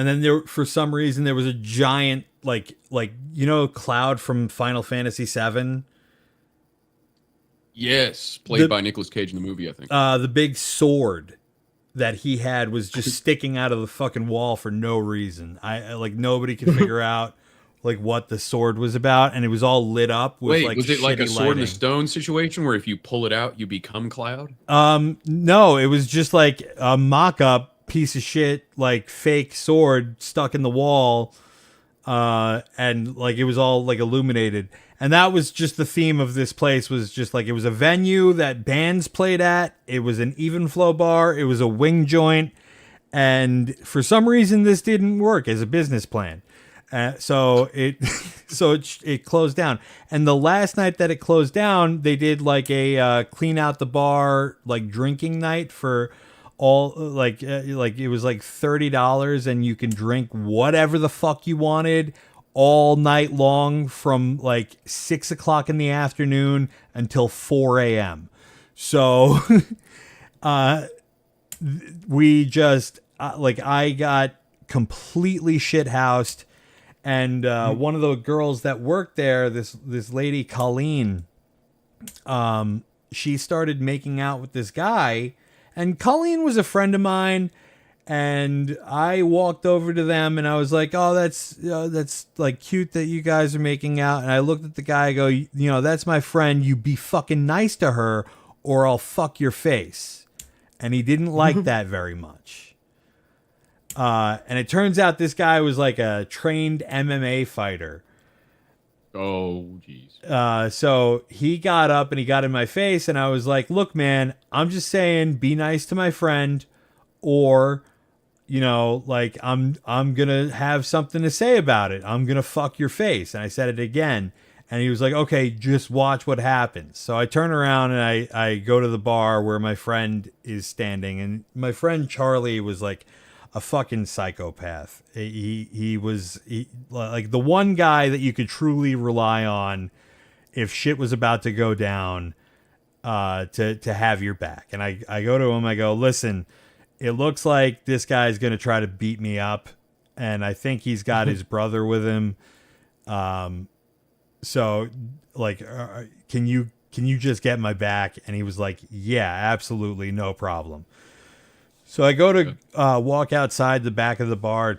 And then there, for some reason, there was a giant, like Cloud from Final Fantasy VII. Yes, played by Nicolas Cage in the movie, I think. The big sword that he had was just sticking out of the fucking wall for no reason. I like nobody could figure out like what the sword was about, and it was all lit up with like was it like a shitty sword in lighting. the stone situation where if you pull it out, you become Cloud? No, it was just like a mock-up piece of shit, like fake sword stuck in the wall, and like it was all like illuminated. And that was just the theme of this place, was just like it was a venue that bands played at. It was an even flow bar. It was a wing joint. And for some reason, this didn't work as a business plan. So it closed down. And the last night that it closed down, they did like a clean out the bar, like drinking night for all like it was like $30 and you can drink whatever the fuck you wanted all night long from like 6 o'clock in the afternoon until 4 a.m. So we just I got completely shithoused. And one of the girls that worked there, this lady Colleen, she started making out with this guy, and Colleen was a friend of mine. And I walked over to them, and I was like, "Oh, that's like cute that you guys are making out." And I looked at the guy, I go, "You know, that's my friend. You be fucking nice to her, or I'll fuck your face." And he didn't like that very much. And it turns out this guy was like a trained MMA fighter. Oh, jeez. So he got up and he got in my face, and I was like, "Look, man, I'm just saying, be nice to my friend, or, you know, like I'm gonna have something to say about it. I'm gonna fuck your face." And I said it again, and he was like, "Okay, just watch what happens." So I turn around and I go to the bar where my friend is standing, and my friend Charlie was like a fucking psychopath. He was like the one guy that you could truly rely on if shit was about to go down, to have your back. And I go to him, I go, "Listen, it looks like this guy's going to try to beat me up, and I think he's got his brother with him. So like, can you just get my back?" And he was like, "Yeah, absolutely. No problem." So I go to walk outside the back of the bar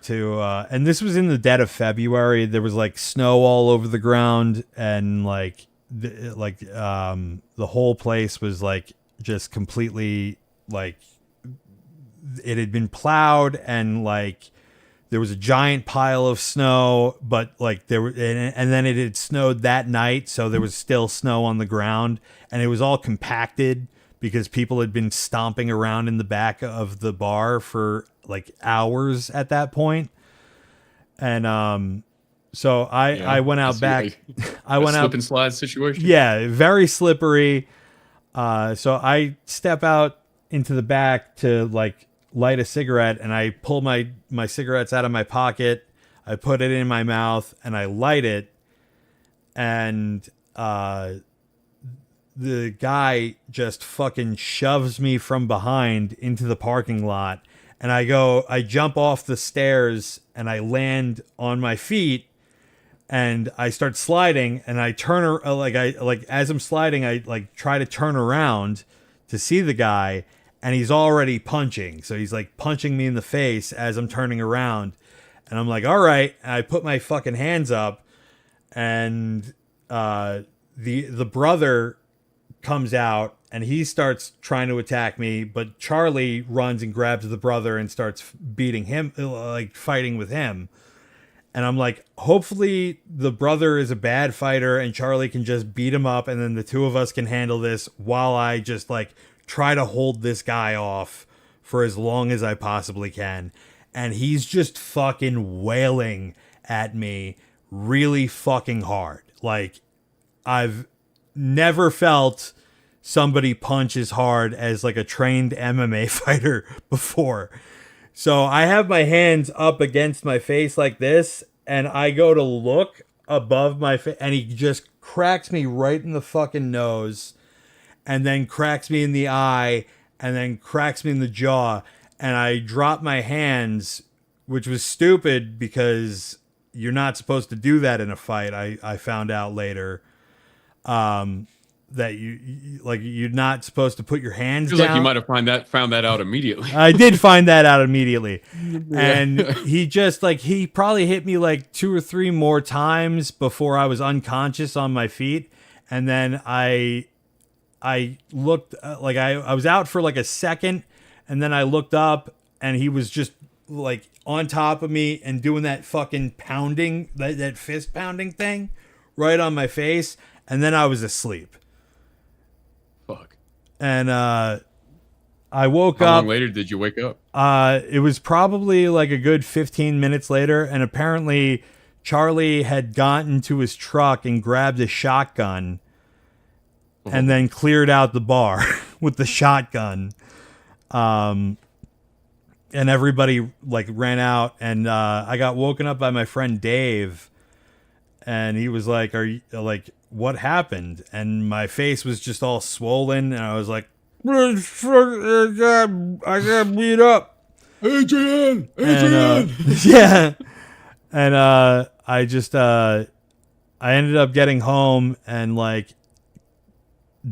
and this was in the dead of February. There was like snow all over the ground, and like the whole place was like just completely like it had been plowed, and like there was a giant pile of snow, but like and then it had snowed that night, so there was still snow on the ground, and it was all compacted because people had been stomping around in the back of the bar for like hours at that point. And so I went out back. I went out, slip and slide situation. Yeah, very slippery. So I step out into the back to like light a cigarette, and I pull my cigarettes out of my pocket. I put it in my mouth and I light it, and the guy just fucking shoves me from behind into the parking lot, and I jump off the stairs and I land on my feet, and I start sliding, and I turn as I'm sliding, I like try to turn around to see the guy, and he's already punching. So he's like punching me in the face as I'm turning around, and I'm like, all right. And I put my fucking hands up, and the brother comes out, and he starts trying to attack me, but Charlie runs and grabs the brother and starts beating him, like fighting with him. And I'm like, hopefully the brother is a bad fighter and Charlie can just beat him up, and then the two of us can handle this while I just like try to hold this guy off for as long as I possibly can. And he's just fucking wailing at me really fucking hard. Like, I've never felt somebody punch as hard as like a trained MMA fighter before. So I have my hands up against my face like this, and I go to look above my face, and he just cracks me right in the fucking nose, and then cracks me in the eye, and then cracks me in the jaw, and I drop my hands which was stupid because you're not supposed to do that in a fight. I found out later that you're not supposed to put your hands Feels down. like you might have found that out immediately. I did find that out immediately. And he just he probably hit me like 2 or 3 more times before I was unconscious on my feet. And then I looked I was out for like a second, and then I looked up and he was just like on top of me and doing that fucking pounding, that fist pounding thing right on my face. And then I was asleep. Fuck. And I woke How up. long later did you wake up? It was probably like a good 15 minutes later, and apparently Charlie had gotten to his truck and grabbed a shotgun and then cleared out the bar with the shotgun. And everybody like ran out, and I got woken up by my friend Dave, and he was like, "Are you like, what happened?" And my face was just all swollen, and I was like, I got beat up. Adrian! And, yeah. And I just I ended up getting home and like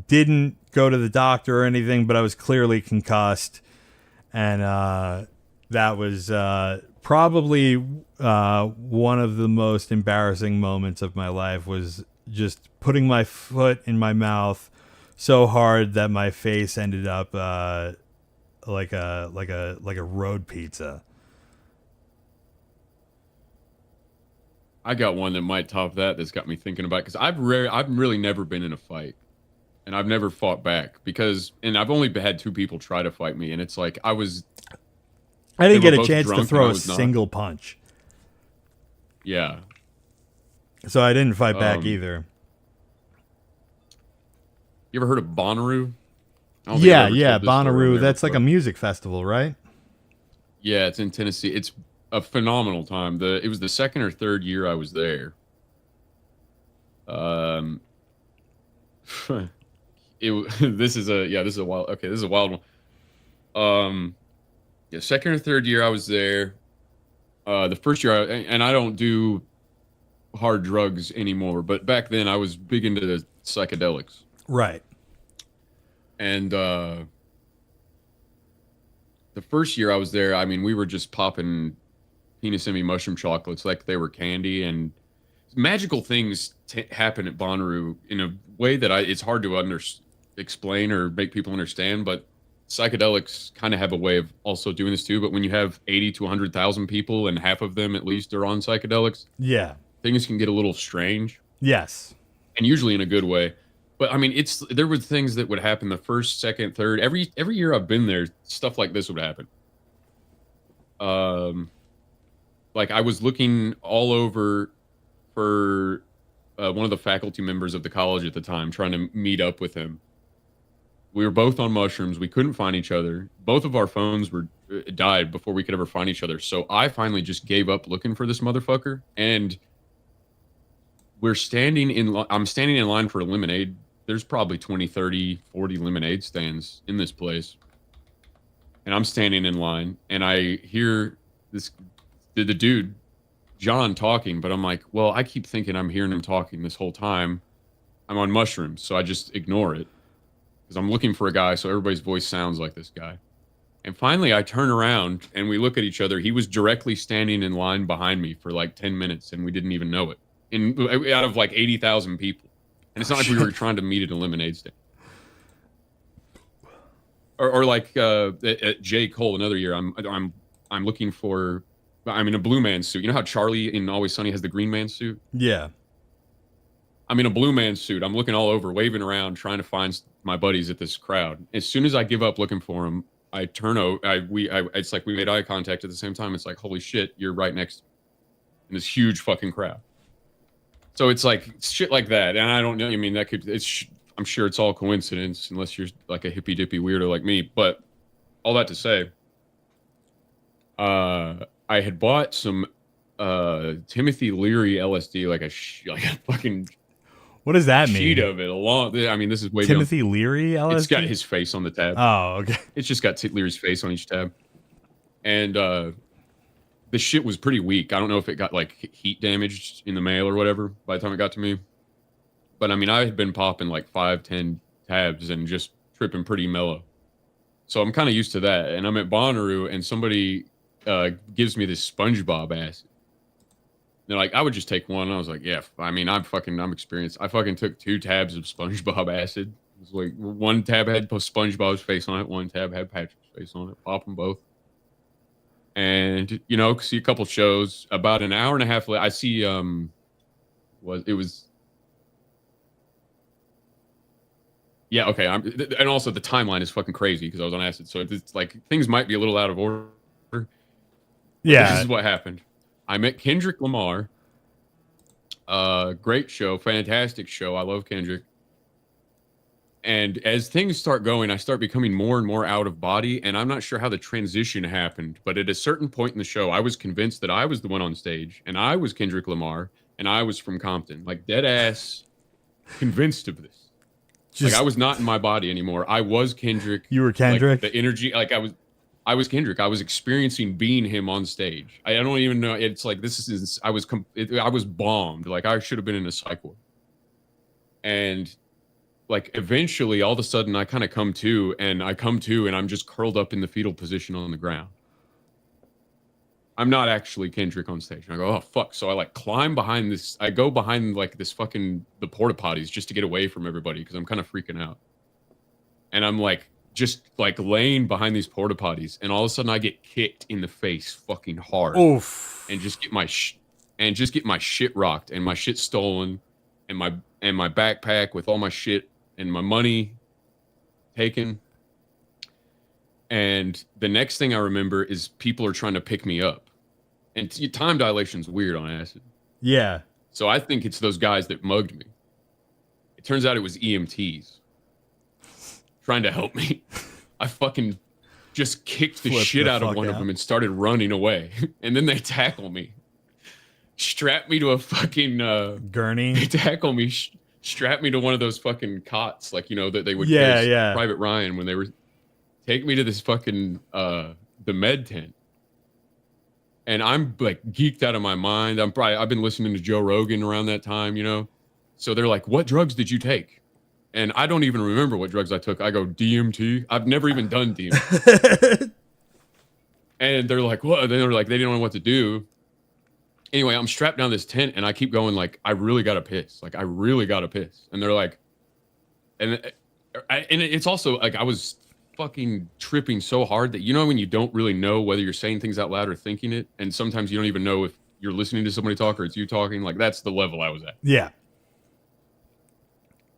didn't go to the doctor or anything, but I was clearly concussed. And that was probably one of the most embarrassing moments of my life, was just putting my foot in my mouth so hard that my face ended up like a road pizza. I got one that might top that. That's got me thinking about, because I've really never been in a fight, and I've never fought back and I've only had 2 people try to fight me, and it's like I didn't get a chance to throw a single punch. Yeah. So I didn't fight back either. You ever heard of Bonnaroo? Yeah, Bonnaroo. That's like a music festival, right? Yeah, it's in Tennessee. It's a phenomenal time. It was the 2nd or 3rd year I was there. This is a wild one. Yeah, 2nd or 3rd year I was there. The first year, and I don't do hard drugs anymore, but back then I was big into the psychedelics. Right. And the first year I was there, I mean, we were just popping penis in me mushroom chocolates like they were candy, and magical things happen at Bonnaroo in a way that it's hard to explain or make people understand, but psychedelics kind of have a way of also doing this too. But when you have 80 to 100,000 people and half of them at least are on psychedelics, yeah, things can get a little strange. Yes. And usually in a good way. But I mean, there were things that would happen the first, second, third. Every year I've been there, stuff like this would happen. Like I was looking all over for one of the faculty members of the college at the time, trying to meet up with him. We were both on mushrooms. We couldn't find each other. Both of our phones died before we could ever find each other. So I finally just gave up looking for this motherfucker. And I'm standing in line for a lemonade. There's probably 20, 30, 40 lemonade stands in this place. And I'm standing in line, and I hear the dude, John, talking, but I'm like, well, I keep thinking I'm hearing him talking this whole time. I'm on mushrooms, so I just ignore it. Because I'm looking for a guy, so everybody's voice sounds like this guy. And finally, I turn around, and we look at each other. He was directly standing in line behind me for like 10 minutes, and we didn't even know it. Out of like 80,000 people. And it's not like we were trying to meet at a lemonade stand. Or like at J. Cole, another year, I'm looking for... I'm in a blue man suit. You know how Charlie in Always Sunny has the green man suit? Yeah. I'm in a blue man suit. I'm looking all over, waving around, trying to find my buddies at this crowd. As soon as I give up looking for them, I turn over. It's like we made eye contact at the same time. It's like, holy shit, you're right next to me in this huge fucking crowd. So it's like shit like that. And I don't know. I mean, I'm sure it's all coincidence unless you're like a hippy dippy weirdo like me. But all that to say, I had bought some Timothy Leary LSD, like a fucking... What does that mean? Sheet of it. I mean, this is way Timothy Leary LSD? It's got his face on the tab. Oh, okay. It's just got Leary's face on each tab. And the shit was pretty weak. I don't know if it got like heat damaged in the mail or whatever by the time it got to me. But I mean, I had been popping like 5-10 tabs and just tripping pretty mellow. So I'm kind of used to that. And I'm at Bonnaroo and somebody gives me this SpongeBob acid. They're like, I would just take one. And I was like, yeah, I mean, I'm experienced. I fucking took 2 tabs of SpongeBob acid. It was like one tab had SpongeBob's face on it. One tab had Patrick's face on it. Pop them both. And, you know, see a couple shows. About an hour and a half later, I see, yeah, okay. And also the timeline is fucking crazy because I was on acid. So it's like things might be a little out of order. Yeah. This is what happened. I met Kendrick Lamar. Great show, fantastic show. I love Kendrick. And as things start going, I start becoming more and more out of body. And I'm not sure how the transition happened. But at a certain point in the show, I was convinced that I was the one on stage. And I was Kendrick Lamar. And I was from Compton. Like, dead ass convinced of this. Like, I was not in my body anymore. I was Kendrick. You were Kendrick? Like, the energy, like, I was Kendrick. I was experiencing being him on stage. I don't even know. It's like, I was bombed. Like, I should have been in a psych ward. And like, eventually, all of a sudden, I kind of come to, and I'm just curled up in the fetal position on the ground. I'm not actually Kendrick on stage. And I go, oh, fuck. So I like climb behind this. I go behind like this fucking, the porta potties just to get away from everybody because I'm kind of freaking out. And I'm like, just like laying behind these porta potties. And all of a sudden I get kicked in the face fucking hard. Oof. And just get my shit rocked and my shit stolen and my backpack with all my shit and my money taken. And the next thing I remember is people are trying to pick me up. And time dilation's weird on acid. Yeah. So I think it's those guys that mugged me. It turns out it was EMTs trying to help me. I fucking just kicked the shit out of one of them and started running away. And then they tackle me. Strap me to a fucking gurney. They tackle me, strap me to one of those fucking cots, like, you know, that they would yeah, use yeah. Private Ryan when they were take me to this fucking the med tent. And I'm like geeked out of my mind. I've been listening to Joe Rogan around that time, you know. So they're like, "What drugs did you take?" And I don't even remember what drugs I took. I go, DMT. I've never even done DMT. And they're like, "What?" And they're like, they didn't know what to do. Anyway, I'm strapped down this tent and I keep going like, I really gotta piss. Like, I really gotta piss. And they're like, and it's also like I was fucking tripping so hard that, you know, when you don't really know whether you're saying things out loud or thinking it, and sometimes you don't even know if you're listening to somebody talk or it's you talking. Like, that's the level I was at. Yeah.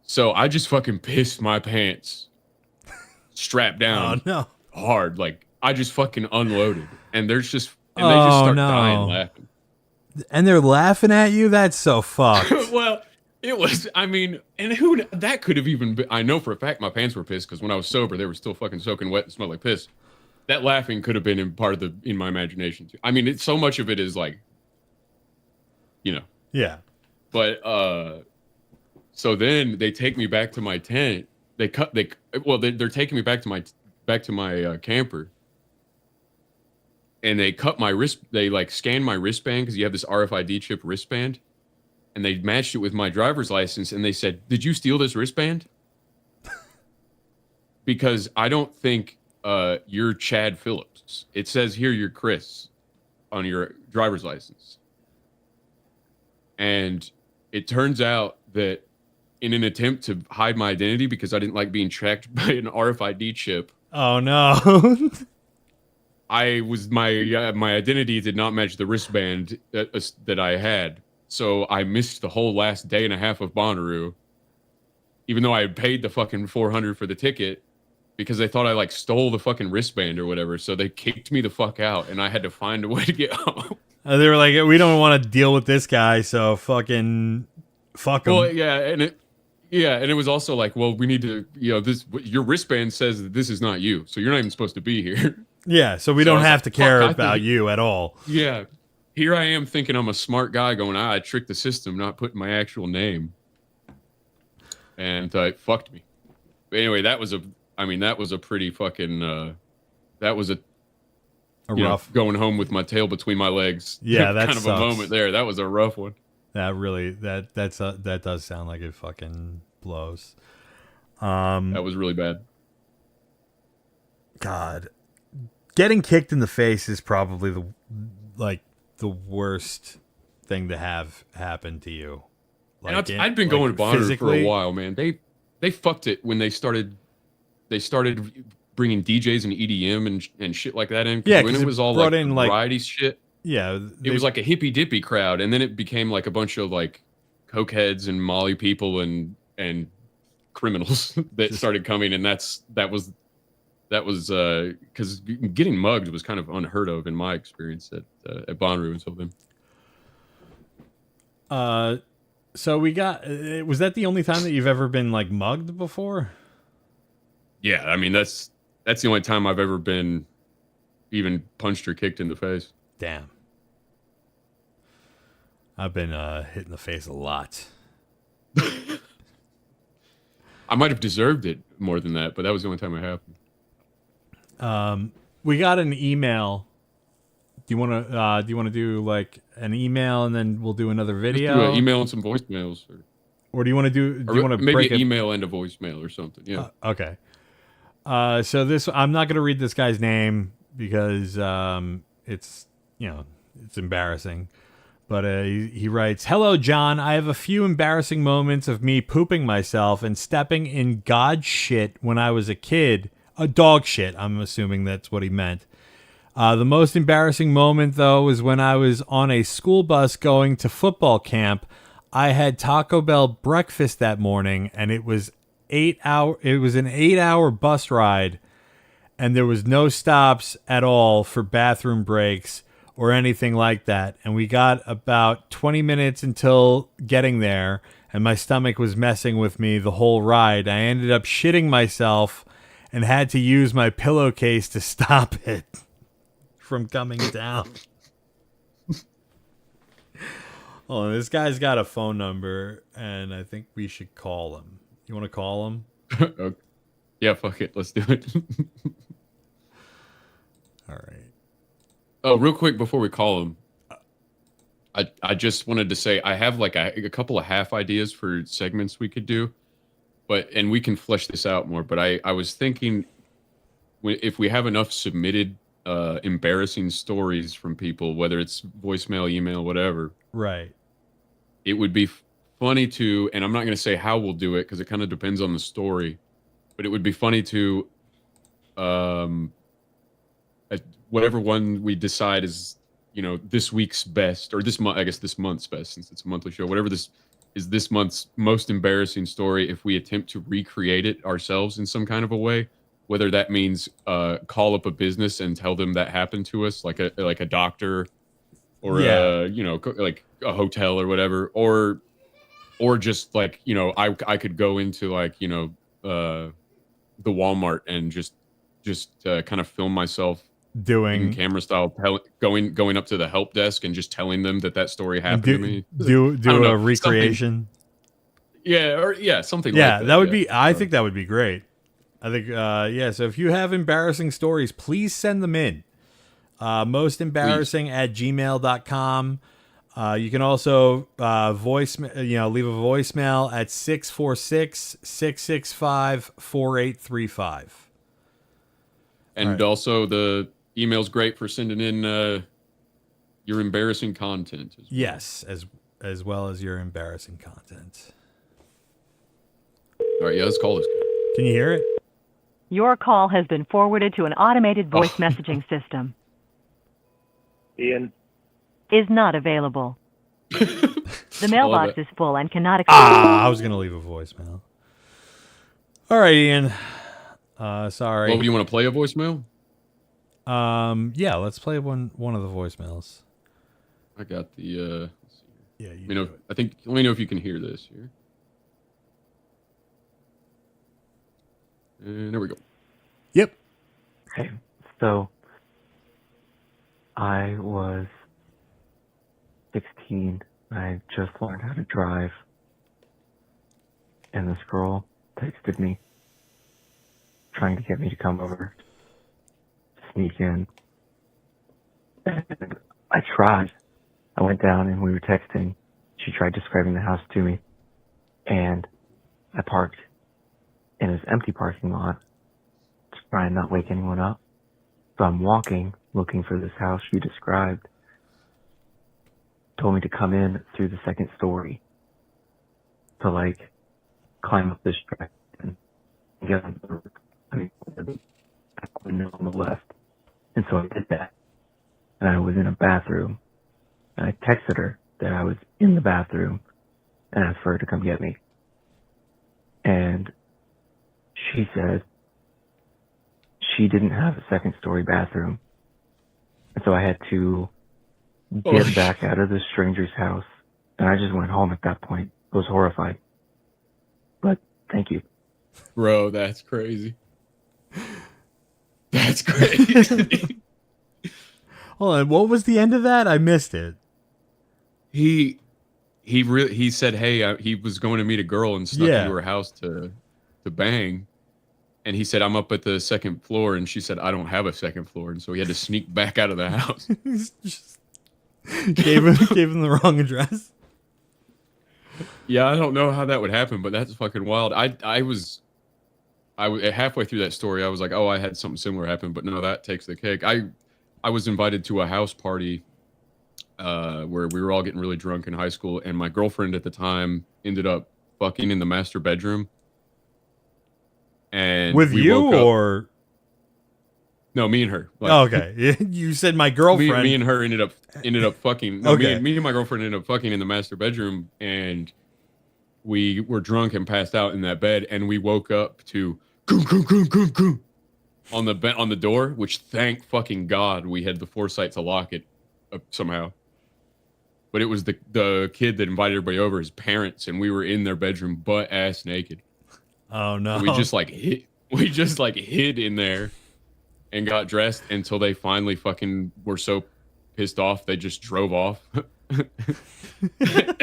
So I just fucking pissed my pants, strapped down, hard. Like, I just fucking unloaded, and they just start dying laughing. And they're laughing at you. That's so fucked. Well, it was. I mean, and that could have even been. I know for a fact my pants were pissed because when I was sober, they were still fucking soaking wet and smelled like piss. That laughing could have been in my imagination too. I mean, so much of it is like, you know. Yeah. But so then they take me back to my tent. They're taking me back to my camper. And they cut my wrist. They like scanned my wristband because you have this RFID chip wristband, and they matched it with my driver's license. And they said, "Did you steal this wristband?" Because I don't think you're Chad Phillips. It says here you're Chris on your driver's license. And it turns out that in an attempt to hide my identity because I didn't like being tracked by an RFID chip. Oh no. My identity did not match the wristband that I had. So I missed the whole last day and a half of Bonnaroo, even though I had paid the fucking $400 for the ticket, because they thought I like stole the fucking wristband or whatever. So they kicked me the fuck out, and I had to find a way to get home. They were like, we don't want to deal with this guy, so fucking fuck him. Well, yeah, and it was also like, well, we need to, you know, your wristband says that this is not you, so you're not even supposed to be here. Yeah, so we don't have to care about you at all. Yeah. Here I am thinking I'm a smart guy going, I tricked the system, not putting my actual name. And it fucked me. But anyway, that was a pretty fucking, that was going home with my tail between my legs. Yeah, that kind of sucks. a moment there. That was a rough one. That really that does sound like it fucking blows. That was really bad. God, getting kicked in the face is probably the worst thing to have happen to you. And I'd been going to Bonnaroo for a physically? while, man. They fucked it when they started bringing DJs and EDM and shit like that in. 'Cause Yeah, when 'cause it it was all brought like in, the like- variety shit. Yeah, it was like a hippy dippy crowd, and then it became like a bunch of like cokeheads and Molly people and criminals that started coming, and that was because getting mugged was kind of unheard of in my experience at Bonnaroo until then. So we got. Was that the only time that you've ever been like mugged before? Yeah, I mean that's the only time I've ever been even punched or kicked in the face. Damn. I've been hit in the face a lot. I might have deserved it more than that, but that was the only time it happened. We got an email. Do you want to do like an email and then we'll do another video? Just do an email and some voicemails, or do you want to do? Do you want to maybe break an it? email and a voicemail or something? Yeah. Okay. So this, I'm not going to read this guy's name because it's it's embarrassing. But he writes, "Hello, John. I have a few embarrassing moments of me pooping myself and stepping in God shit when I was a kid. A dog shit. I'm assuming that's what he meant. The most embarrassing moment, though, was when I was on a school bus going to football camp. I had Taco Bell breakfast that morning, and it was an 8-hour bus ride, and there was no stops at all for bathroom breaks or anything like that. And we got about 20 minutes until getting there, and my stomach was messing with me the whole ride. I ended up shitting myself and had to use my pillowcase to stop it from coming down." Oh, this guy's got a phone number, and I think we should call him. You want to call him? Okay. Yeah, fuck it. Let's do it. All right. Oh, real quick before we call him, I just wanted to say I have like a couple of half ideas for segments we could do, and we can flesh this out more. But I was thinking if we have enough submitted embarrassing stories from people, whether it's voicemail, email, whatever, right? It would be funny to, and I'm not going to say how we'll do it because it kind of depends on the story, but it would be funny to, whatever one we decide is, this week's best, or this month, I guess this month's best, since it's a monthly show, whatever this is, this month's most embarrassing story, if we attempt to recreate it ourselves in some kind of a way, whether that means call up a business and tell them that happened to us, like a doctor, or like a hotel or whatever, or just like, I could go into like, the Walmart and just kind of film myself doing in camera style, going up to the help desk and just telling them that story happened to me. Do I don't know, a recreation. Something like that. That would be. I think that would be great. I think. So if you have embarrassing stories, please send them in. Mostembarrassing@gmail.com. You can also leave a voicemail at 646-665-4835. And also the email's great for sending in your embarrassing content. Yes, as well as your embarrassing content. All right, let's call this guy. Can you hear it? Your call has been forwarded to an automated voice messaging system. Ian. Is not available. The mailbox is full and cannot accept. I was going to leave a voicemail. All right, Ian. Sorry. Well, do you want to play a voicemail? Yeah, let's play one of the voicemails. I got the let's see. Yeah, let me know if you can hear this here. And there we go. Yep. Hey, so I was 16. I just learned how to drive. And this girl texted me trying to get me to come over, sneak in, And I tried. I went down and we were texting. She tried describing the house to me. And I parked in this empty parking lot to try and not wake anyone up. So I'm walking, looking for this house she described. Told me to come in through the second story to like climb up this track and get on the roof. I mean, the window on the left. And so I did that. And I was in a bathroom. And I texted her that I was in the bathroom and asked for her to come get me. And she said she didn't have a second story bathroom. And so I had to get back out of this stranger's house. And I just went home at that point. I was horrified. But thank you. Bro, that's crazy. That's crazy. Hold on, what was the end of that? I missed it. He said, hey, he was going to meet a girl and snuck into her house to bang. And he said, I'm up at the second floor. And she said, I don't have a second floor. And so he had to sneak back out of the house. gave him the wrong address. Yeah, I don't know how that would happen, but that's fucking wild. I was halfway through that story. I was like, oh, I had something similar happen, but no, that takes the cake. I was invited to a house party where we were all getting really drunk in high school, and my girlfriend at the time ended up fucking in the master bedroom. And with you or no, me and her. Like, oh, okay, you said my girlfriend. Me and her ended up fucking. No, okay, me and my girlfriend ended up fucking in the master bedroom, and we were drunk and passed out in that bed, and we woke up to goom, goom, goom, goom, goom, on the door, which thank fucking God we had the foresight to lock it somehow. But it was the kid that invited everybody over, his parents, and we were in their bedroom butt ass naked. Oh no. So we just hid in there and got dressed until they finally fucking were so pissed off they just drove off.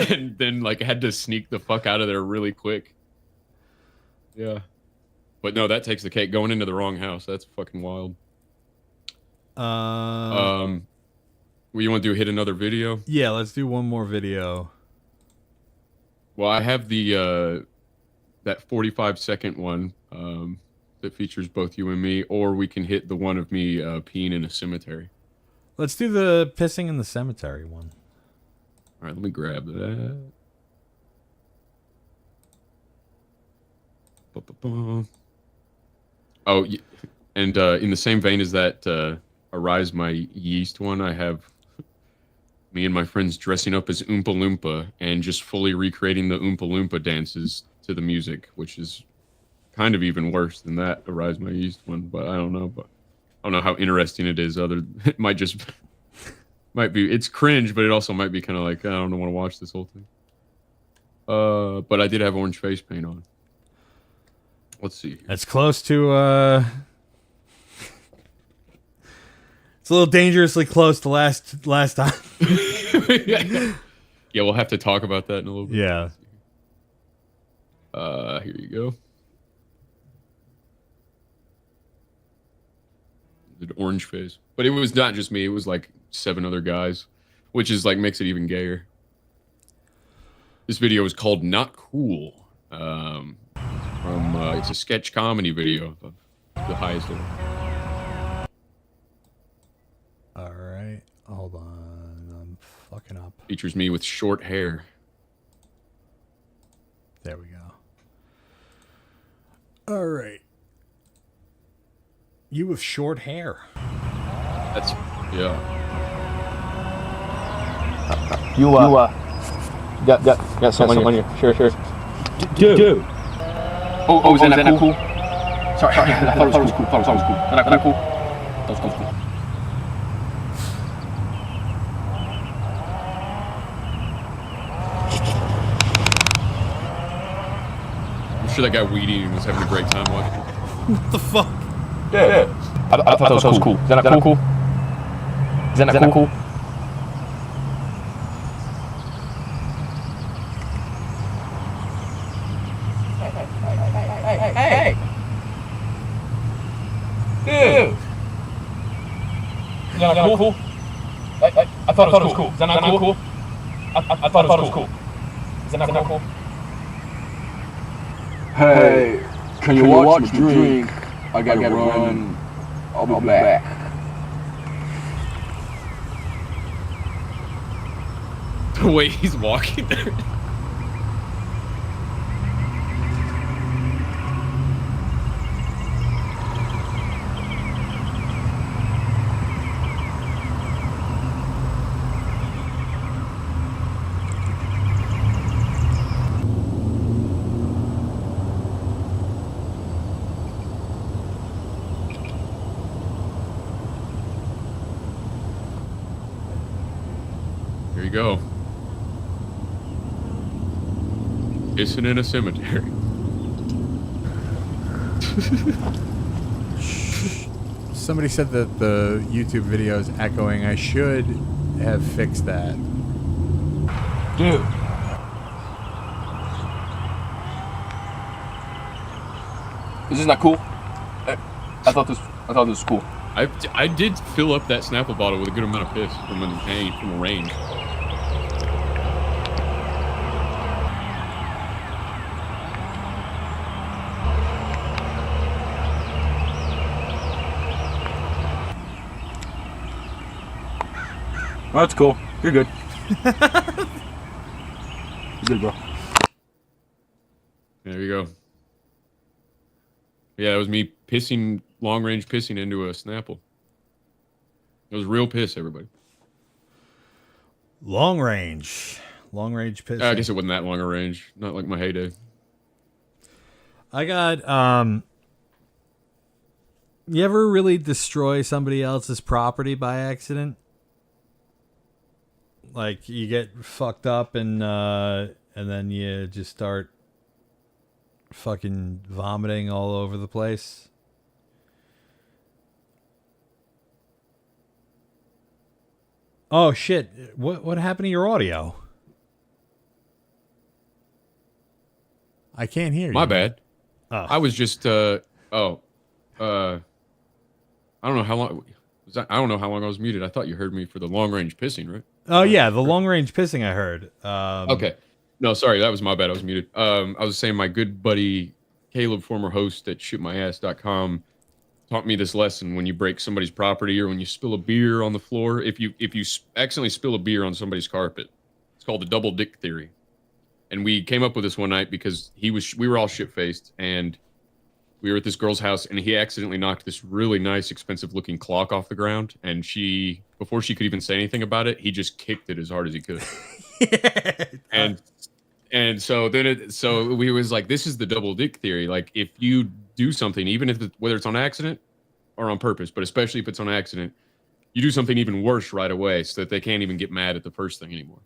And then like had to sneak the fuck out of there really quick. Yeah. But no, that takes the cake. Going into the wrong house, that's fucking wild. Well, you want to hit another video? Yeah, let's do one more video. Well, I have the that 45-second one that features both you and me, or we can hit the one of me peeing in a cemetery. Let's do the pissing in the cemetery one. All right, let me grab that. Oh, and in the same vein as that Arise My Yeast one, I have me and my friends dressing up as Oompa Loompa and just fully recreating the Oompa Loompa dances to the music, which is kind of even worse than that Arise My Yeast one. But I don't know how interesting it is. It might be it's cringe, but it also might be kind of like I don't want to watch this whole thing. But I did have orange face paint on. Let's see. That's close to it's a little dangerously close to last time. Yeah, we'll have to talk about that in a little bit. Yeah. Here you go. The orange face. But it was not just me, it was like 7 other guys, which is like makes it even gayer. This video is called Not Cool. It's a sketch comedy video of the highest level. All right, hold on, I'm fucking up. Features me with short hair. There we go. All right. You with short hair. That's yeah. You got something on you. Sure. Dude. Oh, is that not cool? Sorry, I thought it was cool. That was cool. I'm sure that guy weed eating was having a great time watching. What the fuck? Yeah. I thought that was cool. Is that not cool? Is that not cool? Hey! Dude! Is that not cool? thought it was cool. Is that not cool? I thought it was cool. Is that not cool? Hey, can you watch me drink? I gotta run. I'll be back. Wait, he's walking there. Here you go. Kissing in a cemetery. Somebody said that the YouTube video is echoing. I should have fixed that. Dude. This is not cool. I thought this was cool. I did fill up that Snapple bottle with a good amount of piss from a range. Oh, that's cool. You're good. You're good, bro. There you go. Yeah, it was me pissing, long range pissing into a Snapple. It was real piss, everybody. Long range pissing. I guess it wasn't that long a range. Not like my heyday. I got, you ever really destroy somebody else's property by accident? Like, you get fucked up and then you just start fucking vomiting all over the place. Oh shit! What happened to your audio? I can't hear you. My bad. Oh. I was just I don't know how long I don't know how long I was muted. I thought you heard me for the long range pissing, right? Oh yeah, the long range pissing I heard. Okay. No, sorry, that was my bad. I was muted. I was saying my good buddy Caleb, former host at shootmyass.com, taught me this lesson: when you break somebody's property or when you spill a beer on the floor, if you accidentally spill a beer on somebody's carpet, it's called the double dick theory. And we came up with this one night because we were all shit faced and we were at this girl's house and he accidentally knocked this really nice, expensive looking clock off the ground. And before she could even say anything about it, he just kicked it as hard as he could. And so so we was like, this is the double dick theory. Like, if you do something, even if whether it's on accident or on purpose, but especially if it's on accident, you do something even worse right away so that they can't even get mad at the first thing anymore.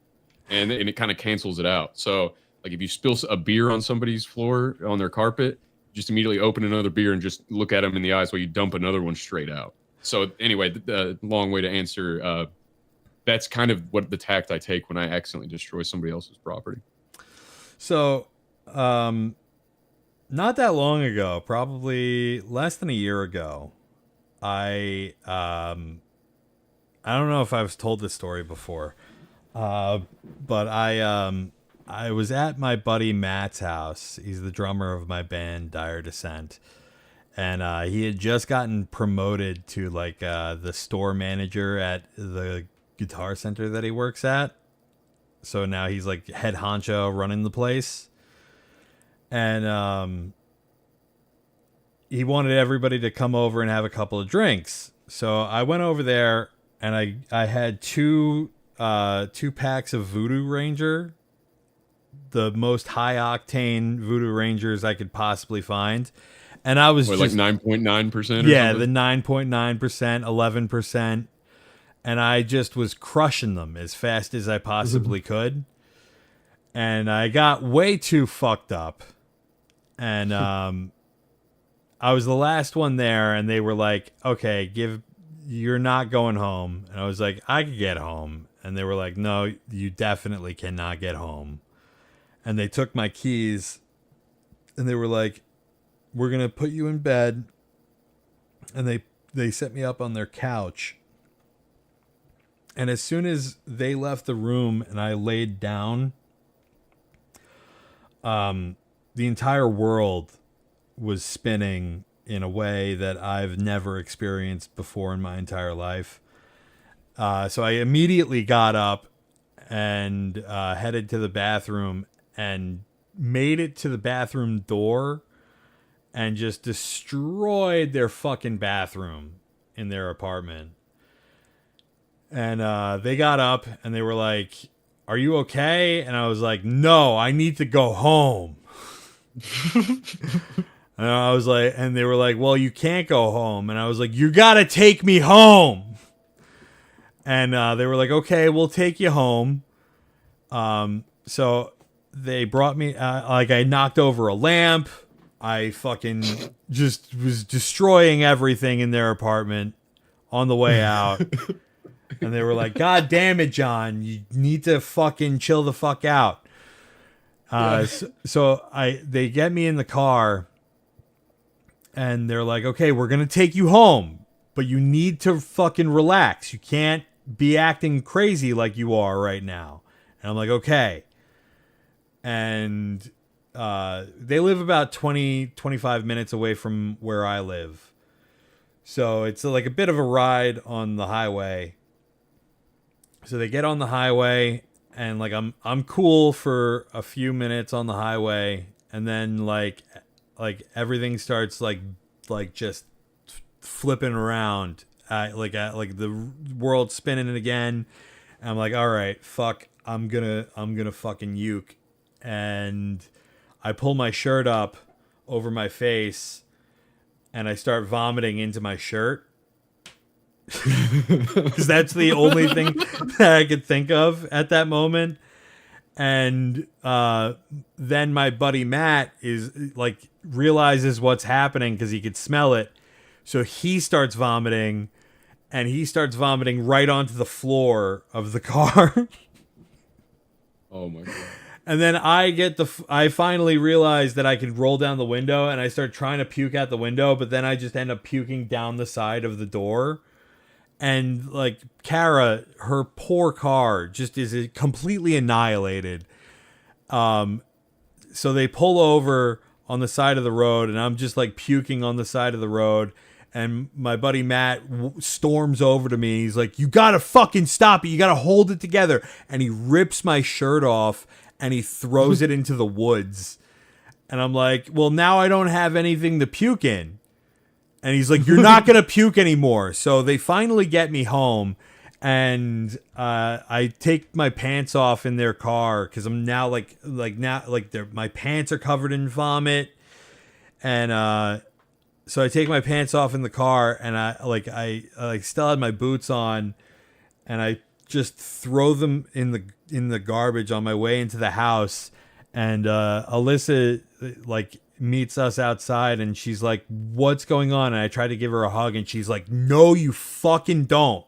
And it kind of cancels it out. So like, if you spill a beer on somebody's floor, on their carpet, just immediately open another beer and just look at them in the eyes while you dump another one straight out. So anyway, the long way to answer, that's kind of what the tact I take when I accidentally destroy somebody else's property. So, not that long ago, probably less than a year ago, I don't know if I've told this story before, but I was at my buddy Matt's house. He's the drummer of my band Dire Descent, and he had just gotten promoted to like the store manager at the guitar center that he works at. So now he's like head honcho running the place. And he wanted everybody to come over and have a couple of drinks. So I went over there and I had two packs of Voodoo Ranger, the most high octane Voodoo Rangers I could possibly find. And I was like 9.9%? Yeah, the 9.9%, 11%. And I just was crushing them as fast as I possibly could. And I got way too fucked up. And I was the last one there, and they were like, okay, you're not going home. And I was like, I could get home. And they were like, no, you definitely cannot get home. And they took my keys, and they were like, we're going to put you in bed. And they set me up on their couch. And as soon as they left the room and I laid down, the entire world was spinning in a way that I've never experienced before in my entire life. So I immediately got up and headed to the bathroom and made it to the bathroom door and just destroyed their fucking bathroom in their apartment. And they got up and they were like, "Are you okay?" And I was like, "No, I need to go home." And I was like, and they were like, "Well, you can't go home." And I was like, "You got to take me home." And they were like, "Okay, we'll take you home." So they brought me, like, I knocked over a lamp. I fucking just was destroying everything in their apartment on the way out. And they were like, "God damn it, John, you need to fucking chill the fuck out." So they get me in the car and they're like, "Okay, we're going to take you home, but you need to fucking relax. You can't be acting crazy like you are right now." And I'm like, "Okay." And they live about 25 minutes away from where I live. So it's like a bit of a ride on the highway. So they get on the highway and like I'm cool for a few minutes on the highway, and then like everything starts like just flipping around, like the world's spinning again. And I'm like, "All right, fuck, I'm gonna fucking uke." And I pull my shirt up over my face and I start vomiting into my shirt. Because that's the only thing that I could think of at that moment. And then my buddy Matt is like realizes what's happening because he could smell it. So he starts vomiting, and he starts vomiting right onto the floor of the car. Oh my God. And then I finally realized that I could roll down the window, and I start trying to puke out the window, but then I just end up puking down the side of the door. And like Kara, her poor car just is completely annihilated. So they pull over on the side of the road, and I'm just like puking on the side of the road. And my buddy Matt storms over to me. He's like, "You gotta fucking stop it. You gotta hold it together." And he rips my shirt off and he throws it into the woods. And I'm like, "Well, now I don't have anything to puke in." And he's like, "You're not going to puke anymore." So they finally get me home, and I take my pants off in their car because I'm now my pants are covered in vomit. And so I take my pants off in the car, and I still had my boots on, and I just throw them in the garbage on my way into the house. And Alyssa meets us outside, and she's like, "What's going on?" And I try to give her a hug, and she's like, "No, you fucking don't."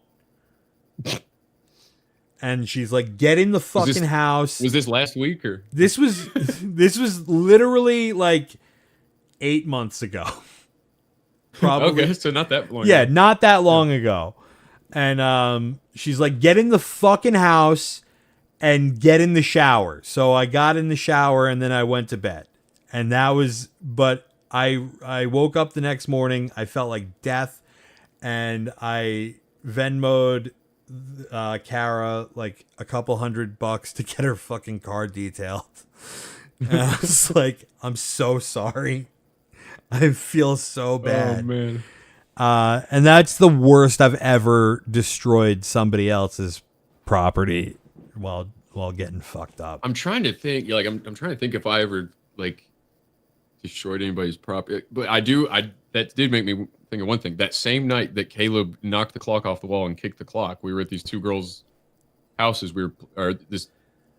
And she's like, "Get in the fucking house." Was this last week or? This was literally like 8 months ago. Probably. Okay, so not that long. Yeah, not that long ago. And she's like, "Get in the fucking house and get in the shower." So I got in the shower, and then I went to bed. And that was, but I woke up the next morning. I felt like death, and I Venmo'd Kara like a couple $100 to get her fucking car detailed. And I was like, "I'm so sorry. I feel so bad." Oh man. And that's the worst I've ever destroyed somebody else's property while getting fucked up. I'm trying to think. Like I'm trying to think if I ever like destroyed anybody's property, but that did make me think of one thing. That same night that Caleb knocked the clock off the wall and kicked the clock, we were at these two girls' houses.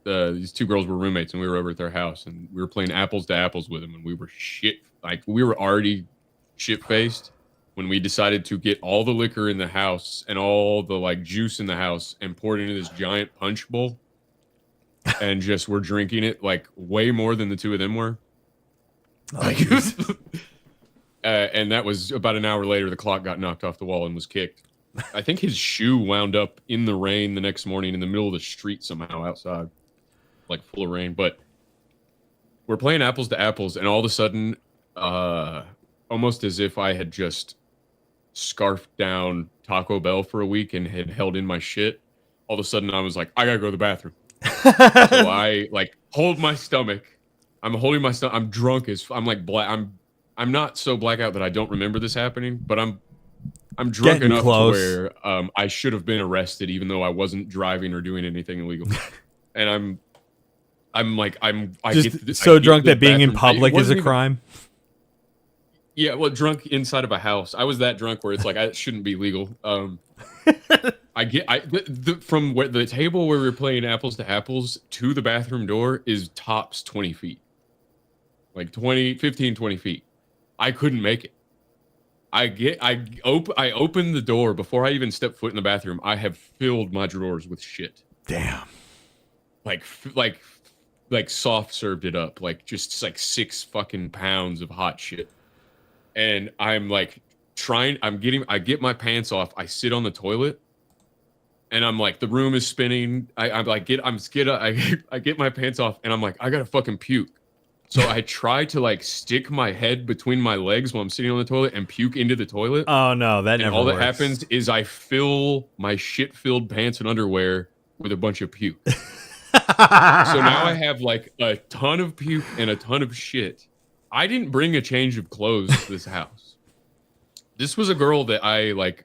These two girls were roommates, and we were over at their house, and we were playing apples to apples with them, and we were already shit faced when we decided to get all the liquor in the house and all the like juice in the house and poured it into this giant punch bowl, and just were drinking it like way more than the two of them were. And that was about an hour later. The clock got knocked off the wall and was kicked. I think his shoe wound up in the rain the next morning in the middle of the street somehow outside, like full of rain. But we're playing apples to apples, and all of a sudden, almost as if I had just scarfed down Taco Bell for a week and had held in my shit, all of a sudden I was like, I gotta go to the bathroom. So I like hold my stomach. I'm holding my stomach. I'm drunk as I'm like black. I'm not so blackout that I don't remember this happening, but I'm drunk Getting enough close. to where I should have been arrested, even though I wasn't driving or doing anything illegal. And I Just get so I get drunk to the that being in bathroom. public It is a wasn't even- crime. Yeah, well, drunk inside of a house. I was that drunk where it's like I shouldn't be legal. From where the table where we were playing apples to apples to the bathroom door is tops 20 feet. Like 15, 20 feet. I couldn't make it. I open the door before I even step foot in the bathroom. I have filled my drawers with shit. Damn. Like soft served it up. Like just like 6 fucking pounds of hot shit. And I'm like I get my pants off. I sit on the toilet. And I'm like, the room is spinning. I get my pants off, and I'm like, I gotta fucking puke. So I try to like stick my head between my legs while I'm sitting on the toilet and puke into the toilet. Oh no, that and never all works. that happens is I fill my shit-filled pants and underwear with a bunch of puke. So now I have like a ton of puke and a ton of shit. I didn't bring a change of clothes to this house. This was a girl that I like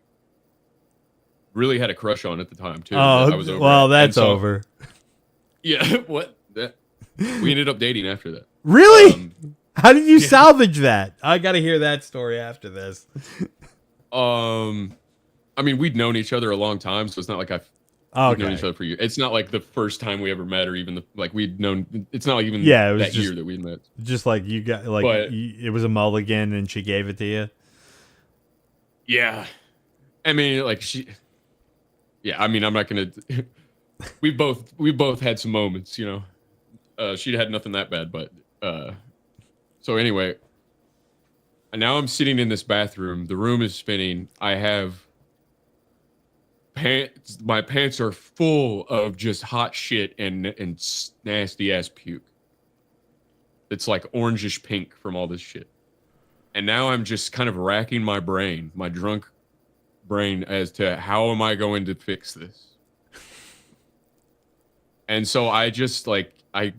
really had a crush on at the time too. Oh, that I was over well, at. that's over. Yeah, what? We ended up dating after that. Really? How did you salvage that? I got to hear that story after this. I mean, we'd known each other a long time, so it's not like we'd known each other for years. It's not like the first time we ever met, or even we'd known. It's not like even it was that year that we met. Just like you got it was a mulligan, and she gave it to you. Yeah, I mean, like she. Yeah, I mean, I'm not gonna. We both had some moments, you know. She had nothing that bad, but so anyway, and now I'm sitting in this bathroom. The room is spinning. I have pants. My pants are full of just hot shit and nasty ass puke. It's like orangish pink from all this shit. And now I'm just kind of racking my brain, my drunk brain, as to how am I going to fix this. And so I just like I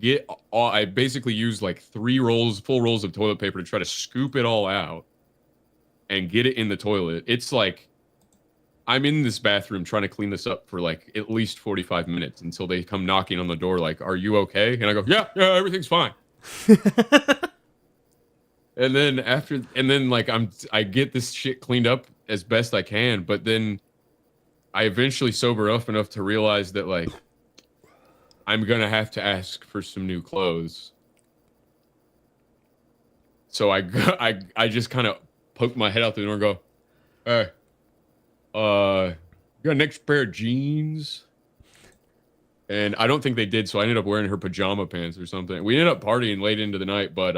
basically use like full rolls of toilet paper to try to scoop it all out and get it in the toilet. It's like I'm in this bathroom trying to clean this up for like at least 45 minutes until they come knocking on the door like, "Are you okay?" And I go, yeah, everything's fine. And then like I get this shit cleaned up as best I can, but then I eventually sober up enough to realize that like I'm gonna have to ask for some new clothes. So I just kind of poke my head out the door and go, "Hey, you got an extra pair of jeans?" And I don't think they did, so I ended up wearing her pajama pants or something. We ended up partying late into the night, but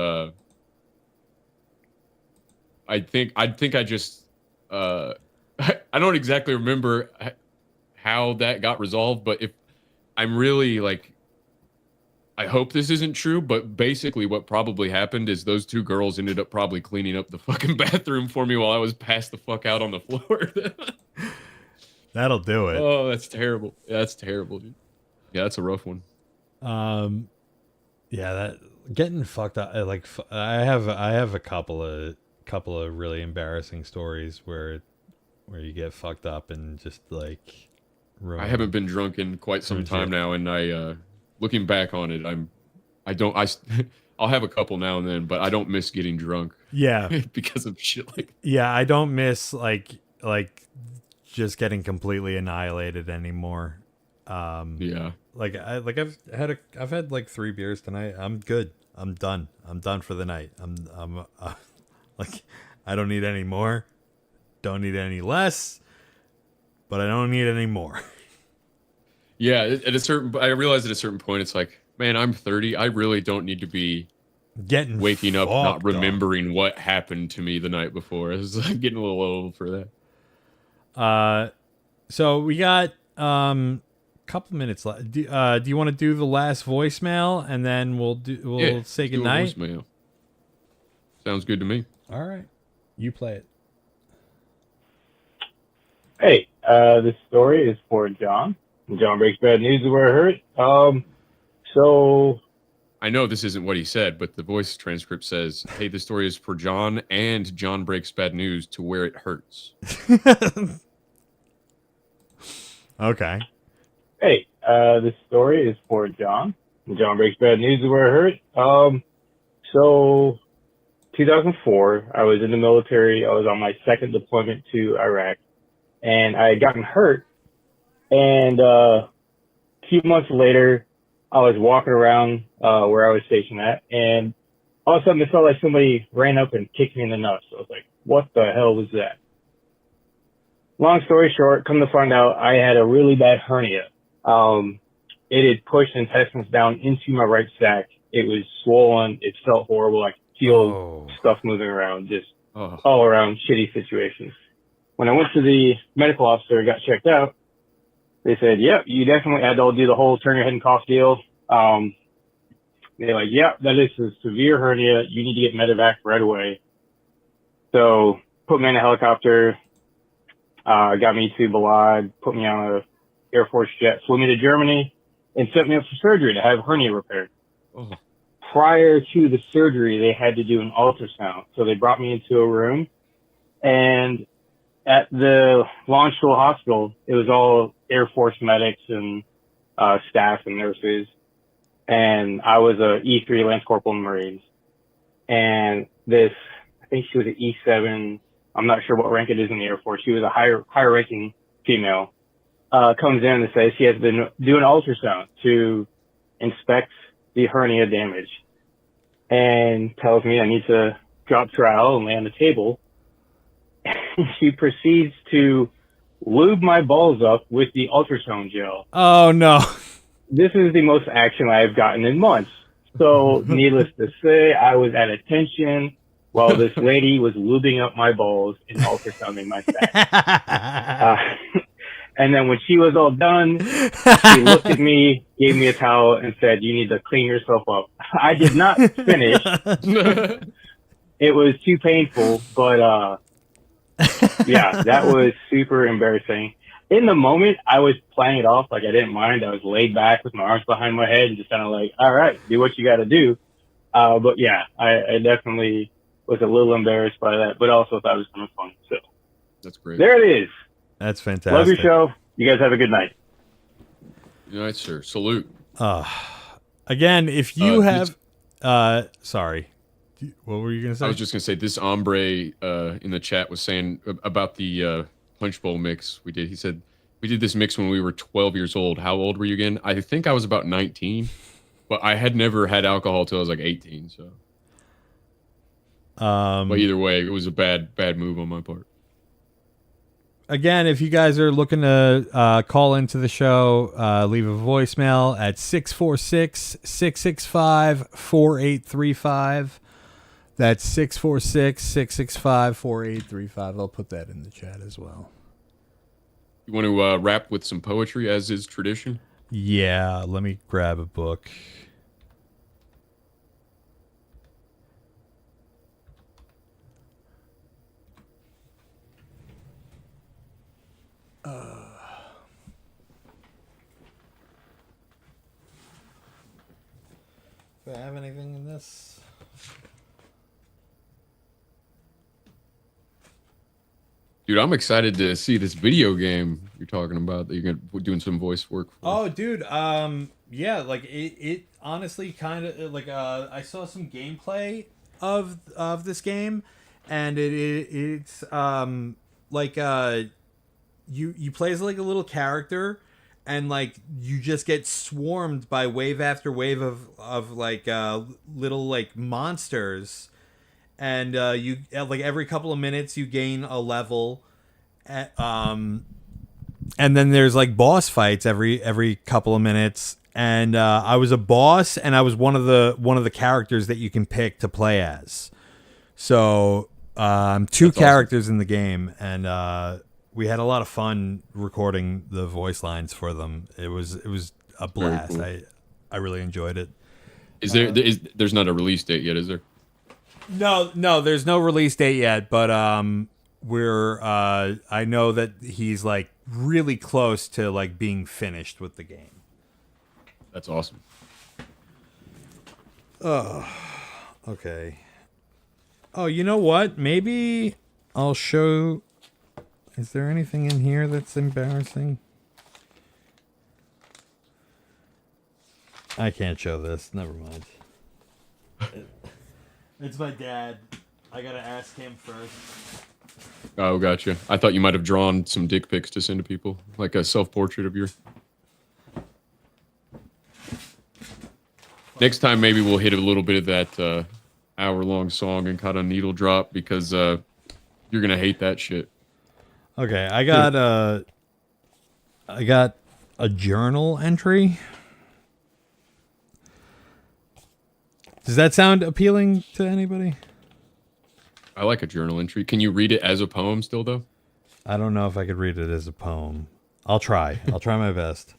I think I just I don't exactly remember how that got resolved, but if I'm really like, I hope this isn't true, but basically what probably happened is those two girls ended up probably cleaning up the fucking bathroom for me while I was passed the fuck out on the floor. That'll do it. Oh, that's terrible. Yeah, that's terrible, dude. Yeah, that's a rough one. Yeah, that getting fucked up. Like I have a couple of really embarrassing stories where you get fucked up and just like. I haven't been drunk in quite some time now, and I, looking back on it, I'll have a couple now and then, but I don't miss getting drunk. Yeah, because of shit like. Yeah, I don't miss like just getting completely annihilated anymore. Yeah. Like I've had like 3 beers tonight. I'm good. I'm done. I'm done for the night. I'm like I don't need any more. Don't need any less. But I don't need any more. Yeah, I realized at a certain point, it's like, man, I'm 30. I really don't need to be waking up not remembering what happened to me the night before. It's like getting a little old for that. So we got couple minutes left. Do you want to do the last voicemail and then we'll say do a goodnight? voicemail. Sounds good to me. All right. You play it. Hey, this story is for John. John Breaks Bad News is where I heard it. So I know this isn't what he said, but the voice transcript says, "Hey, this story is for John and John Breaks Bad News to where it hurts." Okay. Hey, this story is for John. John Breaks Bad News is where I heard it. So 2004, I was in the military. I was on my second deployment to Iraq, and I had gotten hurt. And a few months later, I was walking around where I was stationed at, and all of a sudden it felt like somebody ran up and kicked me in the nuts. I was like, what the hell was that? Long story short, come to find out, I had a really bad hernia. It had pushed intestines down into my right sac. It was swollen. It felt horrible. I could feel stuff moving around, just all around shitty situations. When I went to the medical officer and got checked out, they said, yep, you definitely had to do the whole turn your head and cough deal. They're like, yep, that is a severe hernia. You need to get medevac right away. So put me in a helicopter, got me to Balad, put me on a Air Force jet, flew me to Germany, and sent me up for surgery to have hernia repaired. Oh. Prior to the surgery, they had to do an ultrasound. So they brought me into a room, and at the Longshore Hospital, it was all Air Force medics and staff and nurses. And I was a E3 Lance Corporal in the Marines. And this, I think she was an E7. I'm not sure what rank it is in the Air Force. She was a higher ranking female. Comes in and says she has been doing an ultrasound to inspect the hernia damage, and tells me I need to drop trowel and lay on the table. She proceeds to lube my balls up with the ultrasound gel. Oh no. This is the most action I've gotten in months. So needless to say, I was at attention while this lady was lubing up my balls and ultrasounding my sack. And then when she was all done, she looked at me, gave me a towel, and said, you need to clean yourself up. I did not finish. It was too painful, but yeah, that was super embarrassing. In the moment, I was playing it off like I didn't mind. I was laid back with my arms behind my head and just kind of like, all right, do what you got to do. But yeah, I definitely was a little embarrassed by that, but also thought it was kind of fun. So that's great. There it is. That's fantastic. Love your show. You guys have a good night. Good night, sir. Salute. Again, if you have, sorry, what were you gonna say? I was just gonna say this hombre in the chat was saying about the punch bowl mix we did. He said we did this mix when we were 12 years old. How old were you again? I think I was about 19, but I had never had alcohol till I was like 18. So, but either way, it was a bad move on my part. Again, if you guys are looking to call into the show, leave a voicemail at 646-665-4835. That's 646-665-4835. I'll put that in the chat as well. You want to rap with some poetry, as is tradition? Yeah, let me grab a book. Do I have anything in this? Dude, I'm excited to see this video game you're talking about that you're doing some voice work for. Oh, dude, yeah, like it honestly kind of like I saw some gameplay of this game, and it's like you play as like a little character, and like you just get swarmed by wave after wave of like little like monsters, and you like every couple of minutes you gain a level, and then there's like boss fights every couple of minutes, and I was a boss, and I was one of the characters that you can pick to play as. So two That's characters in the game, and we had a lot of fun recording the voice lines for them. It was a blast. Cool. I really enjoyed it. There's not a release date yet, is there? No, there's no release date yet, but we're I know that he's like really close to like being finished with the game. That's awesome. Oh, okay. Oh, you know what? Maybe I'll show. Is there anything in here that's embarrassing? I can't show this. Never mind. It's my dad. I gotta ask him first. Oh, gotcha. I thought you might have drawn some dick pics to send to people, like a self-portrait of your. Next time, maybe we'll hit a little bit of that hour-long song and kind of needle drop because you're gonna hate that shit. Okay, I got a journal entry. Does that sound appealing to anybody? I like a journal entry. Can you read it as a poem still, though? I don't know if I could read it as a poem. I'll try. I'll try my best.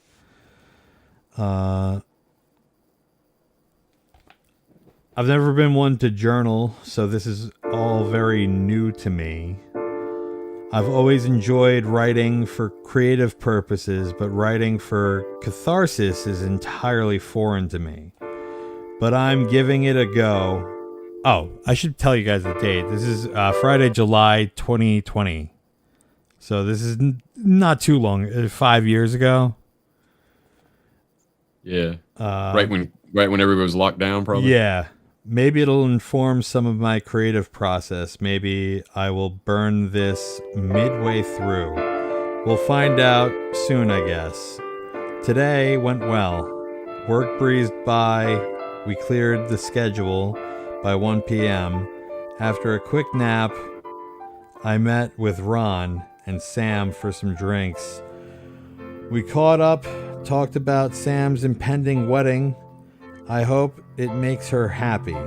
I've never been one to journal, so this is all very new to me. I've always enjoyed writing for creative purposes, but writing for catharsis is entirely foreign to me. But I'm giving it a go. Oh, I should tell you guys the date. This is Friday, July 2020. So this is not too long. 5 years ago. Yeah. Right when everybody was locked down, probably. Yeah. Maybe it'll inform some of my creative process. Maybe I will burn this midway through. We'll find out soon, I guess. Today went well. Work breezed by. We cleared the schedule by 1 p.m. After a quick nap, I met with Ron and Sam for some drinks. We caught up, talked about Sam's impending wedding. I hope it makes her happy.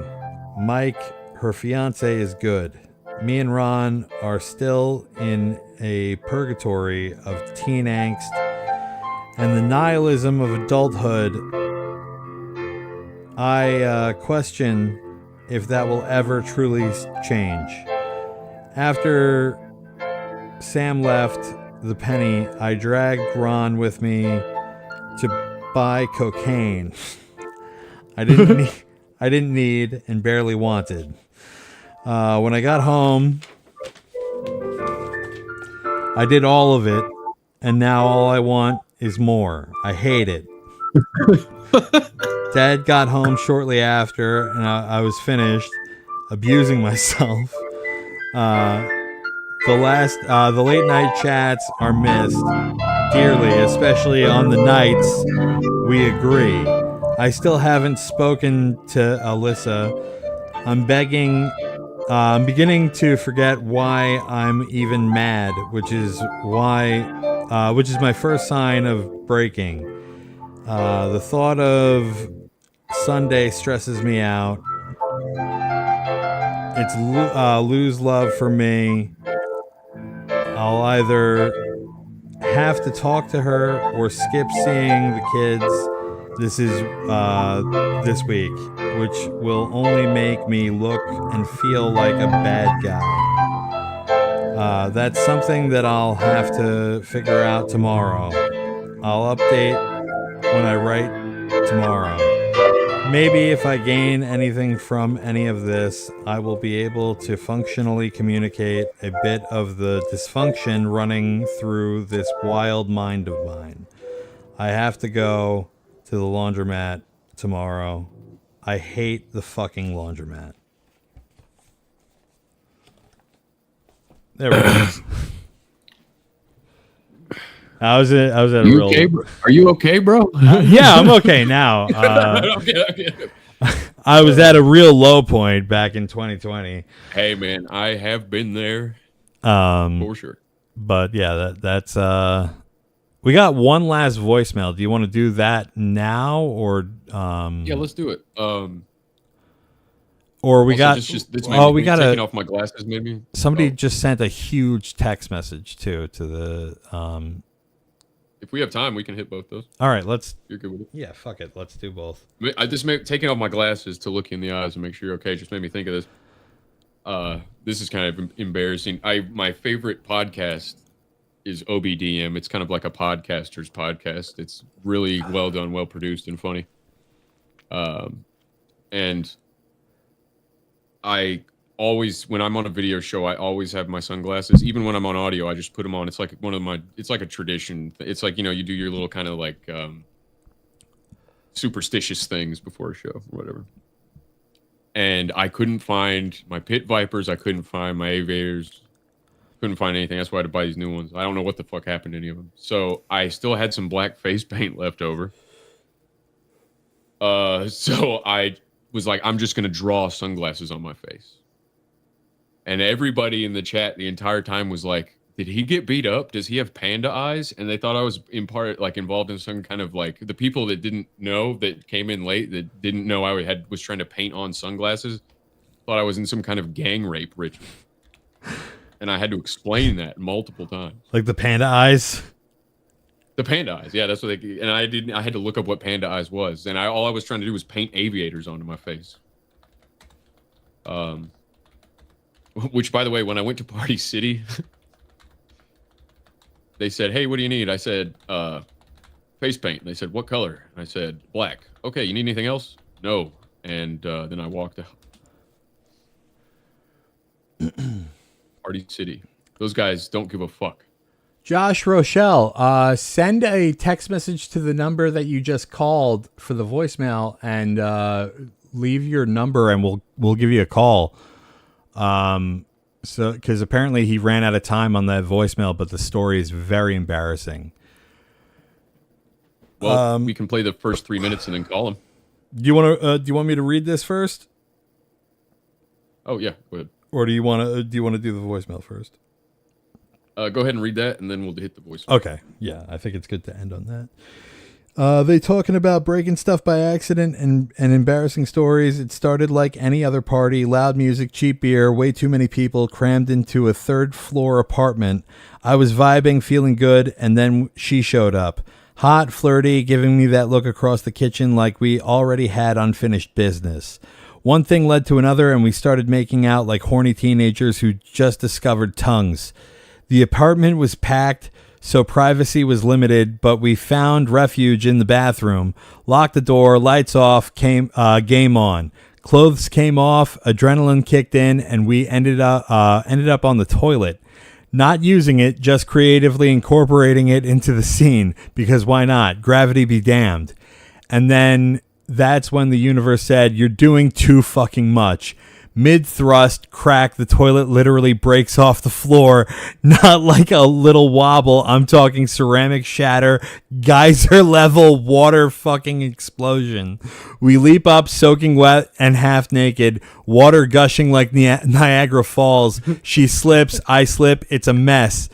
Mike, her fiance, is good. Me and Ron are still in a purgatory of teen angst and the nihilism of adulthood. I question if that will ever truly change. After Sam left the penny, I dragged Ron with me to buy cocaine. I didn't need and barely wanted. When I got home, I did all of it, and now all I want is more. I hate it. Dad got home shortly after, and I was finished abusing myself. The late night chats are missed dearly, especially on the nights we agree. I still haven't spoken to Alyssa. I'm beginning to forget why I'm even mad, which is my first sign of breaking. The thought of Sunday stresses me out. It's lose love for me. I'll either have to talk to her or skip seeing the kids. This this week, which will only make me look and feel like a bad guy. That's something that I'll have to figure out tomorrow. I'll update when I write tomorrow. Maybe if I gain anything from any of this, I will be able to functionally communicate a bit of the dysfunction running through this wild mind of mine. I have to go to the laundromat tomorrow. I hate the fucking laundromat. There we go. I was at a real. Okay, bro? Are you okay, bro? Yeah, I'm okay now. Okay. I was at a real low point back in 2020. Hey, man, I have been there for sure. But yeah, that's. We got one last voicemail. Do you want to do that now or? Yeah, let's do it. Or we Also, got we got taking off my glasses maybe. Somebody just sent a huge text message too to the If we have time, we can hit both those. All right, let's. You're good with it? Yeah, fuck it. Let's do both. I just taking off my glasses to look you in the eyes and make sure you're okay. Just made me think of this. This is kind of embarrassing. My favorite podcast is OBDM. It's kind of like a podcaster's podcast. It's really well done, well produced, and funny. And I always, when I'm on a video show, I always have my sunglasses. Even when I'm on audio, I just put them on. It's like it's like a tradition. It's like, you do your little kind of like superstitious things before a show or whatever. And I couldn't find my pit vipers. I couldn't find my aviators. Couldn't find anything. That's why I had to buy these new ones. I don't know what the fuck happened to any of them. So I still had some black face paint left over. So I was like, I'm just going to draw sunglasses on my face. And everybody in the chat the entire time was like, did he get beat up? Does he have panda eyes? And they thought I was in part like involved in some kind of like, the people that didn't know, that came in late, that didn't know I was trying to paint on sunglasses, thought I was in some kind of gang rape ritual. And I had to explain that multiple times. Like the panda eyes? The panda eyes, yeah, that's what they. And I had to look up what panda eyes was, and all I was trying to do was paint aviators onto my face. Which, by the way, when I went to Party City, they said, "Hey, what do you need?" I said, "Face paint." And they said, "What color?" And I said, "Black." Okay, you need anything else? No. And then I walked out. Party City. Those guys don't give a fuck. Josh Rochelle, send a text message to the number that you just called for the voicemail, and leave your number, and we'll give you a call. So because apparently he ran out of time on that voicemail, but the story is very embarrassing. Well, we can play the first 3 minutes and then call him. Do you want me to read this first? Oh yeah, go ahead. Or do you want to do the voicemail first? Go ahead and read that, and then we'll hit the voicemail. Okay. Yeah, I think it's good to end on that. They talking about breaking stuff by accident and embarrassing stories. It started like any other party. Loud music, cheap beer, way too many people crammed into a third-floor apartment. I was vibing, feeling good, and then she showed up. Hot, flirty, giving me that look across the kitchen like we already had unfinished business. One thing led to another, and we started making out like horny teenagers who just discovered tongues. The apartment was packed, so privacy was limited, but we found refuge in the bathroom. Locked the door, lights off, game on. Clothes came off, adrenaline kicked in, and we ended up on the toilet. Not using it, just creatively incorporating it into the scene, because why not? Gravity be damned. And then that's when the universe said, "You're doing too fucking much." Mid-thrust, crack, the toilet literally breaks off the floor. Not like a little wobble. I'm talking ceramic shatter, geyser level water fucking explosion. We leap up, soaking wet and half naked, water gushing like Niagara Falls. She slips, I slip, it's a mess.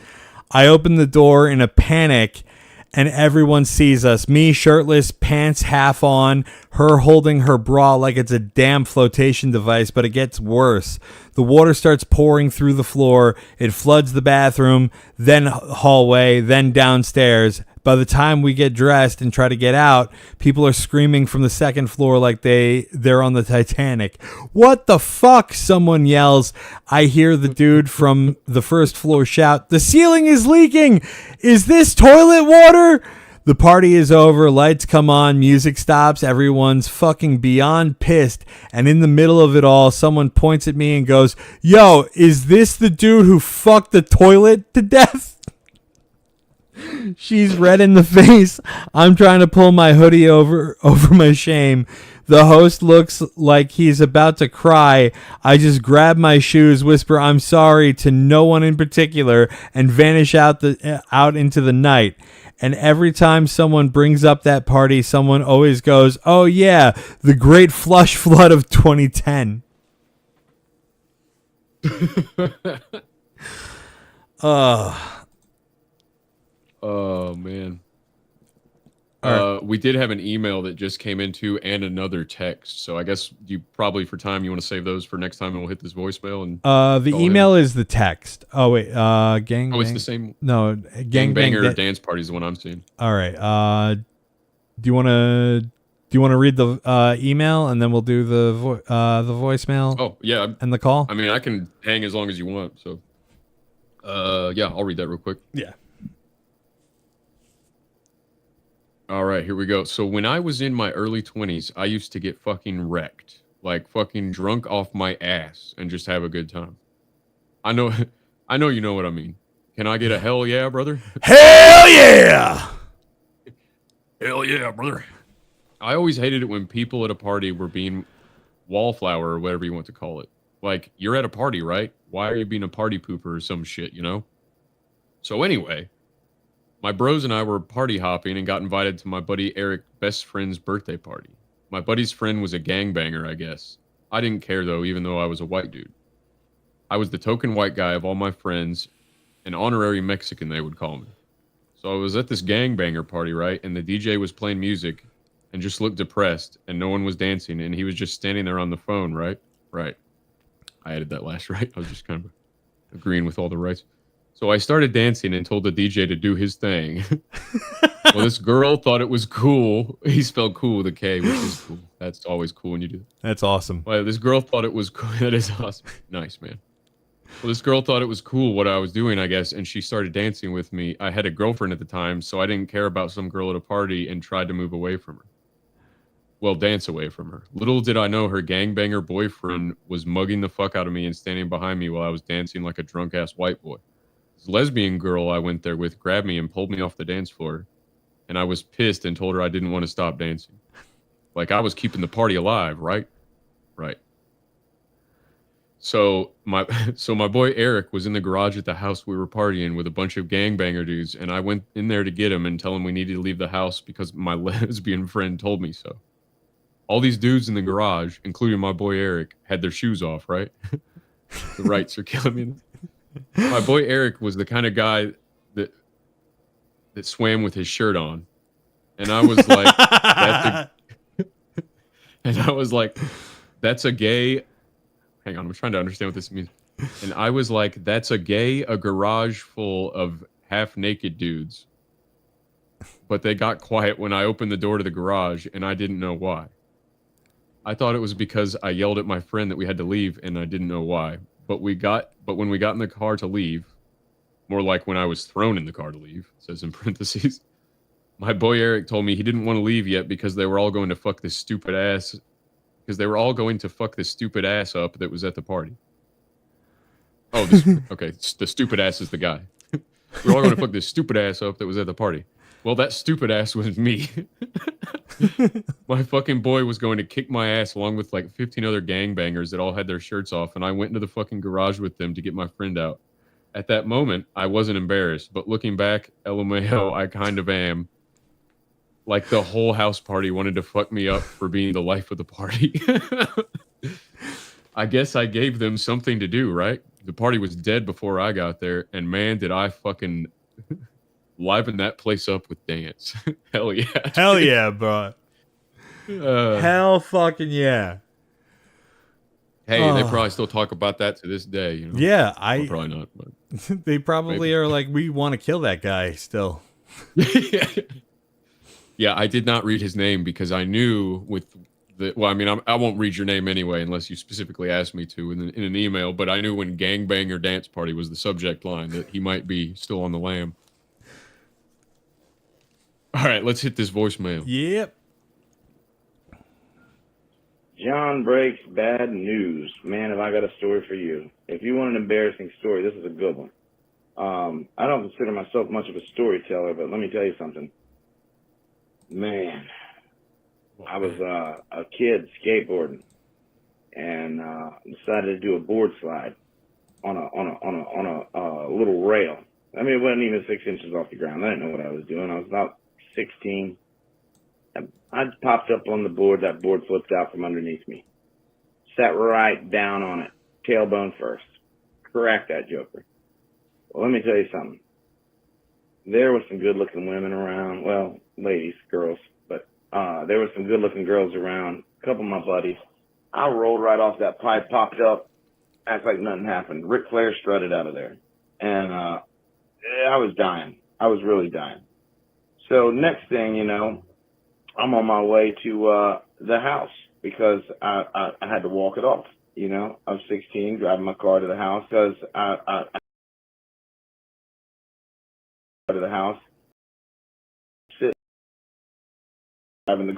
I open the door in a panic, and everyone sees us. Me shirtless, pants half on, her holding her bra like it's a damn flotation device, but it gets worse. The water starts pouring through the floor. It floods the bathroom, then hallway, then downstairs. By the time we get dressed and try to get out, people are screaming from the second floor like they're on the Titanic. "What the fuck?" someone yells. I hear the dude from the first floor shout, "The ceiling is leaking! Is this toilet water?" The party is over, lights come on, music stops, everyone's fucking beyond pissed, and in the middle of it all, someone points at me and goes, "Yo, is this the dude who fucked the toilet to death?" She's red in the face. I'm trying to pull my hoodie over my shame. The host looks like he's about to cry. I just grab my shoes, whisper "I'm sorry" to no one in particular, and vanish out into the night. And every time someone brings up that party, someone always goes, "Oh yeah, the great flush flood of 2010. Oh man. We did have an email that just came into and another text. So I guess you probably for time you want to save those for next time, and we'll hit this voicemail. And the email is the text. Oh wait, gang. Oh, it's the same. No, Gangbanger dance party is the one I'm seeing. All right. Do you want to read the email and then we'll do the voicemail? Oh yeah, and the call. I mean, I can hang as long as you want. So, yeah, I'll read that real quick. Yeah. All right, here we go. So when I was in my early 20s, I used to get fucking wrecked, like fucking drunk off my ass, and just have a good time. I know you know what I mean. Can I get a hell yeah, brother? Hell yeah! Hell yeah, brother. I always hated it when people at a party were being wallflower or whatever you want to call it. Like, you're at a party, right? Why are you being a party pooper or some shit, you know? So anyway, my bros and I were party hopping and got invited to my buddy Eric's best friend's birthday party. My buddy's friend was a gangbanger, I guess. I didn't care though, even though I was a white dude. I was the token white guy of all my friends, an honorary Mexican they would call me. So I was at this gangbanger party, right? And the DJ was playing music and just looked depressed and no one was dancing and he was just standing there on the phone, right? Right. I added that last right. I was just kind of agreeing with all the rights. So I started dancing and told the DJ to do his thing. Well, this girl thought it was cool. He spelled cool with a K, which is cool. That's always cool when you do that. That's awesome. Well, this girl thought it was cool. That is awesome. Nice, man. Well, this girl thought it was cool what I was doing, I guess, and she started dancing with me. I had a girlfriend at the time, so I didn't care about some girl at a party and tried to move away from her. Well, dance away from her. Little did I know her gangbanger boyfriend was mugging the fuck out of me and standing behind me while I was dancing like a drunk-ass white boy. This lesbian girl I went there with grabbed me and pulled me off the dance floor, and I was pissed and told her I didn't want to stop dancing. Like I was keeping the party alive, right? Right. So my boy Eric was in the garage at the house we were partying with a bunch of gangbanger dudes, and I went in there to get him and tell him we needed to leave the house because my lesbian friend told me so. All these dudes in the garage, including my boy Eric, had their shoes off, right? The rights are killing me. My boy Eric was the kind of guy that swam with his shirt on. And I was like, that's a gay. Hang on, I'm trying to understand what this means. And I was like, that's a garage full of half-naked dudes. But they got quiet when I opened the door to the garage, and I didn't know why. I thought it was because I yelled at my friend that we had to leave, and I didn't know why. But when we got in the car to leave, more like when I was thrown in the car to leave, it says in parentheses, my boy Eric told me he didn't want to leave yet because they were all going to fuck this stupid ass up that was at the party. Oh, okay. The stupid ass is the guy. We're all going to fuck this stupid ass up that was at the party. Well, that stupid ass was me. My fucking boy was going to kick my ass along with like 15 other gangbangers that all had their shirts off, and I went into the fucking garage with them to get my friend out. At that moment, I wasn't embarrassed, but looking back, LMAO, I kind of am. Like the whole house party wanted to fuck me up for being the life of the party. I guess I gave them something to do, right? The party was dead before I got there, and man, did I fucking liven that place up with dance. Hell yeah. Hell yeah, bro. Hell fucking yeah. Hey, they probably still talk about that to this day. You know? Yeah, well, probably not. But they probably maybe. Are like, we want to kill that guy still. Yeah, I did not read his name because I knew with the. Well, I mean, I won't read your name anyway unless you specifically asked me to in an email. But I knew when "gangbanger dance party" was the subject line that he might be still on the lam. All right, let's hit this voicemail. Yep. John breaks bad news. Man, have I got a story for you. If you want an embarrassing story, this is a good one. I don't consider myself much of a storyteller, but let me tell you something. Man, I was a kid skateboarding and decided to do a board slide on a little rail. I mean, it wasn't even 6 inches off the ground. I didn't know what I was doing. I was about 16. I popped up on the board. That board flipped out from underneath me. Sat right down on it, tailbone first. Cracked that joker. Well, let me tell you something. There was some good-looking women around. Well, ladies, girls, but there were some good-looking girls around. A couple of my buddies. I rolled right off that pipe, popped up, act like nothing happened. Ric Flair strutted out of there, and I was dying. I was really dying. So next thing you know, I'm on my way to the house because I had to walk it off. You know, I was 16, driving my car to the house because I to the house, sit, having the.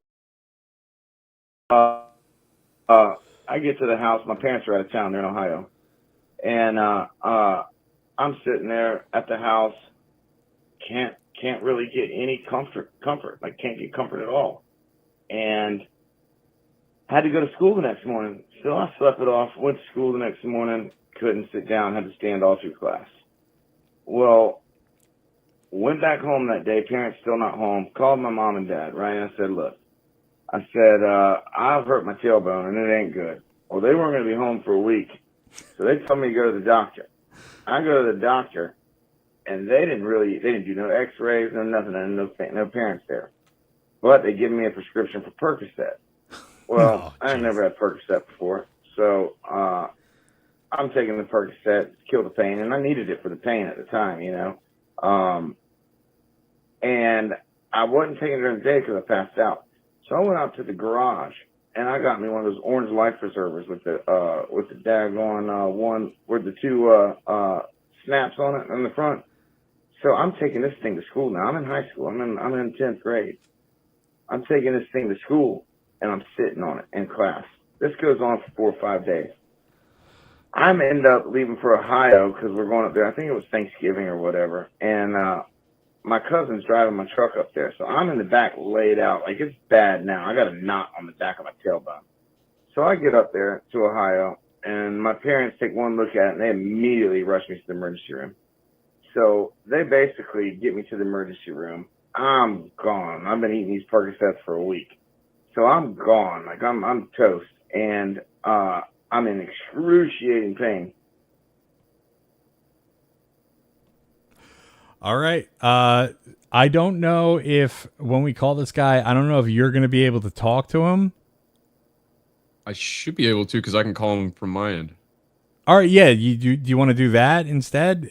I get to the house. My parents are out of town. They're in Ohio, and I'm sitting there at the house. Can't really get any comfort. Like can't get comfort at all, and had to go to school the next morning. So I slept it off. Went to school the next morning. Couldn't sit down. Had to stand all through class. Well, went back home that day. Parents still not home. Called my mom and dad. Right. And I said, look. I said, I've hurt my tailbone and it ain't good. Well, they weren't going to be home for a week. So they told me to go to the doctor. I go to the doctor and they didn't do no x-rays, no nothing, and no parents there. But they gave me a prescription for Percocet. Well, I had never had Percocet before. So, I'm taking the Percocet to kill the pain, and I needed it for the pain at the time, you know. And I wasn't taking it during the day because I passed out. So I went out to the garage and I got me one of those orange life preservers with the daggone one with the two snaps on it in the front. So I'm taking this thing to school now. I'm in high school. I'm in 10th grade. I'm taking this thing to school and I'm sitting on it in class. This goes on for 4 or 5 days. I'm end up leaving for Ohio because we're going up there. I think it was Thanksgiving or whatever. And my cousin's driving my truck up there. So I'm in the back laid out. Like, it's bad now. I got a knot on the back of my tailbone. So I get up there to Ohio, and my parents take one look at it, and they immediately rush me to the emergency room. So they basically get me to the emergency room. I'm gone. I've been eating these Percocets for a week. So I'm gone. Like, I'm toast. And I'm in excruciating pain. All right. I don't know if when we call this guy, I don't know if you're going to be able to talk to him. I should be able to because I can call him from my end. All right. Yeah. Do you want to do that instead?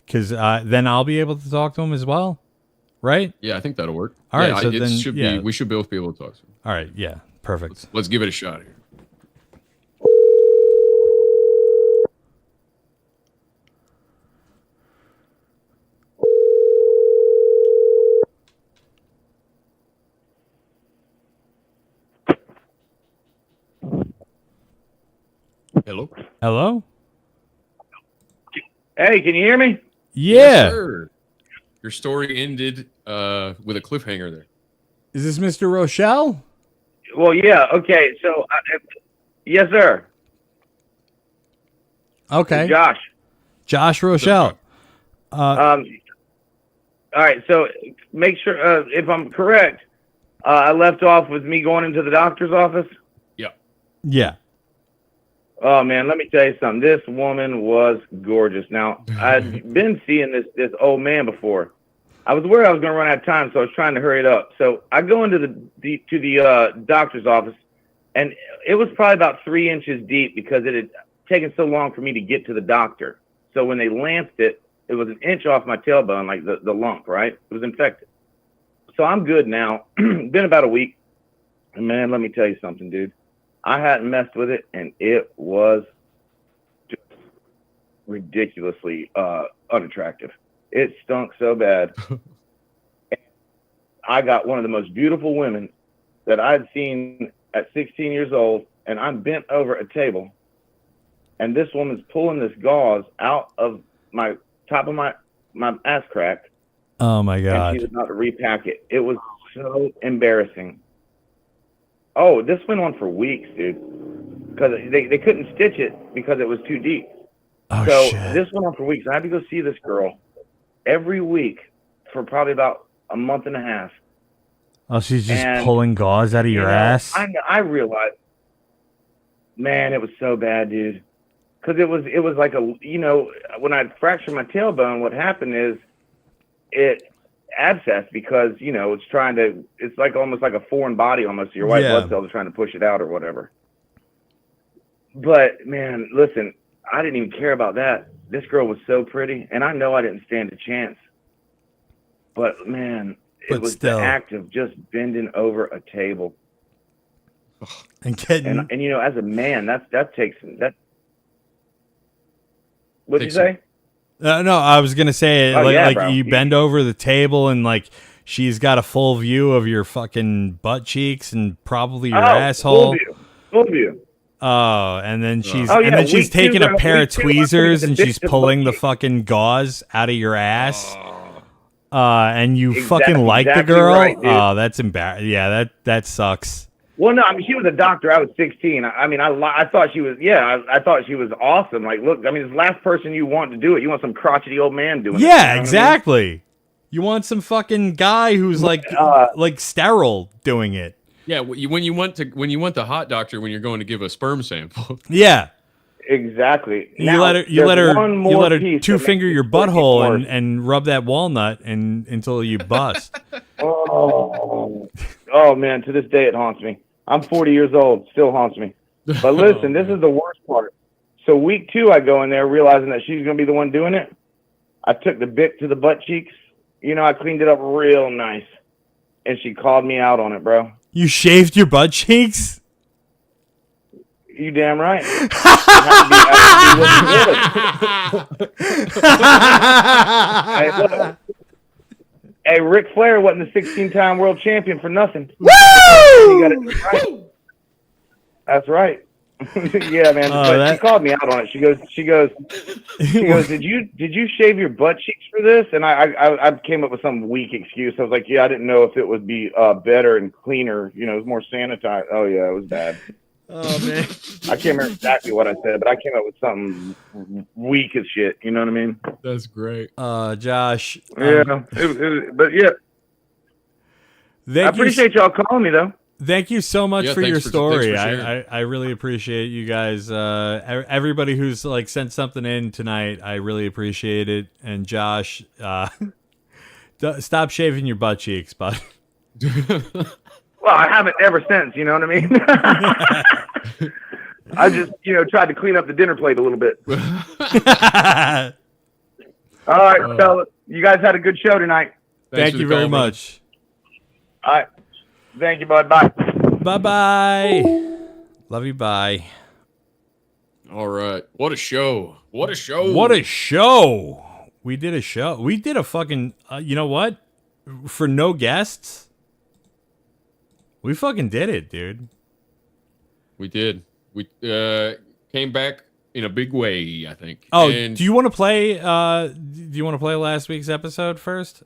Because then I'll be able to talk to him as well. Right? Yeah, I think that'll work. All right. So then, we should both be able to talk to him. All right. Yeah. Perfect. Let's give it a shot here. Hello? Hello? Hey, can you hear me? Yeah. Yes, sir. Your story ended with a cliffhanger there. Is this Mr. Rochelle? Well, yeah. Okay. So, yes, sir. Okay. Josh Rochelle. All right. So make sure, if I'm correct, I left off with me going into the doctor's office. Yeah. Oh man, let me tell you something. This woman was gorgeous. Now, I'd been seeing this old man before. I was worried I was going to run out of time, so I was trying to hurry it up. So I go into the doctor's office, and it was probably about 3 inches deep because it had taken so long for me to get to the doctor. So when they lanced it, it was 1 inch off my tailbone, like the lump, right? It was infected. So I'm good now. Been about a week. And man, let me tell you something, dude. I hadn't messed with it, and it was just ridiculously unattractive. It stunk so bad. I got one of the most beautiful women that I'd seen at 16 years old, and I'm bent over a table, and this woman's pulling this gauze out of my top of my ass crack. Oh my God. And she was about to repack it. It was so embarrassing. Oh, this went on for weeks, dude. Because they couldn't stitch it because it was too deep. Oh, so shit. this went on for weeks. I had to go see this girl every week for probably about a month and a half. Oh, she's just And, pulling gauze out of your ass? I realized, man, it was so bad, dude. Because it was like when I fractured my tailbone, what happened is abscess because, you know, it's like almost like a foreign body almost. Your white blood cells are trying to push it out or whatever. But, man, listen, I didn't even care about that. This girl was so pretty, and I know I didn't stand a chance. But, man, it was the act of just bending over a table. And getting... And you know, as a man, that takes... What'd you say? No, I was gonna say bro. you bend over the table and like she's got a full view of your fucking butt cheeks and probably your asshole. Full view. Oh, and then she's taking a pair of tweezers and she's pulling the fucking gauze out of your ass. And you fucking like the girl. Right, oh, that's embarrassing. Yeah, that sucks. Well, no, I mean, she was a doctor. I was 16. I mean, I thought she was, I thought she was awesome. Like, look, I mean, this last person you want to do it. You want some crotchety old man doing it. Yeah, exactly. I mean? You want some fucking guy who's like sterile doing it. Yeah, when you want the hot doctor when you're going to give a sperm sample. Yeah. Exactly. You let her two finger your butthole and rub that walnut until you bust. Oh man, to this day it haunts me. I'm 40 years old, still haunts me. But listen, this is the worst part. So week 2, I go in there realizing that she's gonna be the one doing it. I took the bit to the butt cheeks. You know, I cleaned it up real nice, and she called me out on it, bro. You shaved your butt cheeks? You damn right. Hey, look. Hey, Ric Flair wasn't the 16-time world champion for nothing. Woo! He got it right. That's right. Yeah, man. But she called me out on it. She goes, did you shave your butt cheeks for this? And I came up with some weak excuse. I was like, yeah, I didn't know if it would be better and cleaner. You know, it was more sanitized. Oh yeah, it was bad. Oh man, I can't remember exactly what I said, but I came up with something weak as shit. You know what I mean? That's great. Josh. Yeah, but yeah. I appreciate y'all calling me though. Thank you so much for your story. Thanks for I really appreciate you guys. Everybody who's like sent something in tonight, I really appreciate it. And Josh, stop shaving your butt cheeks, bud. Well, I haven't ever since, you know what I mean? I just, tried to clean up the dinner plate a little bit. All right, fellas. You guys had a good show tonight. Thank you very much. All right. Thank you, bud. Bye. Bye-bye. Love you, bye. All right. What a show. What a show. What a show. We did a show. We did a fucking, you know what? For no guests, we fucking did it, dude. We did. We came back in a big way, I think. Oh, do you want to play? Do you want to play last week's episode first?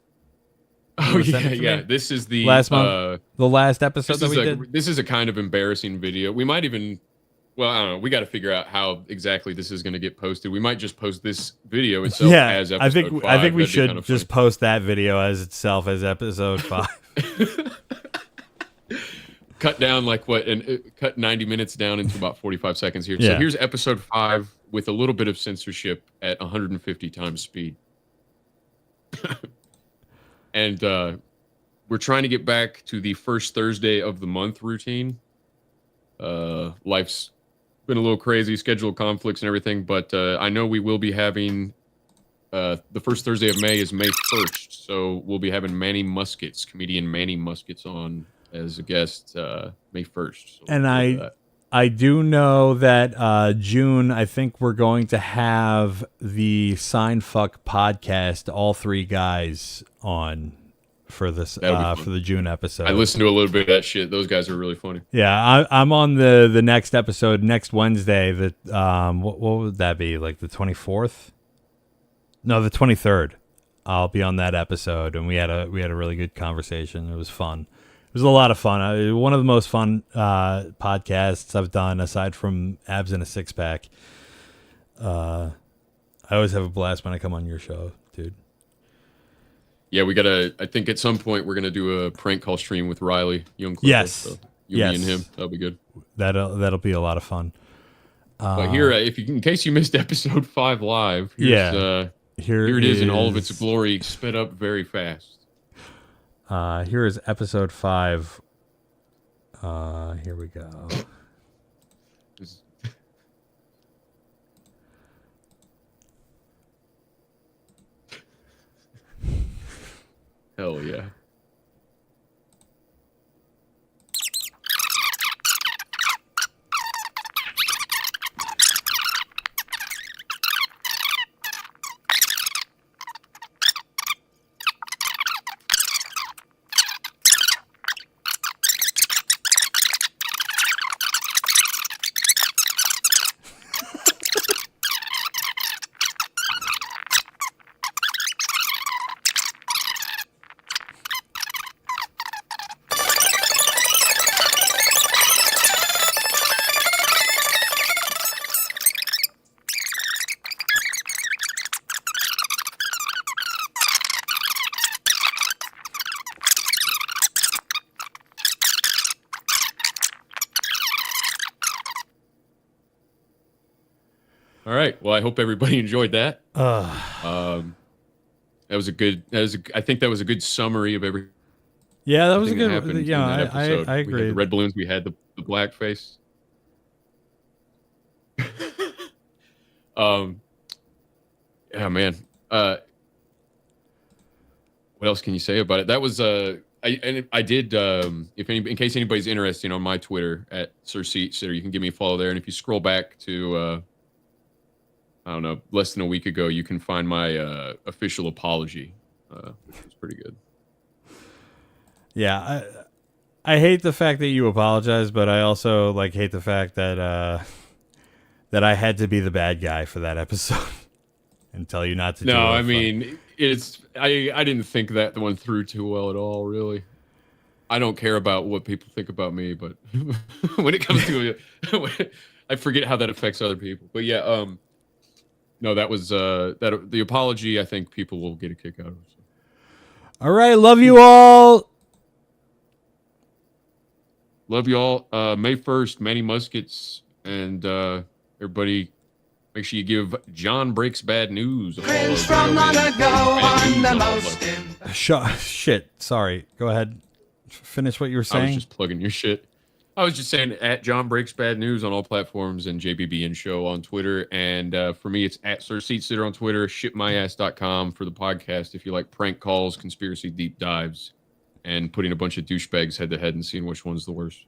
Oh yeah. This is the last month, the last episode that we did. This is a kind of embarrassing video. We might even, well, I don't know. We got to figure out how exactly this is going to get posted. We might just post this video itself as episode 5. I think we should just post that video as itself as episode 5. Cut down cut 90 minutes down into about 45 seconds here. Yeah. So here's episode 5 with a little bit of censorship at 150 times speed. And we're trying to get back to the first Thursday of the month routine. Life's been a little crazy, schedule conflicts and everything, but I know we will be having the first Thursday of May is May 1st. So we'll be having comedian Manny Muskets on as a guest May 1st. So and I do know that June, I think we're going to have the Sign Fuck podcast, all 3 guys on for this for the June episode. I listened to a little bit of that shit. Those guys are really funny. Yeah, I'm on the next episode next Wednesday. That what would that be, like the 24th? No, the 23rd. I'll be on that episode, and we had a really good conversation. It was fun. It was a lot of fun. One of the most fun podcasts I've done, aside from Abs in a Six Pack. I always have a blast when I come on your show, dude. Yeah, I think at some point we're gonna do a prank call stream with Riley Young. Yes, so me and him. That'll be good. That'll be a lot of fun. But here, in case you missed episode 5 live, here it is in all of its glory, sped up very fast. Here is episode 5. Here we go. Hell yeah. All right. Well, I hope everybody enjoyed that. That was a good. I think that was a good summary of everything. Yeah, that was a good. Happened Yeah, in that episode. I We agree. had the red balloons. We had the blackface. Yeah, man. What else can you say about it? That was I did. In case anybody's interested, on my Twitter at Sir Seat Sitter, you can give me a follow there. And if you scroll back to I don't know, less than a week ago, you can find my official apology, which was pretty good. Yeah, I hate the fact that you apologize, but I also hate the fact that that I had to be the bad guy for that episode and tell you not to. No, I mean I didn't think that one through too well at all. Really, I don't care about what people think about me, but when it comes to it, I forget how that affects other people. But yeah, no, that was that the apology. I think people will get a kick out of. So. All right, love you all. Love you all. May 1st, Manny Muskets, and everybody, make sure you give John Breaks Bad News a follow. From long ago on the most. Shit. Sorry. Go ahead. Finish what you were saying. I was just plugging your shit. I was just saying at John Breaks Bad News on all platforms and JBBN Show on Twitter. And for me, it's at Sir Seat Sitter on Twitter, shipmyass.com for the podcast if you like prank calls, conspiracy deep dives, and putting a bunch of douchebags head to head and seeing which one's the worst.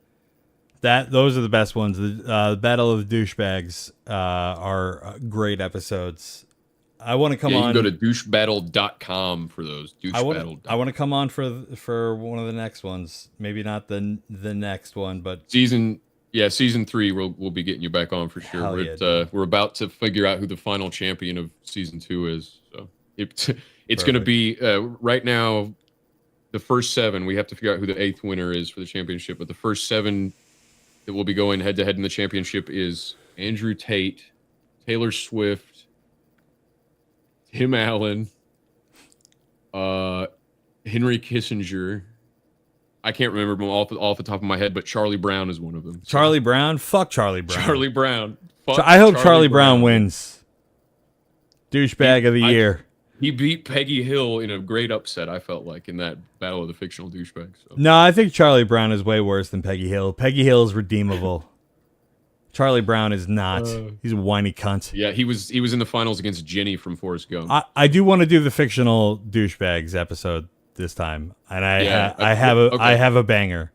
Those are the best ones. The Battle of the Douchebags are great episodes. I want to come on. You can go to douchebattle.com for those. I want to come on for one of the next ones. Maybe not the next one, but season 3 we'll be getting you back on for sure. We're about to figure out who the final champion of season 2 is. So it's going to be right now the first 7. We have to figure out who the 8th winner is for the championship, but the first 7 that will be going head to head in the championship is Andrew Tate, Taylor Swift, Tim Allen, Henry Kissinger. I can't remember them off the top of my head, but Charlie Brown is one of them. Charlie Brown? Fuck Charlie Brown. Charlie Brown. I hope Charlie Brown wins. Douchebag of the year. He beat Peggy Hill in a great upset, I felt like, in that Battle of the Fictional Douchebags. So. No, I think Charlie Brown is way worse than Peggy Hill. Peggy Hill is redeemable. Charlie Brown is not. He's a whiny cunt. Yeah, he was in the finals against Jenny from Forrest Gump. I do want to do the fictional douchebags episode this time, and I have a banger.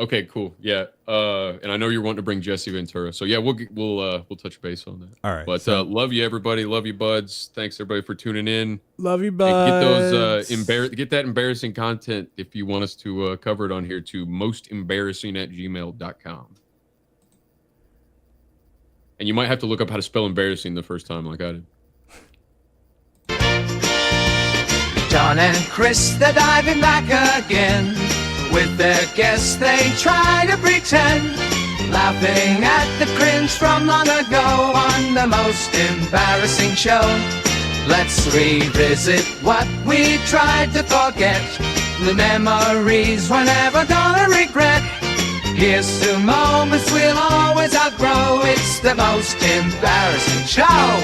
Okay, cool. Yeah, and I know you're wanting to bring Jesse Ventura, so yeah, we'll touch base on that. All right, but love you, everybody. Love you, buds. Thanks everybody for tuning in. Love you, buds. Get that embarrassing content if you want us to cover it on here to mostembarrassing@gmail.com. And you might have to look up how to spell embarrassing the first time, like I did. John and Chris, they're diving back again. With their guests, they try to pretend. Laughing at the cringe from long ago on the most embarrassing show. Let's revisit what we tried to forget. The memories we're never gonna regret. Here's to moments we'll always outgrow. It's the most embarrassing show.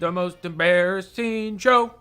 The most embarrassing show.